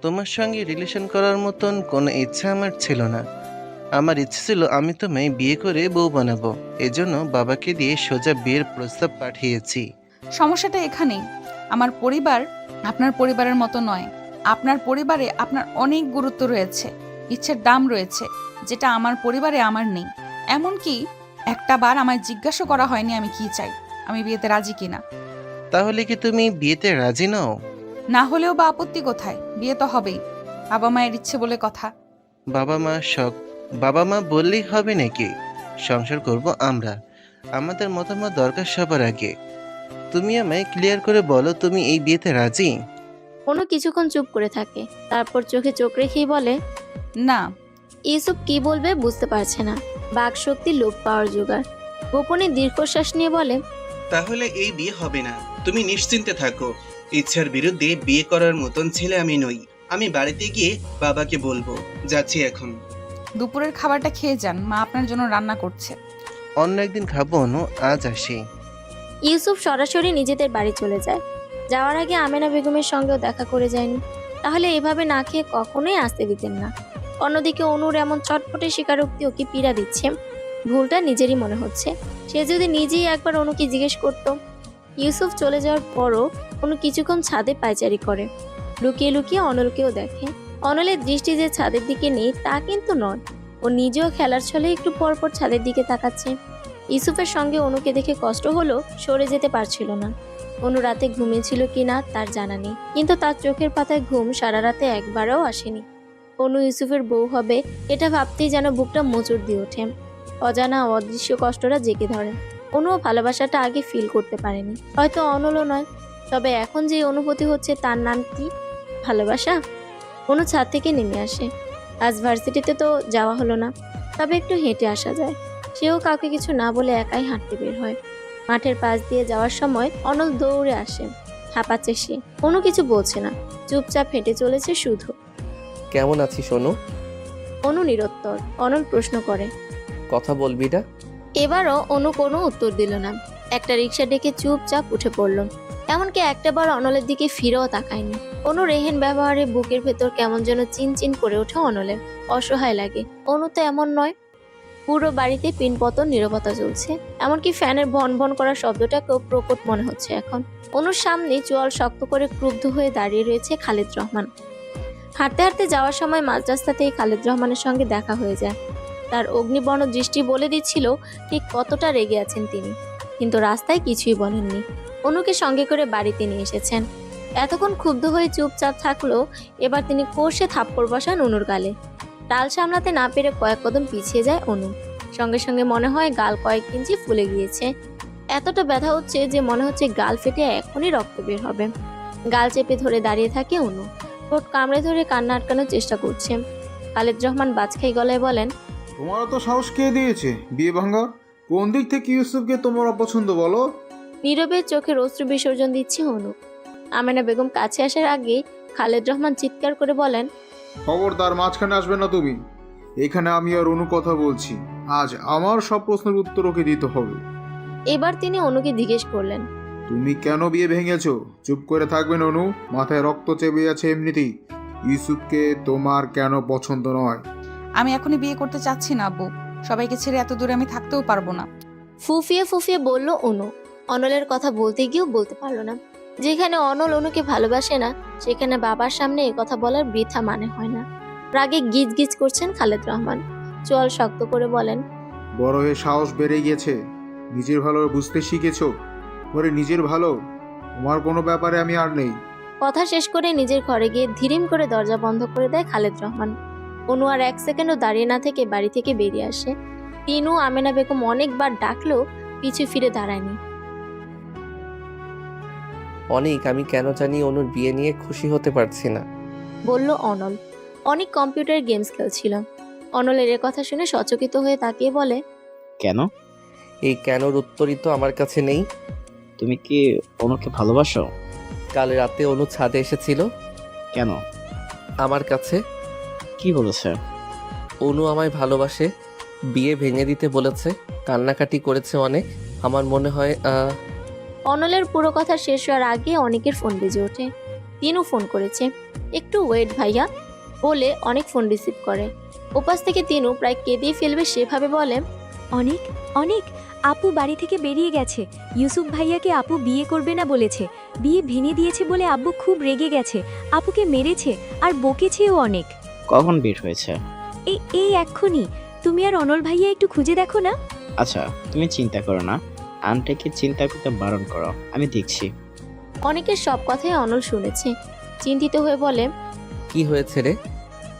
তোমার সঙ্গে রিলেশন করার মতন কোনো ইচ্ছা আমার ছিল না। আমার ইচ্ছে ছিল আমি তোমায় বিয়ে করে বউ বানাবো। এজন্য বাবাকে দিয়ে সোজা বিয়ের প্রস্তাব পাঠিয়েছি। সমস্যাটা এখানেই। আমার পরিবার আপনার পরিবারের মতো নয়। আপনার পরিবারে আপনার অনেক গুরুত্ব রয়েছে। ইচ্ছের দাম রয়েছে, যেটা আমার পরিবারে আমার নেই। এমনকি একটা বার আমায় জিজ্ঞাসা করা হয়নি আমি কি চাই, আমি বিয়েতে রাজি কিনা। তাহলে কি তুমি বিয়েতে রাজি নও? না হলেও বা আপত্তি কোথায়? বিয়ে তো হবেই, বাবা মায়ের ইচ্ছে বলে কথা। বাবা মা শখ, বাবা মা বললেই হবে নাকি? সংসার করব আমরা, আমাদের মতামত দরকার সবার আগে। তুমি আমায় ক্লিয়ার করে বলো, তুমি এই বিয়েতে রাজি? অনু কিছুক্ষণ চুপ করে থাকে, তারপর চোখে চোখ রেখেই বলে, না। ইউসুফ কি বলবে বুঝতে পারছে না, বাক শক্তি লোপ পাওয়ার জোগাড়। গোপনে দীর্ঘশ্বাস নিয়ে বলে, তাহলে এই বিয়ে হবে না। তুমি নিশ্চিন্তে থাকো, ইচ্ছার বিরুদ্ধে বিয়ে করার মতন ছেলে আমি নই। আমি বাড়িতে গিয়ে বাবাকে বলবো। যাচ্ছি এখন। দুপুরের খাবারটা খেয়ে যান, মা আপনার জন্য রান্না করছে। অন্য একদিন খাবো অনু, আজ আসি। ইউসুফ সরাসরি নিজেদের বাড়ি চলে যায়। যাওয়ার আগে আমেনা বেগমের সঙ্গেও দেখা করে যায়নি, তাহলে এভাবে না খেয়ে কখনোই আসতে দিতেন না। অন্যদিকে অনুর এমন চটপটে স্বীকারোক্তি ওকে পীড়া দিচ্ছে, ভুলটা নিজেরই মনে হচ্ছে। সে যদি নিজেই একবার অনুকে জিজ্ঞেস করত। ইউসুফ চলে যাওয়ার পরও অনু কিছুক্ষণ ছাদে পায়চারি করে, লুকিয়ে লুকিয়ে অনলকেও দেখে। অনলের দৃষ্টি যে ছাদের দিকে নেই তা কিন্তু নয়, ও নিজেও খেলার ছলে একটু পরপর ছাদের দিকে তাকাচ্ছে। ইউসুফের সঙ্গে অনুকে দেখে কষ্ট হলো, সরে যেতে পারছিল না। অনু রাতে ঘুমিয়েছিল কিনা তার জানা নেই, কিন্তু তার চোখের পাতায় ঘুম সারা রাতে একবারও আসেনি। অনু ইউসুফের বউ হবে এটা ভাবতেই যেন বুকটা মোচড় দিয়ে ওঠে। অজানা অদৃশ্য কষ্টটা জেগে ধরে। অনুও ভালোবাসাটা আগে ফিল করতে পারেনি, হয়তো অনলও নয়, তবে এখন যে অনুভূতি হচ্ছে তার নাম কি? ভালোবাসা। অনু ছাদ থেকে নেমে আসে। আজ ভার্সিটিতে তো যাওয়া হলো না, তবে একটু হেঁটে আসা যায়। সেও কাউকে কিছু না বলে একাই হাঁটতে বের হয়। মাঠের পাশ দিয়ে যাওয়ার সময় অনল দৌড়ে আসে, হাঁপাচ্ছে সে। অনু কিছু বলছে না, চুপচাপ হেঁটে চলেছে শুধু। কেমন আছিস অনু? অনু নিরুত্তর। অনল প্রশ্ন করে, কথা বলবি না? এবারও অনু কোনো উত্তর দিল না। একটা রিক্সা ডেকে চুপচাপ উঠে পড়ল, এমনকি একটাবার অনলের দিকে ফিরেও তাকায়নি। অনু রেহেন ব্যবহারে বুকের ভেতর কেমন যেন চিনচিন করে ওঠে অনলের। অসহায় লাগে। অনু তো এমন নয়। পুরো বাড়িতে পিনপতন নীরবতা চলছে, এমনকি ফ্যানের ভন ভন করার শব্দটাকেও প্রকট মনে হচ্ছে এখন। অনুর সামনে চোয়াল শক্ত করে ক্রুদ্ধ হয়ে দাঁড়িয়ে রয়েছে খালেদ রহমান। হাঁটতে হাঁটতে যাওয়ার সময় মাঝ রাস্তাতেই খালেদ রহমানের সঙ্গে দেখা হয়ে যায়। তার অগ্নিবর্ণ দৃষ্টি বলে দিচ্ছিল ঠিক কতটা রেগে আছেন তিনি, কিন্তু রাস্তায় কিছুই বলেননি। অনুকে সঙ্গে করে বাড়িতে নিয়ে এসেছেন। এতক্ষণ ক্ষুব্ধ হয়ে চুপচাপ থাকলেও এবার তিনি কষে থাপ্পড় বসান অনুর গালে। টাল সামলাতে না পেরে কয়েক কদম পিছিয়ে যায় অনু। সঙ্গে সঙ্গে মনে হয় গাল কয়েক ইঞ্চি ফুলে গিয়েছে। এতটা ব্যথা হচ্ছে যে মনে হচ্ছে গাল ফেটে এখনই রক্ত বের হবে। গাল চেপে ধরে দাঁড়িয়ে থাকে অনু, ঠোঁট কামড়ে ধরে কান্না আটকানোর চেষ্টা করছে। খালেদ রহমান বাজখাই গলায় বলেন, তোমার তো সাহস কে দিয়েছে বিয়ে ভাঙার? কোন দিক থেকে ইউসুফকে তোমার অপছন্দ বলো? নীরবে চোখের অশ্রু বিসর্জন দিচ্ছে অনু। আমেনা বেগম কাছে আসার আগে খালেদ রহমান চিৎকার করে বলেন, খবরদার মাঝখানে আসবে না তুমি। এখানে আমি আর অনু কথা বলছি, আজ আমার সব প্রশ্নের উত্তর ওকে দিতে হবে। এবার তিনি অনুকে জিজ্ঞেস করলেন, তুমি কেন বিয়ে ভেঙেছো? চুপ করে থাকবেন অনু, মাথায় রক্ত চেপে আছে এমনিতেই। ইউসুফকে তোমার কেন পছন্দ নয়? আমি এখনই বিয়ে করতে চাচ্ছি না আব্বু, সবাইকে ছেড়ে এত দূরে আমি থাকতেও পারবো না। ফুফিয়ে ফুফিয়ে বলল অনু। অনলের কথা বলতে গিয়েও বলতে পারলো না। যেখানে অনল অনুকে ভালোবাসে না, সেখানে বাবার সামনে এ কথা বলার বৃথা মানে হয় না। রাগে গিজ গিজ করছেন খালেদ রহমান। চোয়াল শক্ত করে বলেন, বড় হয়ে সাহস বেড়ে গেছে, নিজের ভালো বুঝতে শিখেছো। ওরে নিজের ভালো, তোমার কোনো ব্যাপারে আমি আর নেই। কথা শেষ করে নিজের ঘরে গিয়ে ধীরিম করে দরজা বন্ধ করে দেয় খালেদ রহমান। অনু আর এক সেকেন্ডও দাঁড়িয়ে না থেকে বাড়ি থেকে বেরিয়ে আসে। তিনু আমেনা বেগম অনেকবার ডাকলেও পিছু ফিরে দাঁড়ায়নি। অনেক, আমি কেন জানি অনুর বিয়ে নিয়ে খুশি হতে পারছি না, বলল অনল। অনেক কম্পিউটার গেমস খেলছিল। অনলের এ কথা শুনে সচকিত হয়ে তাকিয়ে বলে, কেন? এই কেনর উত্তরই তো আমার কাছে নেই। তুমি কি অনুকে ভালোবাসো? কাল রাতে অনু ছাদে এসেছিল। কেন? আমার কাছে। কি বলেছে? অনু আমায় ভালোবাসে, বিয়ে ভেঙে দিতে বলেছে, কান্নাকাটি করেছে অনেক। আমার মনে হয় অনলের পুরো কথা শেষ হওয়ার আগে অনেকের ফোন বেজে ওঠে। তিনু ফোন করেছে। একটু ওয়েট ভাইয়া বলে অনেক ফোন রিসিভ করে। ওপাশ থেকে তিনু প্রায় কেঁদেই ফেলবে সেভাবে বলে, অনেক অনেক, আপু বাড়ি থেকে বেরিয়ে গেছে। ইউসুফ ভাইয়াকে আপু বিয়ে করবে না বলেছে, বিয়ে ভেঙে দিয়েছে বলে আব্বু খুব রেগে গেছে, আপুকে মেরেছে আর বকেছেও অনেক। কখন বের হয়েছে? এই এক্ষুনি তুমি আর অনল ভাইয়া একটু খুঁজে দেখো না। আচ্ছা তুমি চিন্তা করো না, আন্টিকে চিন্তা করতে বারণ করো, আমি দেখছি। অনেকের সব কথাই অনল শুনেছে। চিন্তিত হয়ে বলে, কি হয়েছে রে?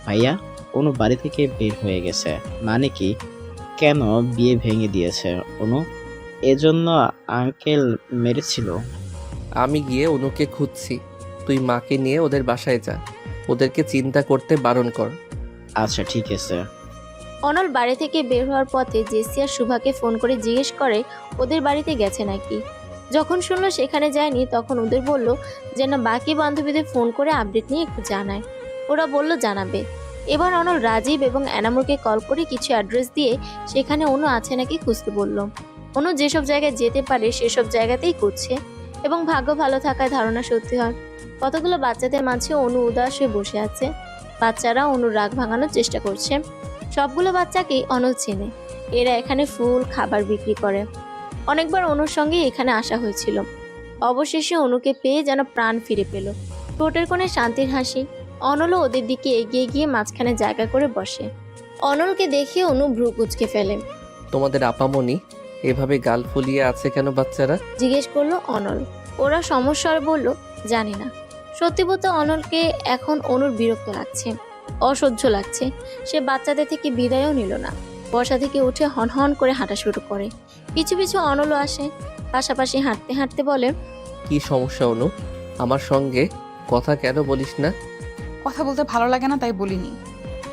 ভাইয়া অনু বাড়ি থেকে বের হয়ে গেছে। মানে কি? কেন বিয়ে ভেঙে দিয়েছে অনু? এজন্য আঙ্কেল মেরেছিল? আমি গিয়ে অনুকে খুঁজছি, তুই মাকে নিয়ে ওদের বাসায় যা, ওদেরকে চিন্তা করতে বারণ কর। আচ্ছা ঠিক আছে। অনল বাড়ি থেকে বের হওয়ার পথে জেসি আর শুভাকে ফোন করে জিজ্ঞেস করে ওদের বাড়িতে গেছে নাকি। যখন শুনলো সেখানে যায়নি, তখন ওদের বলল যে না, বাকি বান্ধবীদের ফোন করে আপডেট নিয়ে একটু জানায়। ওরা বলল জানাবে। এবার অনল রাজীব এবং এনামুরকে কল করে কিছু অ্যাড্রেস দিয়ে সেখানে অনু আছে নাকি খুঁজতে বলল। অনু যেসব জায়গায় যেতে পারে সেসব জায়গাতেই খুঁজছে এবং ভাগ্য ভালো থাকায় ধারণা সত্যি হয়। কতগুলো বাচ্চাদের মাঝে অনু উদাস হয়ে বসে আছে। বাচ্চারা অনুর রাগ ভাঙানোর চেষ্টা করছে। সবগুলো বাচ্চাকেই অনল চেনে। এরা এখানে ফুল খাবার বিক্রি করে। অনেকবার অনুর সঙ্গে এখানে আসা হয়েছিল। অবশেষে অনুকে পেয়ে যেন প্রাণ ফিরে পেল। ঠোঁটের কোণে শান্তির হাসি। অনলও ওদের দিকে এগিয়ে গিয়ে মাঝখানে জায়গা করে বসে। অনলকে দেখে অনু ভ্রু কুঁচকে ফেলে। তোমাদের আপামনি এভাবে গাল ফুলিয়ে আছে কেন বাচ্চারা? জিজ্ঞেস করলো অনল। ওরা সমস্যার বলল জানি না। সত্যি বলতে অনলকে এখন অনুর বিরক্ত লাগছে, অসহ্য লাগছে। সে বাচ্চাদের থেকে বিদায়ও নিল না। বসা থেকে উঠে হনহন করে হাঁটা শুরু করে। পিছু পিছু অনলও আসে। পাশাপাশি হাঁটতে হাঁটতে বলে, কি সমস্যা অনু? আমার সঙ্গে কথা কেন বলিস না? কথা বলতে ভালো লাগে না তাই বলিনি,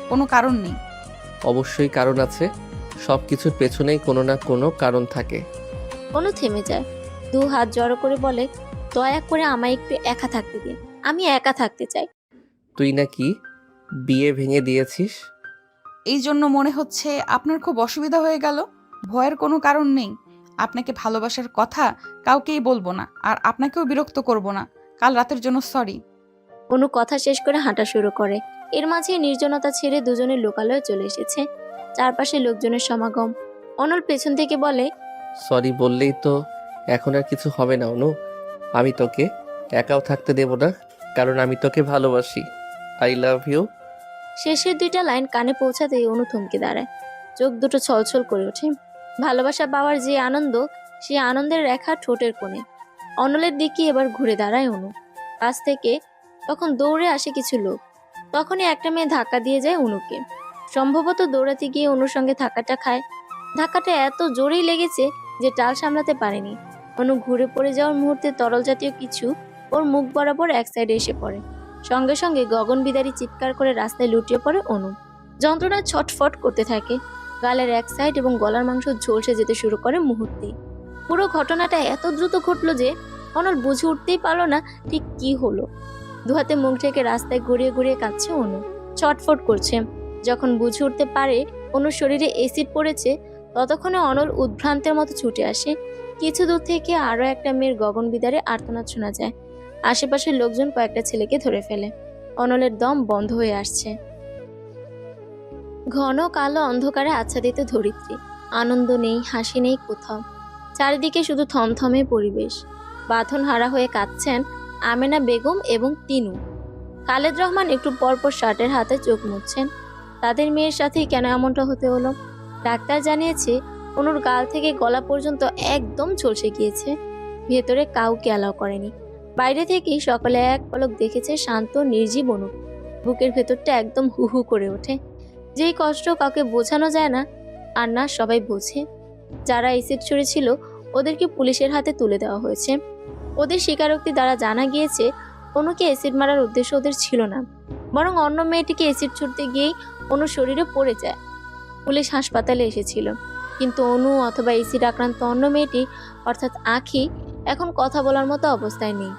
কোনো কারণ নেই। অবশ্যই কারণ আছে, সব কিছুর পেছনেই কোনো না কোনো কারণ থাকে। অনু থেমে যায়, দু হাত জড়ো করে বলে, দয়া করে আমায় একটু একা থাকতে দিন, আমি একা থাকতে চাই। তুই নাকি বিয়ে ভেঙে দিয়েছিস? এই জন্য মনে হচ্ছে আপনার খুব অসুবিধা হয়ে গেল। ভয়ের কোনো কারণ নেই। আপনাকে ভালোবাসার কথা কাউকেই বলবো না, আর আপনাকেও বিরক্ত করব না। কাল রাতের জন্য সরি। অনু কথা শেষ করে হাঁটা শুরু করে। এর মাঝে নির্জনতা ছেড়ে দুজনের লোকালয়ে চলে এসেছে। চারপাশে লোকজনের সমাগম। অনল পেছন থেকে বলে, সরি বললেই তো এখন আর কিছু হবে না অনু। আমি তোকে একাও থাকতে দেব না, কারণ আমি তোকে ভালোবাসি। I love you. শেষের দুইটা লাইন কানে পৌঁছাতেই অনু থমকে দাঁড়ায়। চোখ দুটো ছলছল করে ওঠে। ভালোবাসা পাওয়ার যে আনন্দ, সেই আনন্দের রেখা ঠোঁটের কোণে। অনলের দিকে এবার ঘুরে দাঁড়ায় অনু। কাছ থেকে তখন দৌড়ে আসে কিছু লোক। তখনই একটা মেয়ে ধাক্কা দিয়ে যায় অনুকে। সম্ভবত দৌড়াতে গিয়ে অনুর সঙ্গে ধাক্কাটা খায়। ধাক্কাটা এত জোরেই লেগেছে যে টাল সামলাতে পারেনি। অনু ঘুরে পড়ে যাওয়ার মুহূর্তে তরল জাতীয় কিছু ওর মুখ বরাবর এক সাইডে এসে পড়ে। সঙ্গে সঙ্গে গগন বিদারী চিৎকার করে রাস্তায় লুটিয়ে পড়ে অনু। যন্ত্রণা ছটফট করতে থাকে। গালের এক সাইড এবং গলার মাংস ঝলসে যেতে শুরু করে মুহূর্তেই। পুরো ঘটনাটা এত দ্রুত ঘটলো যে অনল বুঝে উঠতেই পারলো না ঠিক কি হলো। দুহাতে মুখ ঢেকে রাস্তায় ঘুরিয়ে ঘুরিয়ে কাঁদছে অনু, ছটফট করছে। যখন বুঝে উঠতে পারে অনুর শরীরে এসিড পড়েছে, ততক্ষণে অনল উদ্ভ্রান্তের মতো ছুটে আসে। কিছু দূর থেকে আরো একটা মেয়ের গগন বিদারে আর্তনাদ শোনা যায়। আশেপাশের লোকজন কয়েকটা ছেলেকে ধরে ফেলে। অনলের দম বন্ধ হয়ে আসছে। ঘন কালো অন্ধকারে আচ্ছাদিত ধরিত্রী। আনন্দ নেই, হাসি নেই কোথাও। চারিদিকে শুধু থমথমে পরিবেশ। বাঁধন হারা হয়ে কাঁদছেন আমেনা বেগম এবং তিনু। খালেদ রহমান একটু পরপর শার্টের হাতে চোখ মুছছেন। তাদের মেয়ের সাথেই কেন এমনটা হতে হলো? ডাক্তার জানিয়েছে অনুর গাল থেকে গলা পর্যন্ত একদম ঝলসে গিয়েছে। ভেতরে কাউকে অ্যালাউ করেনি। বাইরে থেকেই সকলে এক পলক দেখেছে শান্ত নির্জীব অনু। বুকের ভেতরটা একদম হু হু করে ওঠে। যেই কষ্ট কাউকে বোঝানো যায় না, আর না সবাই বোঝে। যারা এসিড ছুঁড়েছিল ওদেরকে পুলিশের হাতে তুলে দেওয়া হয়েছে। ওদের স্বীকারোক্তি দ্বারা জানা গিয়েছে অনুকে অ্যাসিড মারার উদ্দেশ্য ওদের ছিল না, বরং অন্য মেয়েটিকে অ্যাসিড ছুঁড়তে গিয়েই অনুর শরীরে পড়ে যায়। পুলিশ হাসপাতালে এসেছিল, কিন্তু অনু অথবা অ্যাসিড আক্রান্ত অন্য মেয়েটি অর্থাৎ আঁখি এখন কথা বলার মতো অবস্থায় নেই।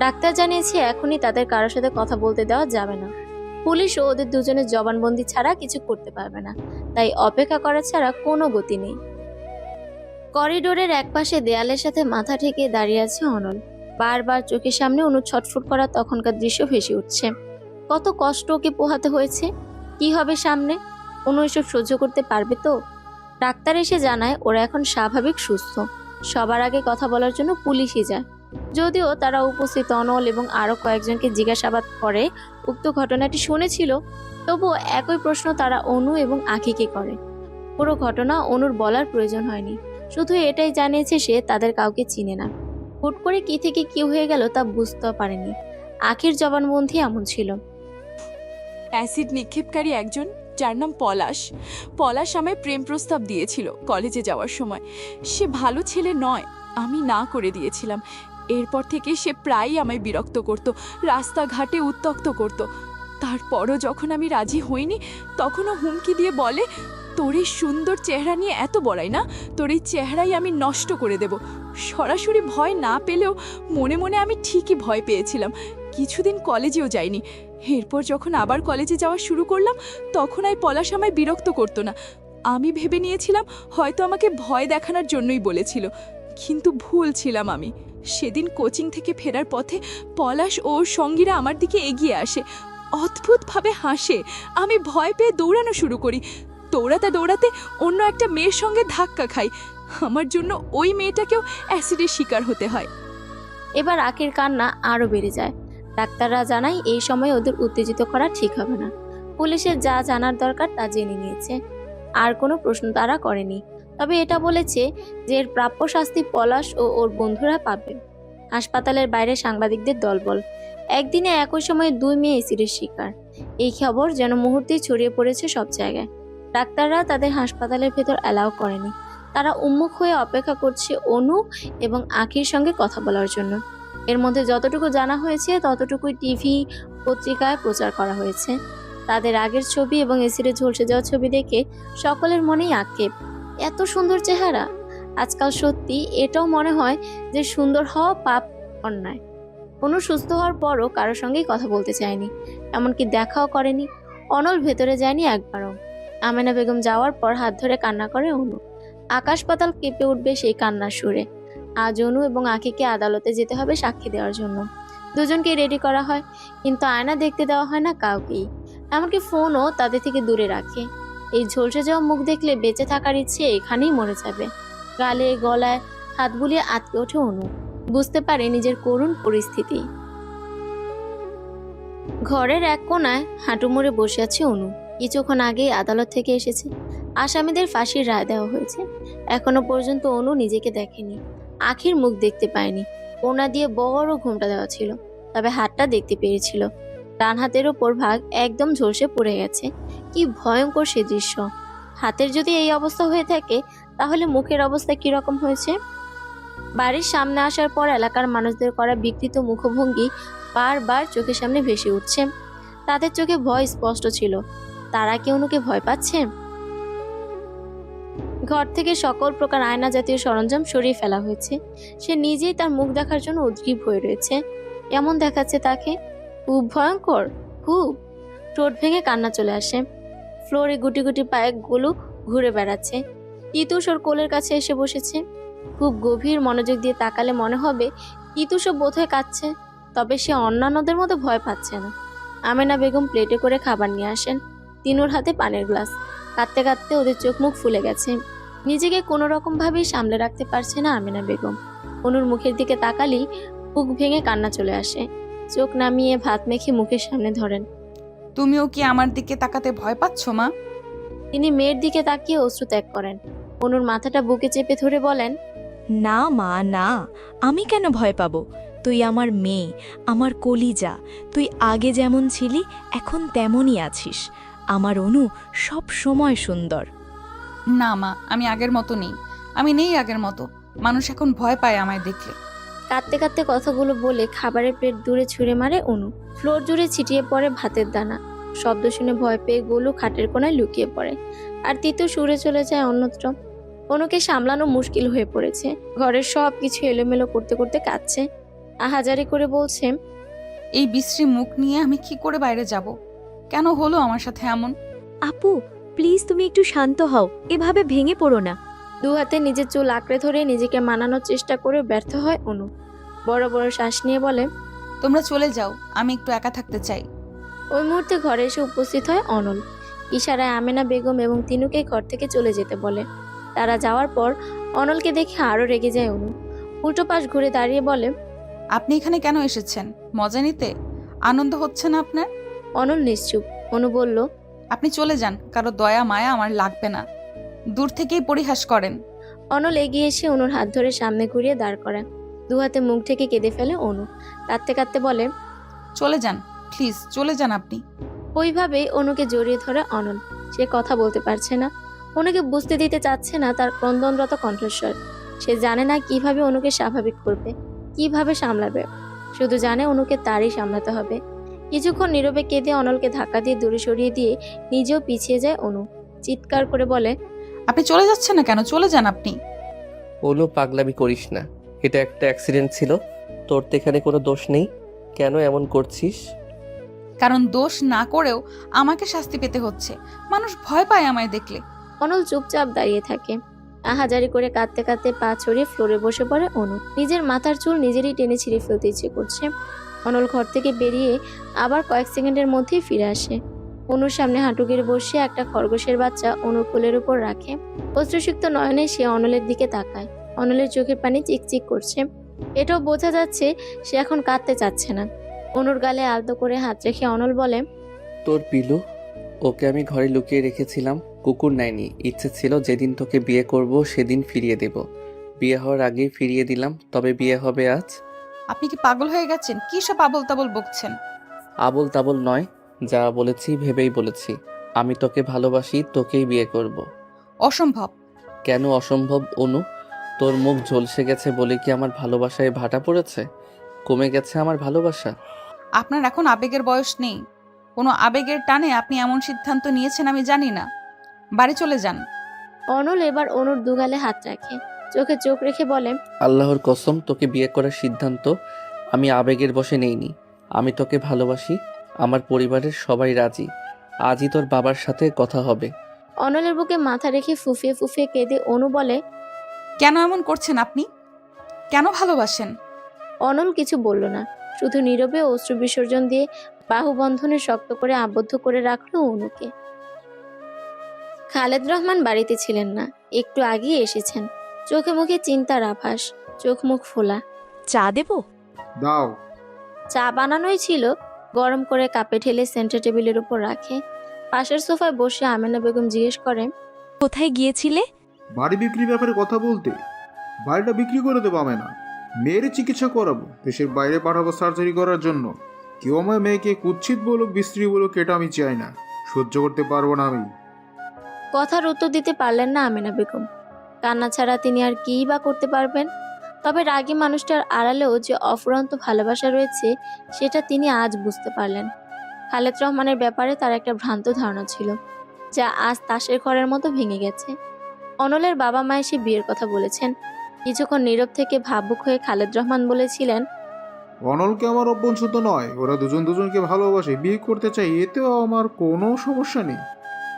ডাক্তার জানিয়েছে এখনই তাদের কারোর সাথে কথা বলতে দেওয়া যাবে না। পুলিশও ওদের দুজনের জবানবন্দি ছাড়া কিছু করতে পারবে না, তাই অপেক্ষা করা ছাড়া কোনো গতি নেই। করিডোরের একপাশে দেয়ালের সাথে মাথা ঠেকিয়ে দাঁড়িয়ে আছে অনল। বারবার চোখের সামনে অনু ছটফট করা তখনকার দৃশ্য ভেসে উঠছে। কত কষ্ট ওকে পোহাতে হয়েছে। কি হবে সামনে? অনু এসব সহ্য করতে পারবে তো? ডাক্তার এসে জানায় ওরা এখন স্বাভাবিক সুস্থ। সবার আগে কথা বলার জন্য পুলিশই যায়। যদিও তারা উপস্থিত অনল এবং আরো কয়েকজনকে জিজ্ঞাসাবাদ করে উক্ত ঘটনাটি শুনেছিল, তবুও একই প্রশ্ন তারা অনু এবং আখিকে করে। পুরো ঘটনা অনুর বলার প্রয়োজন হয়নি, শুধু এটাই জানিয়েছে সে তাদের কাউকে চিনে না। হুট করে কি থেকে কি হয়ে গেল তা বুঝতেও পারেনি। আখির জবানবন্দি এমন ছিল। অ্যাসিড নিক্ষেপকারী একজন, যার নাম পলাশ। পলাশ আমায় প্রেম প্রস্তাব দিয়েছিল কলেজে যাওয়ার সময়। সে ভালো ছেলে নয়, আমি না করে দিয়েছিলাম। এরপর থেকে সে প্রায়ই আমায় বিরক্ত করত, রাস্তাঘাটে উত্ত্যক্ত করত। তারপরও যখন আমি রাজি হইনি, তখনও হুমকি দিয়ে বলে, তোর এই সুন্দর চেহারা নিয়ে এত বড়াই না, তোর এই চেহারাই আমি নষ্ট করে দেব। সরাসরি ভয় না পেলেও মনে মনে আমি ঠিকই ভয় পেয়েছিলাম। কিছুদিন কলেজেও যাইনি। এরপর যখন আবার কলেজে যাওয়া শুরু করলাম, তখন আর পলাশ আমায় বিরক্ত করতো না। আমি ভেবে নিয়েছিলাম হয়তো আমাকে ভয় দেখানোর জন্যই বলেছিল, কিন্তু ভুল ছিলাম আমি। সেদিন কোচিং থেকে ফেরার পথে পলাশ ও ওর সঙ্গীরা আমার দিকে এগিয়ে আসে, অদ্ভুতভাবে হাসে। আমি ভয় পেয়ে দৌড়ানো শুরু করি। দৌড়াতে দৌড়াতে অন্য একটা মেয়ের সঙ্গে ধাক্কা খাই। আমার জন্য ওই মেয়েটাকেও অ্যাসিডের শিকার হতে হয়। এবার আখির কান্না আরো বেড়ে যায়। ডাক্তাররা জানায় এই সময় ওদের উত্তেজিত করা ঠিক হবে না। পুলিশের যা জানার দরকার তা জেনে নিয়েছে, আর কোনো প্রশ্ন তারা করেনি। তবে এটা বলেছে যে এর প্রাপ্য শাস্তি পলাশ ও ওর বন্ধুরা পাবে। হাসপাতালের বাইরে সাংবাদিকদের দলবল। একদিনে একই সময়ে 2 মেয়ে অ্যাসিডের শিকার। এই খবর যেন মুহূর্তেই ছড়িয়ে পড়েছে সব জায়গায়। ডাক্তাররা তাদের হাসপাতালের ভেতর অ্যালাউ করেনি। তারা উন্মুখ হয়ে অপেক্ষা করছে অনু এবং আখির সঙ্গে কথা বলার জন্য। এর মধ্যে যতটুকু জানা হয়েছে ততটুকুই টিভি পত্রিকায় প্রচার করা হয়েছে। তাদের আগের ছবি এবং এসিডে ঝলসে যাওয়া ছবি দেখে সকলের মনেই আক্ষেপ। এত সুন্দর চেহারা! আজকাল সত্যি এটাও মনে হয় যে সুন্দর হওয়া পাপ, অন্যায়। অনু সুস্থ হওয়ার পরও কারোর সঙ্গেই কথা বলতে চায়নি, এমনকি দেখাও করেনি। অনল ভেতরে যায়নি একবারও। আমেনা বেগম যাওয়ার পর হাত ধরে কান্না করে অনু। আকাশ পাতাল কেঁপে উঠবে সেই কান্নার সুরে। আজ অনু এবং আখিকে আদালতে যেতে হবে সাক্ষী দেওয়ার জন্য। দুজনকে রেডি করা হয়, কিন্তু আয়না দেখতে দেওয়া হয় না কাউকেই। এমনকি ফোনও তাদের থেকে দূরে রাখে। এই ঝলসে যাওয়া মুখ দেখলে বেঁচে থাকার ইচ্ছে এখানেই মরে যাবে। গালে গলায় হাত বুলিয়ে আটকে ওঠে অনু। বুঝতে পারে নিজের করুণ পরিস্থিতি। ঘরের এক কোণায় হাঁটু মুড়ে বসে আছে অনু। কিছুক্ষণ আগেই আদালত থেকে এসেছে। আসামিদের ফাঁসির রায় দেওয়া হয়েছে। এখনো পর্যন্ত অনু নিজেকে দেখেনি, আখির মুখ দেখতে পায়নি। ওনা দিয়ে বড় ঘুমটা দেওয়া ছিল, তবে হাতটা দেখতে পেরেছিল। ডান হাতের ওপর ভাগ একদম ঝলসে পড়ে গেছে। কি ভয়ঙ্কর সে দৃশ্য! হাতের যদি এই অবস্থা হয়ে থাকে, তাহলে মুখের অবস্থা কিরকম হয়েছে? বাড়ির সামনে আসার পর এলাকার মানুষদের করা বিকৃত মুখভঙ্গি বারবার চোখের সামনে ভেসে উঠছে। তাদের চোখে ভয় স্পষ্ট ছিল। তারা কি অনুকে ভয় পাচ্ছে? ঘর থেকে সকল প্রকার আয়না জাতীয় সরঞ্জাম সরিয়ে ফেলা হয়েছে। সে নিজেই তার মুখ দেখার জন্য উদ্গ্রীব হয়ে রয়েছে। কেমন দেখাচ্ছে তাকে? খুব ভয়ঙ্কর, খুব। ঠোঁট ভেঙে কান্না চলে আসে। ফ্লোরে গুটি গুটি পায়ে গুলো ঘুরে বেড়াচ্ছে। তিতুস ওর কোলের কাছে এসে বসেছে। খুব গভীর মনোযোগ দিয়ে তাকালে মনে হবে তিতুসও বোধহয় কাঁদছে, তবে সে অন্যান্যদের মতো ভয় পাচ্ছে না। আমেনা বেগম প্লেটে করে খাবার নিয়ে আসেন। তিনুর হাতে পানের গ্লাস। কাঁদতে কাঁদতে ওদের চোখ মুখ ফুলে গেছে। নিজেকে কোনো রকম ভাবেই সামলে রাখতে পারছে না আমেনা বেগম। অনুর মুখের দিকে তাকালেই বুক ভেঙে কান্না চলে আসে। চোখ নামিয়ে ভাত মেখে মুখের সামনে ধরেন। তুমিও কি আমার দিকে তাকাতে ভয় পাচ্ছ মা? তিনি মেয়ের দিকে তাকিয়ে অশ্রু ত্যাগ করেন। অনুর মাথাটা বুকে চেপে ধরে বলেন, না মা, না, আমি কেন ভয় পাবো? তুই আমার মেয়ে, আমার কলিজা। তুই আগে যেমন ছিলি এখন তেমনই আছিস। আমার অনু সব সময় সুন্দর। না মা, আমি আগের মতো নেই। আমি নেই আগের মতো। মানুষ এখন ভয় পায় আমায় দেখলে। কাঁদতে কাঁদতে কথাগুলো বলে খাবারের প্লেট দূরে ছুঁড়ে মারে অনু। ফ্লোর জুড়ে ছিটিয়ে পড়ে ভাতের দানা। শব্দ শুনে ভয় পেয়ে গোলু খাটের কোণায় লুকিয়ে পড়ে, আর তিতু সুরে চলে যায় অন্যত্র। অনুকে সামলানো মুশকিল হয়ে পড়েছে। ঘরের সব কিছু এলোমেলো করতে করতে কাঁদছে। আহাজারি করে বলছে, এই বিশ্রী মুখ নিয়ে আমি কি করে বাইরে যাব? কেন হলো আমার সাথে এমন? আপু প্লিজ তুমি একটু শান্ত হও, এভাবে ভেঙে পড়ো না। দু হাতে নিজের চুল আঁকড়ে ধরে নিজেকে মানানোর চেষ্টা করে ব্যর্থ হয় অনু। বড় বড় শ্বাস নিয়ে বলে, তোমরা চলে যাও, আমি একটু একা থাকতে চাই। ওই মুহূর্তে ঘরে এসে উপস্থিত হয় অনল। ইশারায় আমেনা বেগম এবং তিনুকে ঘর থেকে চলে যেতে বলে। তারা যাওয়ার পর অনলকে দেখে আরো রেগে যায় অনু। উল্টো পাশ ঘুরে দাঁড়িয়ে বলে, আপনি এখানে কেন এসেছেন? মজা নিতে? আনন্দ হচ্ছে না আপনার? অনল নিশ্চুপ। অনু বলল, আপনি চলে যান, কারো দয়া মায়া আমার লাগবে না। দূর থেকেই পরিহাস করেন। অনল এগিয়ে এসে অনুর হাত ধরে সামনে ঘুরিয়ে দাঁড় করায়। দু হাতে মুখ ঢেকে কেঁদে ফেলে অনু। কাঁদতে কাঁদতে বলে, চলে যান প্লিজ, চলে যান আপনি। ওইভাবেই অনুকে জড়িয়ে ধরে অনল। সে কথা বলতে পারছে না, অনুকে বুঝতে দিতে চাচ্ছে না তার ক্রন্দনরত কণ্ঠস্বর। সে জানে না কিভাবে অনুকে স্বাভাবিক করবে, কিভাবে সামলাবে। শুধু জানে অনুকে তারই সামলাতে হবে। কিছুক্ষণ নীরবে কেঁদে অনলকে ধাক্কা দিয়ে দূরে সরিয়ে দিয়ে নিজেও পিছিয়ে যায় অনু। চিৎকার করে বলে, আপনি চলে যাচ্ছেন না কেন? চলে যান আপনি। অনু, পাগলামি করিস না। এটা একটা অ্যাক্সিডেন্ট ছিল, তোর তো এখানে কোনো দোষ নেই। কেন এমন করছিস? কারণ দোষ না করেও আমাকে শাস্তি পেতে হচ্ছে। মানুষ ভয় পায় আমায় দেখলে। অনল চুপচাপ দাঁড়িয়ে থাকে। আহাজারি করে কাঁদতে কাঁদতে পা ছড়িয়ে ফ্লোরে বসে পড়ে অনু। নিজের মাথার চুল নিজেরই টেনে ছিঁড়ে ফেলতে ইচ্ছে করছে। অনল ঘর থেকে বেরিয়ে আবার কয়েক সেকেন্ডের মধ্যেই ফিরে আসে। অনুর সামনে হাঁটু গেড়ে বসে একটা খরগোশের বাচ্চা অনুর কোলের উপর রাখে। অশ্রুসিক্ত নয়নে সে অনলের দিকে তাকায়। অনলের চোখের পানি চিকচিক করছে। এটাও বোঝা যাচ্ছে সে এখন কাঁদতে চাচ্ছে না। অনুর গালে আলতো করে হাত রেখে অনল বলে, তোর পিলু, ওকে আমি ঘরে লুকিয়ে রেখেছিলাম, কুকুর নেয়নি। ইচ্ছে ছিল যেদিন তোকে বিয়ে করব সেদিন ফিরিয়ে দেব। বিয়ে হওয়ার আগেই ফিরিয়ে দিলাম, তবে বিয়ে হবে আজ। আপনি কি পাগল হয়ে গেছেন? কি সব আবল তাবল বকছেন? আবল তাবল নয়, যা বলেছি ভেবেই বলেছি। আমি তোকে ভালোবাসি, তোকেই বিয়ে করব। অসম্ভব। কেন অসম্ভব অনু? তোর মুখ ঝলসে গেছে বলে কি আমার ভালোবাসায় ভাটা পড়েছে? কমে গেছে আমার ভালোবাসা? আপনার এখন আবেগের বয়স নেই। কোনো আবেগের টানে আপনি এমন সিদ্ধান্ত নিয়েছেন আমি জানি না। বাড়ি চলে যান। অনল এবার অনুর দুগালে হাত রাখে, চোখে চোখ রেখে বলে, আল্লাহর কসম, তোকে বিয়ে করার সিদ্ধান্ত আমি আবেগের বশে নেইনি। আমি তোকে ভালোবাসি, আমার পরিবারের সবাই রাজি। আজই তোর বাবার সাথে কথা হবে। অনলের বুকে মাথা রেখে ফুফিয়ে ফুফিয়ে কেঁদে অনু বলে, কেন এমন করছেন আপনি? কেন ভালোবাসেন? অনল কিছু বলল না, শুধু নীরবে অশ্রু বিসর্জন দিয়ে বাহুবন্ধনে শক্ত করে আবদ্ধ করে রাখলো অনুকে। খালেদ রহমান বাড়িতে ছিলেন না, একটু আগেই এসেছেন। চোখে মুখে চিন্তার আভাস, চোখ মুখ ফোলা। চা দেব? দাও। চা বানানোই ছিল, গরম করে কাপে ঢেলে সেন্টার টেবিলের উপর রাখে। পাশের সোফায় বসে আমেনা বেগম জিজ্ঞেস করে, কোথায় গিয়েছিলে? বাড়ি বিক্রির ব্যাপারে কথা বলতে। বাড়িটা বিক্রি করে দেবো আমি না, মেয়ের চিকিৎসা করাবো, দেশের বাইরে পাঠাবো সার্জারি করার জন্য। কেউ আমার মেয়েকে কুৎসিত বলুক বিস্ত্রী বলুক, এটা আমি চাই না, সহ্য করতে পারবো না আমি। কথার উত্তর দিতে পারলেন না আমেনা বেগম। কান্না ছাড়া তিনি আর কিই বা করতে পারবেন? তবে রাগী মানুষটার আড়ালেও যে অফুরন্ত ভালোবাসা রয়েছে সেটা তিনি আজ বুঝতে পারলেন। খালেদ রহমানের ব্যাপারে তার একটা ভ্রান্ত ধারণা ছিল, যা আজ তাসের ঘরের মতো ভেঙে গেছে। অনলের বাবা মা এসে বিয়ের কথা বলেছেন। কিছুক্ষণ নীরব থেকে ভাবুক হয়ে খালেদ রহমান বলেছিলেন, অনলকে আমার অভ্যঞ্চত নয়, ওরা দুজন দুজনকে ভালোবাসে, বিয়ে করতে চাই, এতেও আমার কোনো সমস্যা নেই।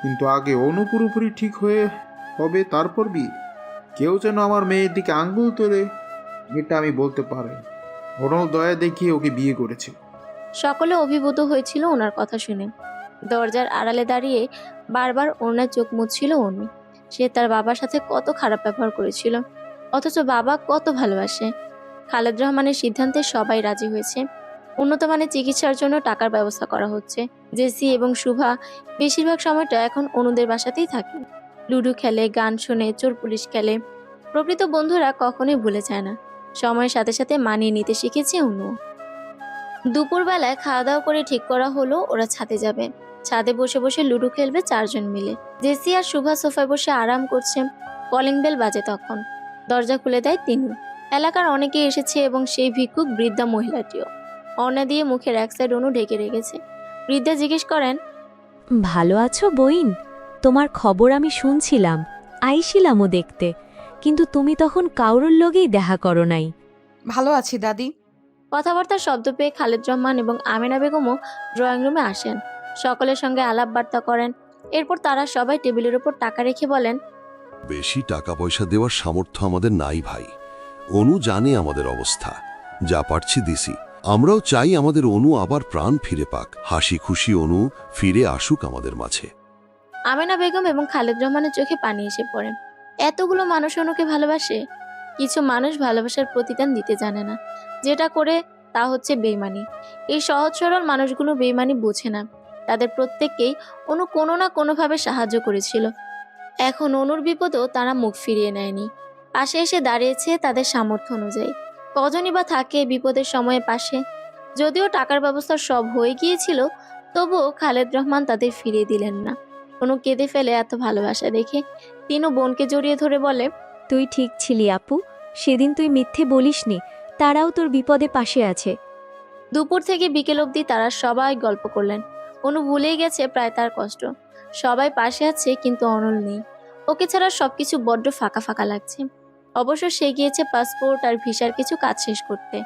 কিন্তু আগে অনু পুরোপুরি ঠিক হয়ে হবে, তারপর বিয়ে। কেউ যেন আমার মেয়ের দিকে আঙ্গুল তোলে, এটা আমি বলতে পারি। অনল দয়া দেখিয়ে ওকে বিয়ে করেছে। সকলে অভিভূত হয়েছিল ওনার কথা শুনে। দরজার আড়ালে দাঁড়িয়ে বারবার ওনার চোখ মুছছিল অনু। সে তার বাবার সাথে কত খারাপ ব্যবহার করেছিল, অথচ বাবা কত ভালোবাসে। খালেদ রহমানের সিদ্ধান্তে সবাই রাজি হয়েছে। উন্নত মানের চিকিৎসার জন্য টাকার ব্যবস্থা করা হচ্ছে। জেসি এবং শুভা বেশিরভাগ সময়টা এখন অনুদের বাসাতেই থাকে। লুডো খেলে, গান শোনে, চোর পুলিশ খেলে। প্রকৃত বন্ধুরা কখনোই ভুলে যায় না। সময়ের সাথে সাথে মানিয়ে নিতে শিখেছে অনু। দুপুরবেলায় খাওয়া দাওয়া করে ঠিক করা হলো ওরা ছাদে যাবে। ছাদে বসে বসে লুডো খেলবে চারজন মিলে। জেসি আর শুভা সোফায় বসে আরাম করছে। কলিং বেল বাজে তখন। দরজা খুলে দেয় তিনি। এলাকার অনেকে এসেছে এবং সেই ভিক্ষুক বৃদ্ধা মহিলাটিও। অর্ণা দিয়ে মুখের এক সাইড অনু ঢেকে রেখেছে। বৃদ্ধা জিজ্ঞেস করেন, ভালো আছো বইন? তোমার খবর আমি শুনছিলাম, আইছিলামও দেখতে, কিন্তু তুমি তখন কাউরুর লগেই দেখা করো নাই। ভালো আছি দাদি। কথাবার্তার শব্দ পেয়ে খালেদ রহমান এবং আমেনা বেগমও ড্রয়িং রুমে আসেন। সকলের সঙ্গে আলাপ বার্তা করেন। এরপর তারা সবাই টেবিলের উপর টাকা রেখে বলেন, বেশি টাকা পয়সা দেওয়ার সামর্থ্য আমাদের নাই ভাই। অনু জানে আমাদের অবস্থা, যা পারছি দিছি। আমরাও চাই আমাদের অনু আবার প্রাণ ফিরে পাক, হাসি খুশি অনু ফিরে আসুক আমাদের মাঝে। আমেনা বেগম এবং খালেদ রহমানের চোখে পানি এসে পড়ে। এতগুলো মানুষ অনুকে ভালোবাসে। কিছু মানুষ ভালোবাসার প্রতিদান দিতে জানে না, যেটা করে তা হচ্ছে বেইমানি। এই সহজ সরল মানুষগুলো বেইমানি বোঝে না। তাদের প্রত্যেককেই অনু কোনো না কোনোভাবে সাহায্য করেছিল। এখন অনুর বিপদেও তারা মুখ ফিরিয়ে নেয়নি, পাশে এসে দাঁড়িয়েছে তাদের সামর্থ্য অনুযায়ী। কজনই বা থাকে বিপদের সময়ে পাশে। যদিও টাকার ব্যবস্থা সব হয়ে গিয়েছিল, তবুও খালেদ রহমান তাদের ফিরিয়ে দিলেন না। অনু কেঁদে ফেলে এত ভালোবাসা দেখে। তিনু বোনকে জড়িয়ে ধরে বলে, তুই ঠিক ছিলি আপু, সেদিন তুই মিথ্যে বলিসনি, তারাও তোর বিপদে পাশে আছে। দুপুর থেকে বিকেল অবধি তারা সবাই গল্প করলেন। অনু ভুলেই গেছে প্রায় তার কষ্ট। সবাই পাশে আছে, কিন্তু অনল নেই। ওকে ছাড়া সবকিছু বড্ড ফাঁকা ফাঁকা লাগছে। অবশ্য সে গিয়েছে পাসপোর্ট আর ভিসার কিছু কাজ শেষ করতে।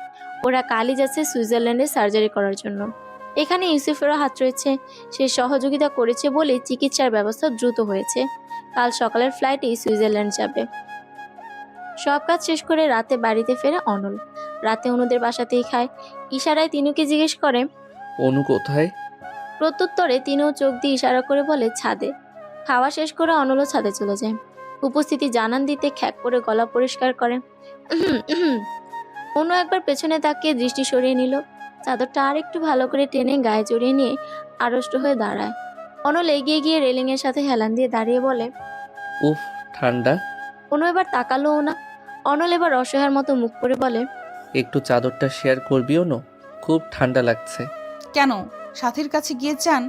ওরা কালই যাচ্ছে সুইজারল্যান্ডে সার্জারি করার জন্য। এখানে ইউসুফেরও হাত রয়েছে, সে সহযোগিতা করেছে বলেই চিকিৎসার ব্যবস্থা দ্রুত হয়েছে। কাল সকালের ফ্লাইটেই সুইজারল্যান্ড যাবে। সব কাজ শেষ করে রাতে বাড়িতে ফেরে অনল। রাতে অনুদের বাসাতেই খায়। ইশারায় তিনুকে জিজ্ঞেস করে, অনু কোথায়? প্রত্যুত্তরে তিনিও চোখ দিয়ে ইশারা করে বলে, ছাদে। খাওয়া শেষ করে অনলও ছাদে চলে যায়। উপস্থিতি জানান দিতে খ্যাক করে গলা পরিষ্কার করে। অনু একবার পেছনে তাকিয়ে দৃষ্টি সরিয়ে নিল। চাদরটা আর একটু ভালো করে টেনে গায়ে জড়িয়ে নিয়ে আড়ষ্ট হয়ে দাঁড়ায়। অনল এগিয়ে গিয়ে রেলিংয়ের সাথে হেলান দিয়ে দাঁড়িয়ে বলে, উফ, ঠান্ডা। অনু এবার তাকালোও না। অনল এবার অসহায়ের মতো মুখ করে বলে, একটু চাদরটা শেয়ার করবি অনু? খুব ঠান্ডা লাগছে। কেন, সাথীর কাছে গিয়ে চান?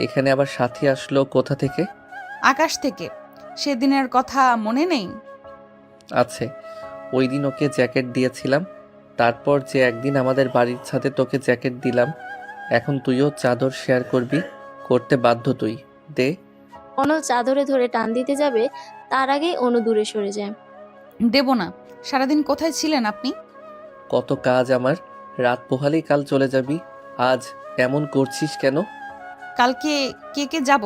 এখানে আবার সাথী আসলো কোথা থেকে? আকাশ থেকে। সেদিনের কথা মনে নেই? আছে, ওই দিন ওকে জ্যাকেট দিয়েছিলাম, তারপর যে একদিন আমাদের বাড়ির ছাদে তোকে জ্যাকেট দিলাম। এখন তুইও চাদর শেয়ার করবি, করতে বাধ্য তুই। দে। অনল চাদরে ধরে টান দিতে যাবে, তার আগেই অনু দূরে সরে যায়। দেব না। সারাদিন কোথায় ছিলেন আপনি? কত কাজ আমার, রাত পোহালেই কাল চলে যাবি। আজ এমন করছিস কেন? কালকে কে কে যাব?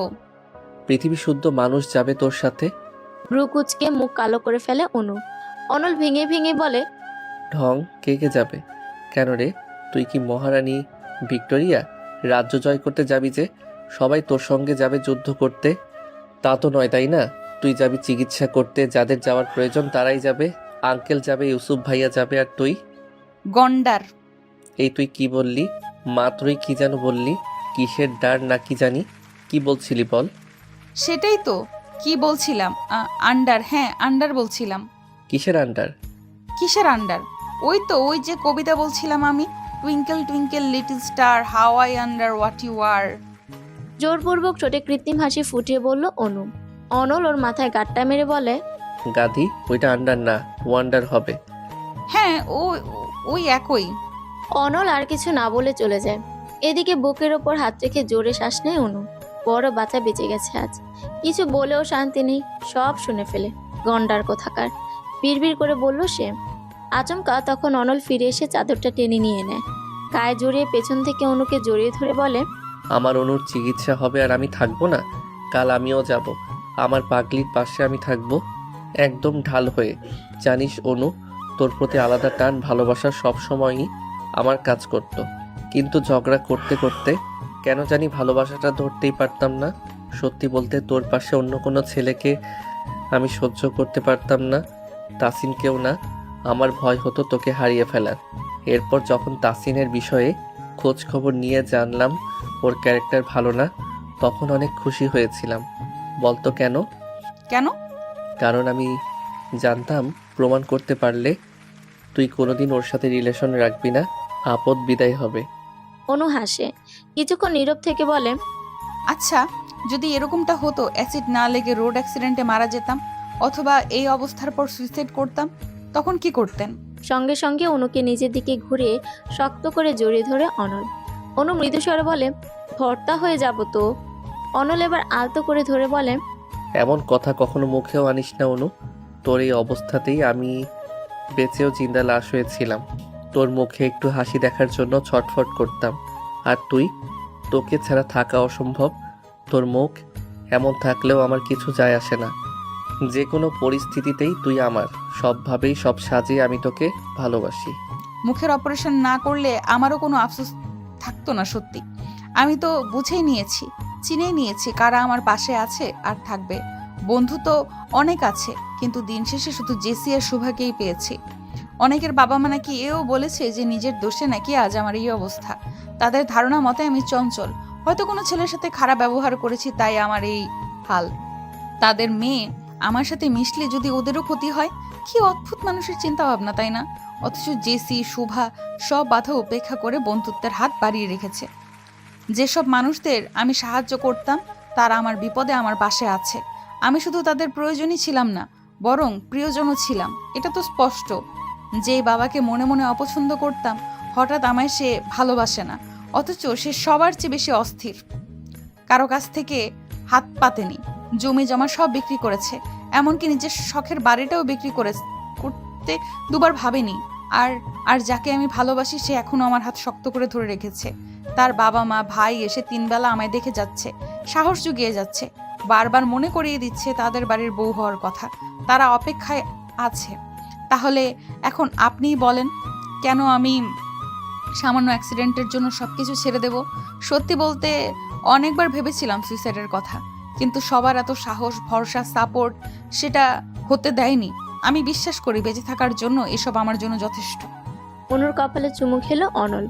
পৃথিবী শুদ্ধ মানুষ যাবে তোর সাথে। ভ্রু কুচকে মুখ কালো করে ফেলে অনু। অনল ভেঙে ভেঙে বলে, ঢং, কে কে যাবে? কেন রে, তুই কি মহারানী ভিক্টোরিয়া? রাজ্য জয় করতে যাবি যে? সবাই তোর সঙ্গে যাবে যুদ্ধ করতে? তা তো নয়, তাই না? তুই যাবি চিকিৎসা করতে, যাদের যাওয়ার প্রয়োজন তারাই যাবে। আঙ্কেল যাবে, ইউসুফ ভাইয়া যাবে, আর তুই? গন্ডার। এই তুই কি বললি? মাত্রই কি যেন বললি, কিসের ডার না কি জানি, কি বলছিলি বল? সেটাই তো, কি বলছিলাম? আন্ডার। হ্যাঁ, আন্ডার বলছিলাম। কিসের আন্ডার? কিসের আন্ডার? ওই তো, ওই যে কবিতা বলছিলাম আমি, twinkle twinkle little star how I wonder what you are. জোরপূর্বক ঠোঁটে কৃত্রিম হাসি ফুটিয়ে বলল অনু। অনল ওর মাথায় গাট্টা মেরে বলে, গাধি, ওইটা আন্ডার না, ওয়ান্ডার হবে। হ্যাঁ, ওই একই। অনল আর কিছু না বলে চলে যায়। এদিকে বুকের ওপর হাত রেখে জোরে শ্বাস নেয় অনু। বড় বাচ্চা বেঁচে গেছে আজ। কিছু বলেও শান্তি নেই, সব শুনে ফেলে। গন্ডার কোথাকার, বিড়বিড় করে বলল সে। আচমকা তখন অনল ফিরে এসে চাদরটা টেনে নিয়ে নেয়। গায়ে জড়িয়ে পেছন থেকে অনুকে জড়িয়ে ধরে বলে, আমার অনুর চিকিৎসা হবে আর আমি থাকবো না? কাল আমিও যাব, আমার পাগলির পাশে আমি থাকবো, একদম ঢাল হয়ে। জানিস অনু, তোর প্রতি আলাদা টান, ভালোবাসা সবসময়ই আমার কাজ করত। কিন্তু ঝগড়া করতে করতে কেন জানি ভালোবাসাটা ধরতেই পারতাম না। সত্যি বলতে তোর পাশে অন্য কোনো ছেলেকে আমি সহ্য করতে পারতাম না, তাসিনকেও না। আমার ভয় হতো তোকে হারিয়ে ফেলার। এরপর যখন তাসিনের বিষয়ে খোঁজ খবর নিয়ে জানলাম ওর ক্যারেক্টার ভালো না, তখন অনেক খুশি হয়েছিলাম। বলতো কেন? কেন? কারণ আমি জানতাম প্রমাণ করতে পারলে তুই কোনোদিন ওর সাথে রিলেশন রাখবি না, আপদ বিদায় হবে। অনু হাসে, কিছুক্ষণ নীরব থেকে বলে, আচ্ছা, যদি এরকমটা হতো, অ্যাসিড না লেগে রোড অ্যাক্সিডেন্টে মারা যেতাম, অথবা এই অবস্থার পর সুইসাইড করতাম, তখন কি করতেন? সঙ্গে সঙ্গে অনুকে নিজের দিকে ঘুরিয়ে শক্ত করে জড়িয়ে ধরে অনল। অনু মৃদুস্বরে বলে, ভর্তা হয়ে যাব তো। অনল এবার আলতো করে ধরে বলে, এমন কথা কখনো মুখেও আনিস না অনু। তোর এই অবস্থাতেই আমি বেঁচেও জিন্দা লাশ হয়েছিলাম। তোর মুখে একটু হাসি দেখার জন্য ছটফট করতাম। আর তুই, তোকে ছাড়া থাকা অসম্ভব। তোর মুখ এমন থাকলেও আমার কিছু যায় আসে না। যে কোনো পরিস্থিতিতেই তুই আমার, সবভাবেই সব সাজে আমি তোকে ভালোবাসি। মুখের অপারেশন না করলে আমারও কোনো আফসোস থাকতো না। সত্যি, আমি তো বুঝেই নিয়েছি, চিনেই নিয়েছি কারা আমার পাশে আছে আর থাকবে। বন্ধু তো অনেক আছে, কিন্তু দিন শেষে শুধু জেসি আর শুভাকেই পেয়েছি। অনেকের বাবা মা নাকি এও বলেছে যে নিজের দোষে নাকি আজ আমার এই অবস্থা। তাদের ধারণা মতে আমি চঞ্চল, হয়তো কোনো ছেলের সাথে খারাপ ব্যবহার করেছি, তাই আমার এই হাল। তাদের মেয়ে আমার সাথে মিশলে যদি ওদেরও ক্ষতি হয়, কি অদ্ভুত মানুষের চিন্তা ভাবনা, তাই না? অথচ জেসি, শুভা সব বাধা উপেক্ষা করে বন্ধুত্বের হাত বাড়িয়ে রেখেছে। যেসব মানুষদের আমি সাহায্য করতাম তারা আমার বিপদে আমার পাশে আছে। আমি শুধু তাদের প্রয়োজনই ছিলাম না, বরং প্রিয়জনও ছিলাম। এটা তো স্পষ্ট। যেই বাবাকে মনে মনে অপছন্দ করতাম, হঠাৎ আমায় সে ভালোবাসে না, অথচ সে সবার চেয়ে বেশি অস্থির। কারো কাছ থেকে হাত পাতেনি, জমি জমা সব বিক্রি করেছে, এমনকি নিজের শখের বাড়িটাও বিক্রি করতে দুবার ভাবেনি। আর আর যাকে আমি ভালোবাসি সে এখনো আমার হাত শক্ত করে ধরে রেখেছে। তার বাবা মা ভাই এসে 3 বেলা আমায় দেখে যাচ্ছে, সাহস জুগিয়ে যাচ্ছে, বারবার মনে করিয়ে দিচ্ছে তাদের বাড়ির বউ হওয়ার কথা। তারা অপেক্ষায় আছে। তাহলে এখন আপনিই বলেন, কেন আমি সামান্য অ্যাক্সিডেন্টের জন্য সবকিছু ছেড়ে দেব? সত্যি বলতে অনেকবার ভেবেছিলাম সুইসাইডের কথা, কিন্তু সবার এত সাহস, ভরসা, সাপোর্ট সেটা হতে দেয়নি। আমি বিশ্বাস করি বেঁচে থাকার জন্য এসব আমার জন্য যথেষ্ট। অনুর কপালে চুমু খেলো অনল,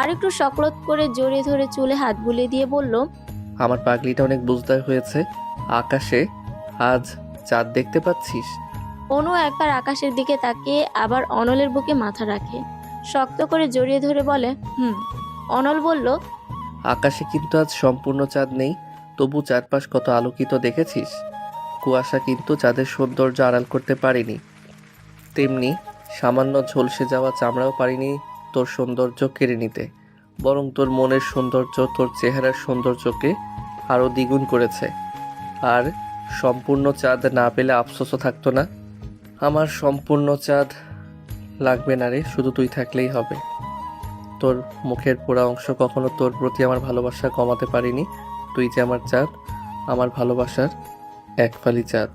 আর একটু সকলত করে জড়িয়ে ধরে চুলে হাত বুলিয়ে দিয়ে বলল, আমার পাগলিটা অনেক বুঝদার হয়েছে। আকাশে আজ চাঁদ দেখতে পাচ্ছিস? অনু একবার আকাশের দিকে তাকিয়ে আবার অনলের বুকে মাথা রাখে, শক্ত করে জড়িয়ে ধরে বলে, অনল বলল, আকাশে কিন্তু আজ সম্পূর্ণ চাঁদ নেই, তবু চারপাশ কত আলোকিত দেখেছিস? কুয়াশা কিন্তু চাঁদের সৌন্দর্য আড়াল করতে পারেনি, তেমনি সামান্য ঝলসে যাওয়া চামড়াও পারিনি তোর সৌন্দর্য কেড়ে নিতে। বরং তোর মনের সৌন্দর্য তোর চেহারার সৌন্দর্যকে আরও দ্বিগুণ করেছে। আর সম্পূর্ণ চাঁদ না পেলে আফসোসও থাকতো না। আমার সম্পূর্ণ চাঁদ লাগবে না রে, শুধু তুই থাকলেই হবে। তোর মুখের পোড়া অংশ কখনো তোর প্রতি আমার ভালোবাসা কমাতে পারিনি। তুই যে আমার চাঁদ, আমার ভালোবাসার এক ফালি চাঁদ।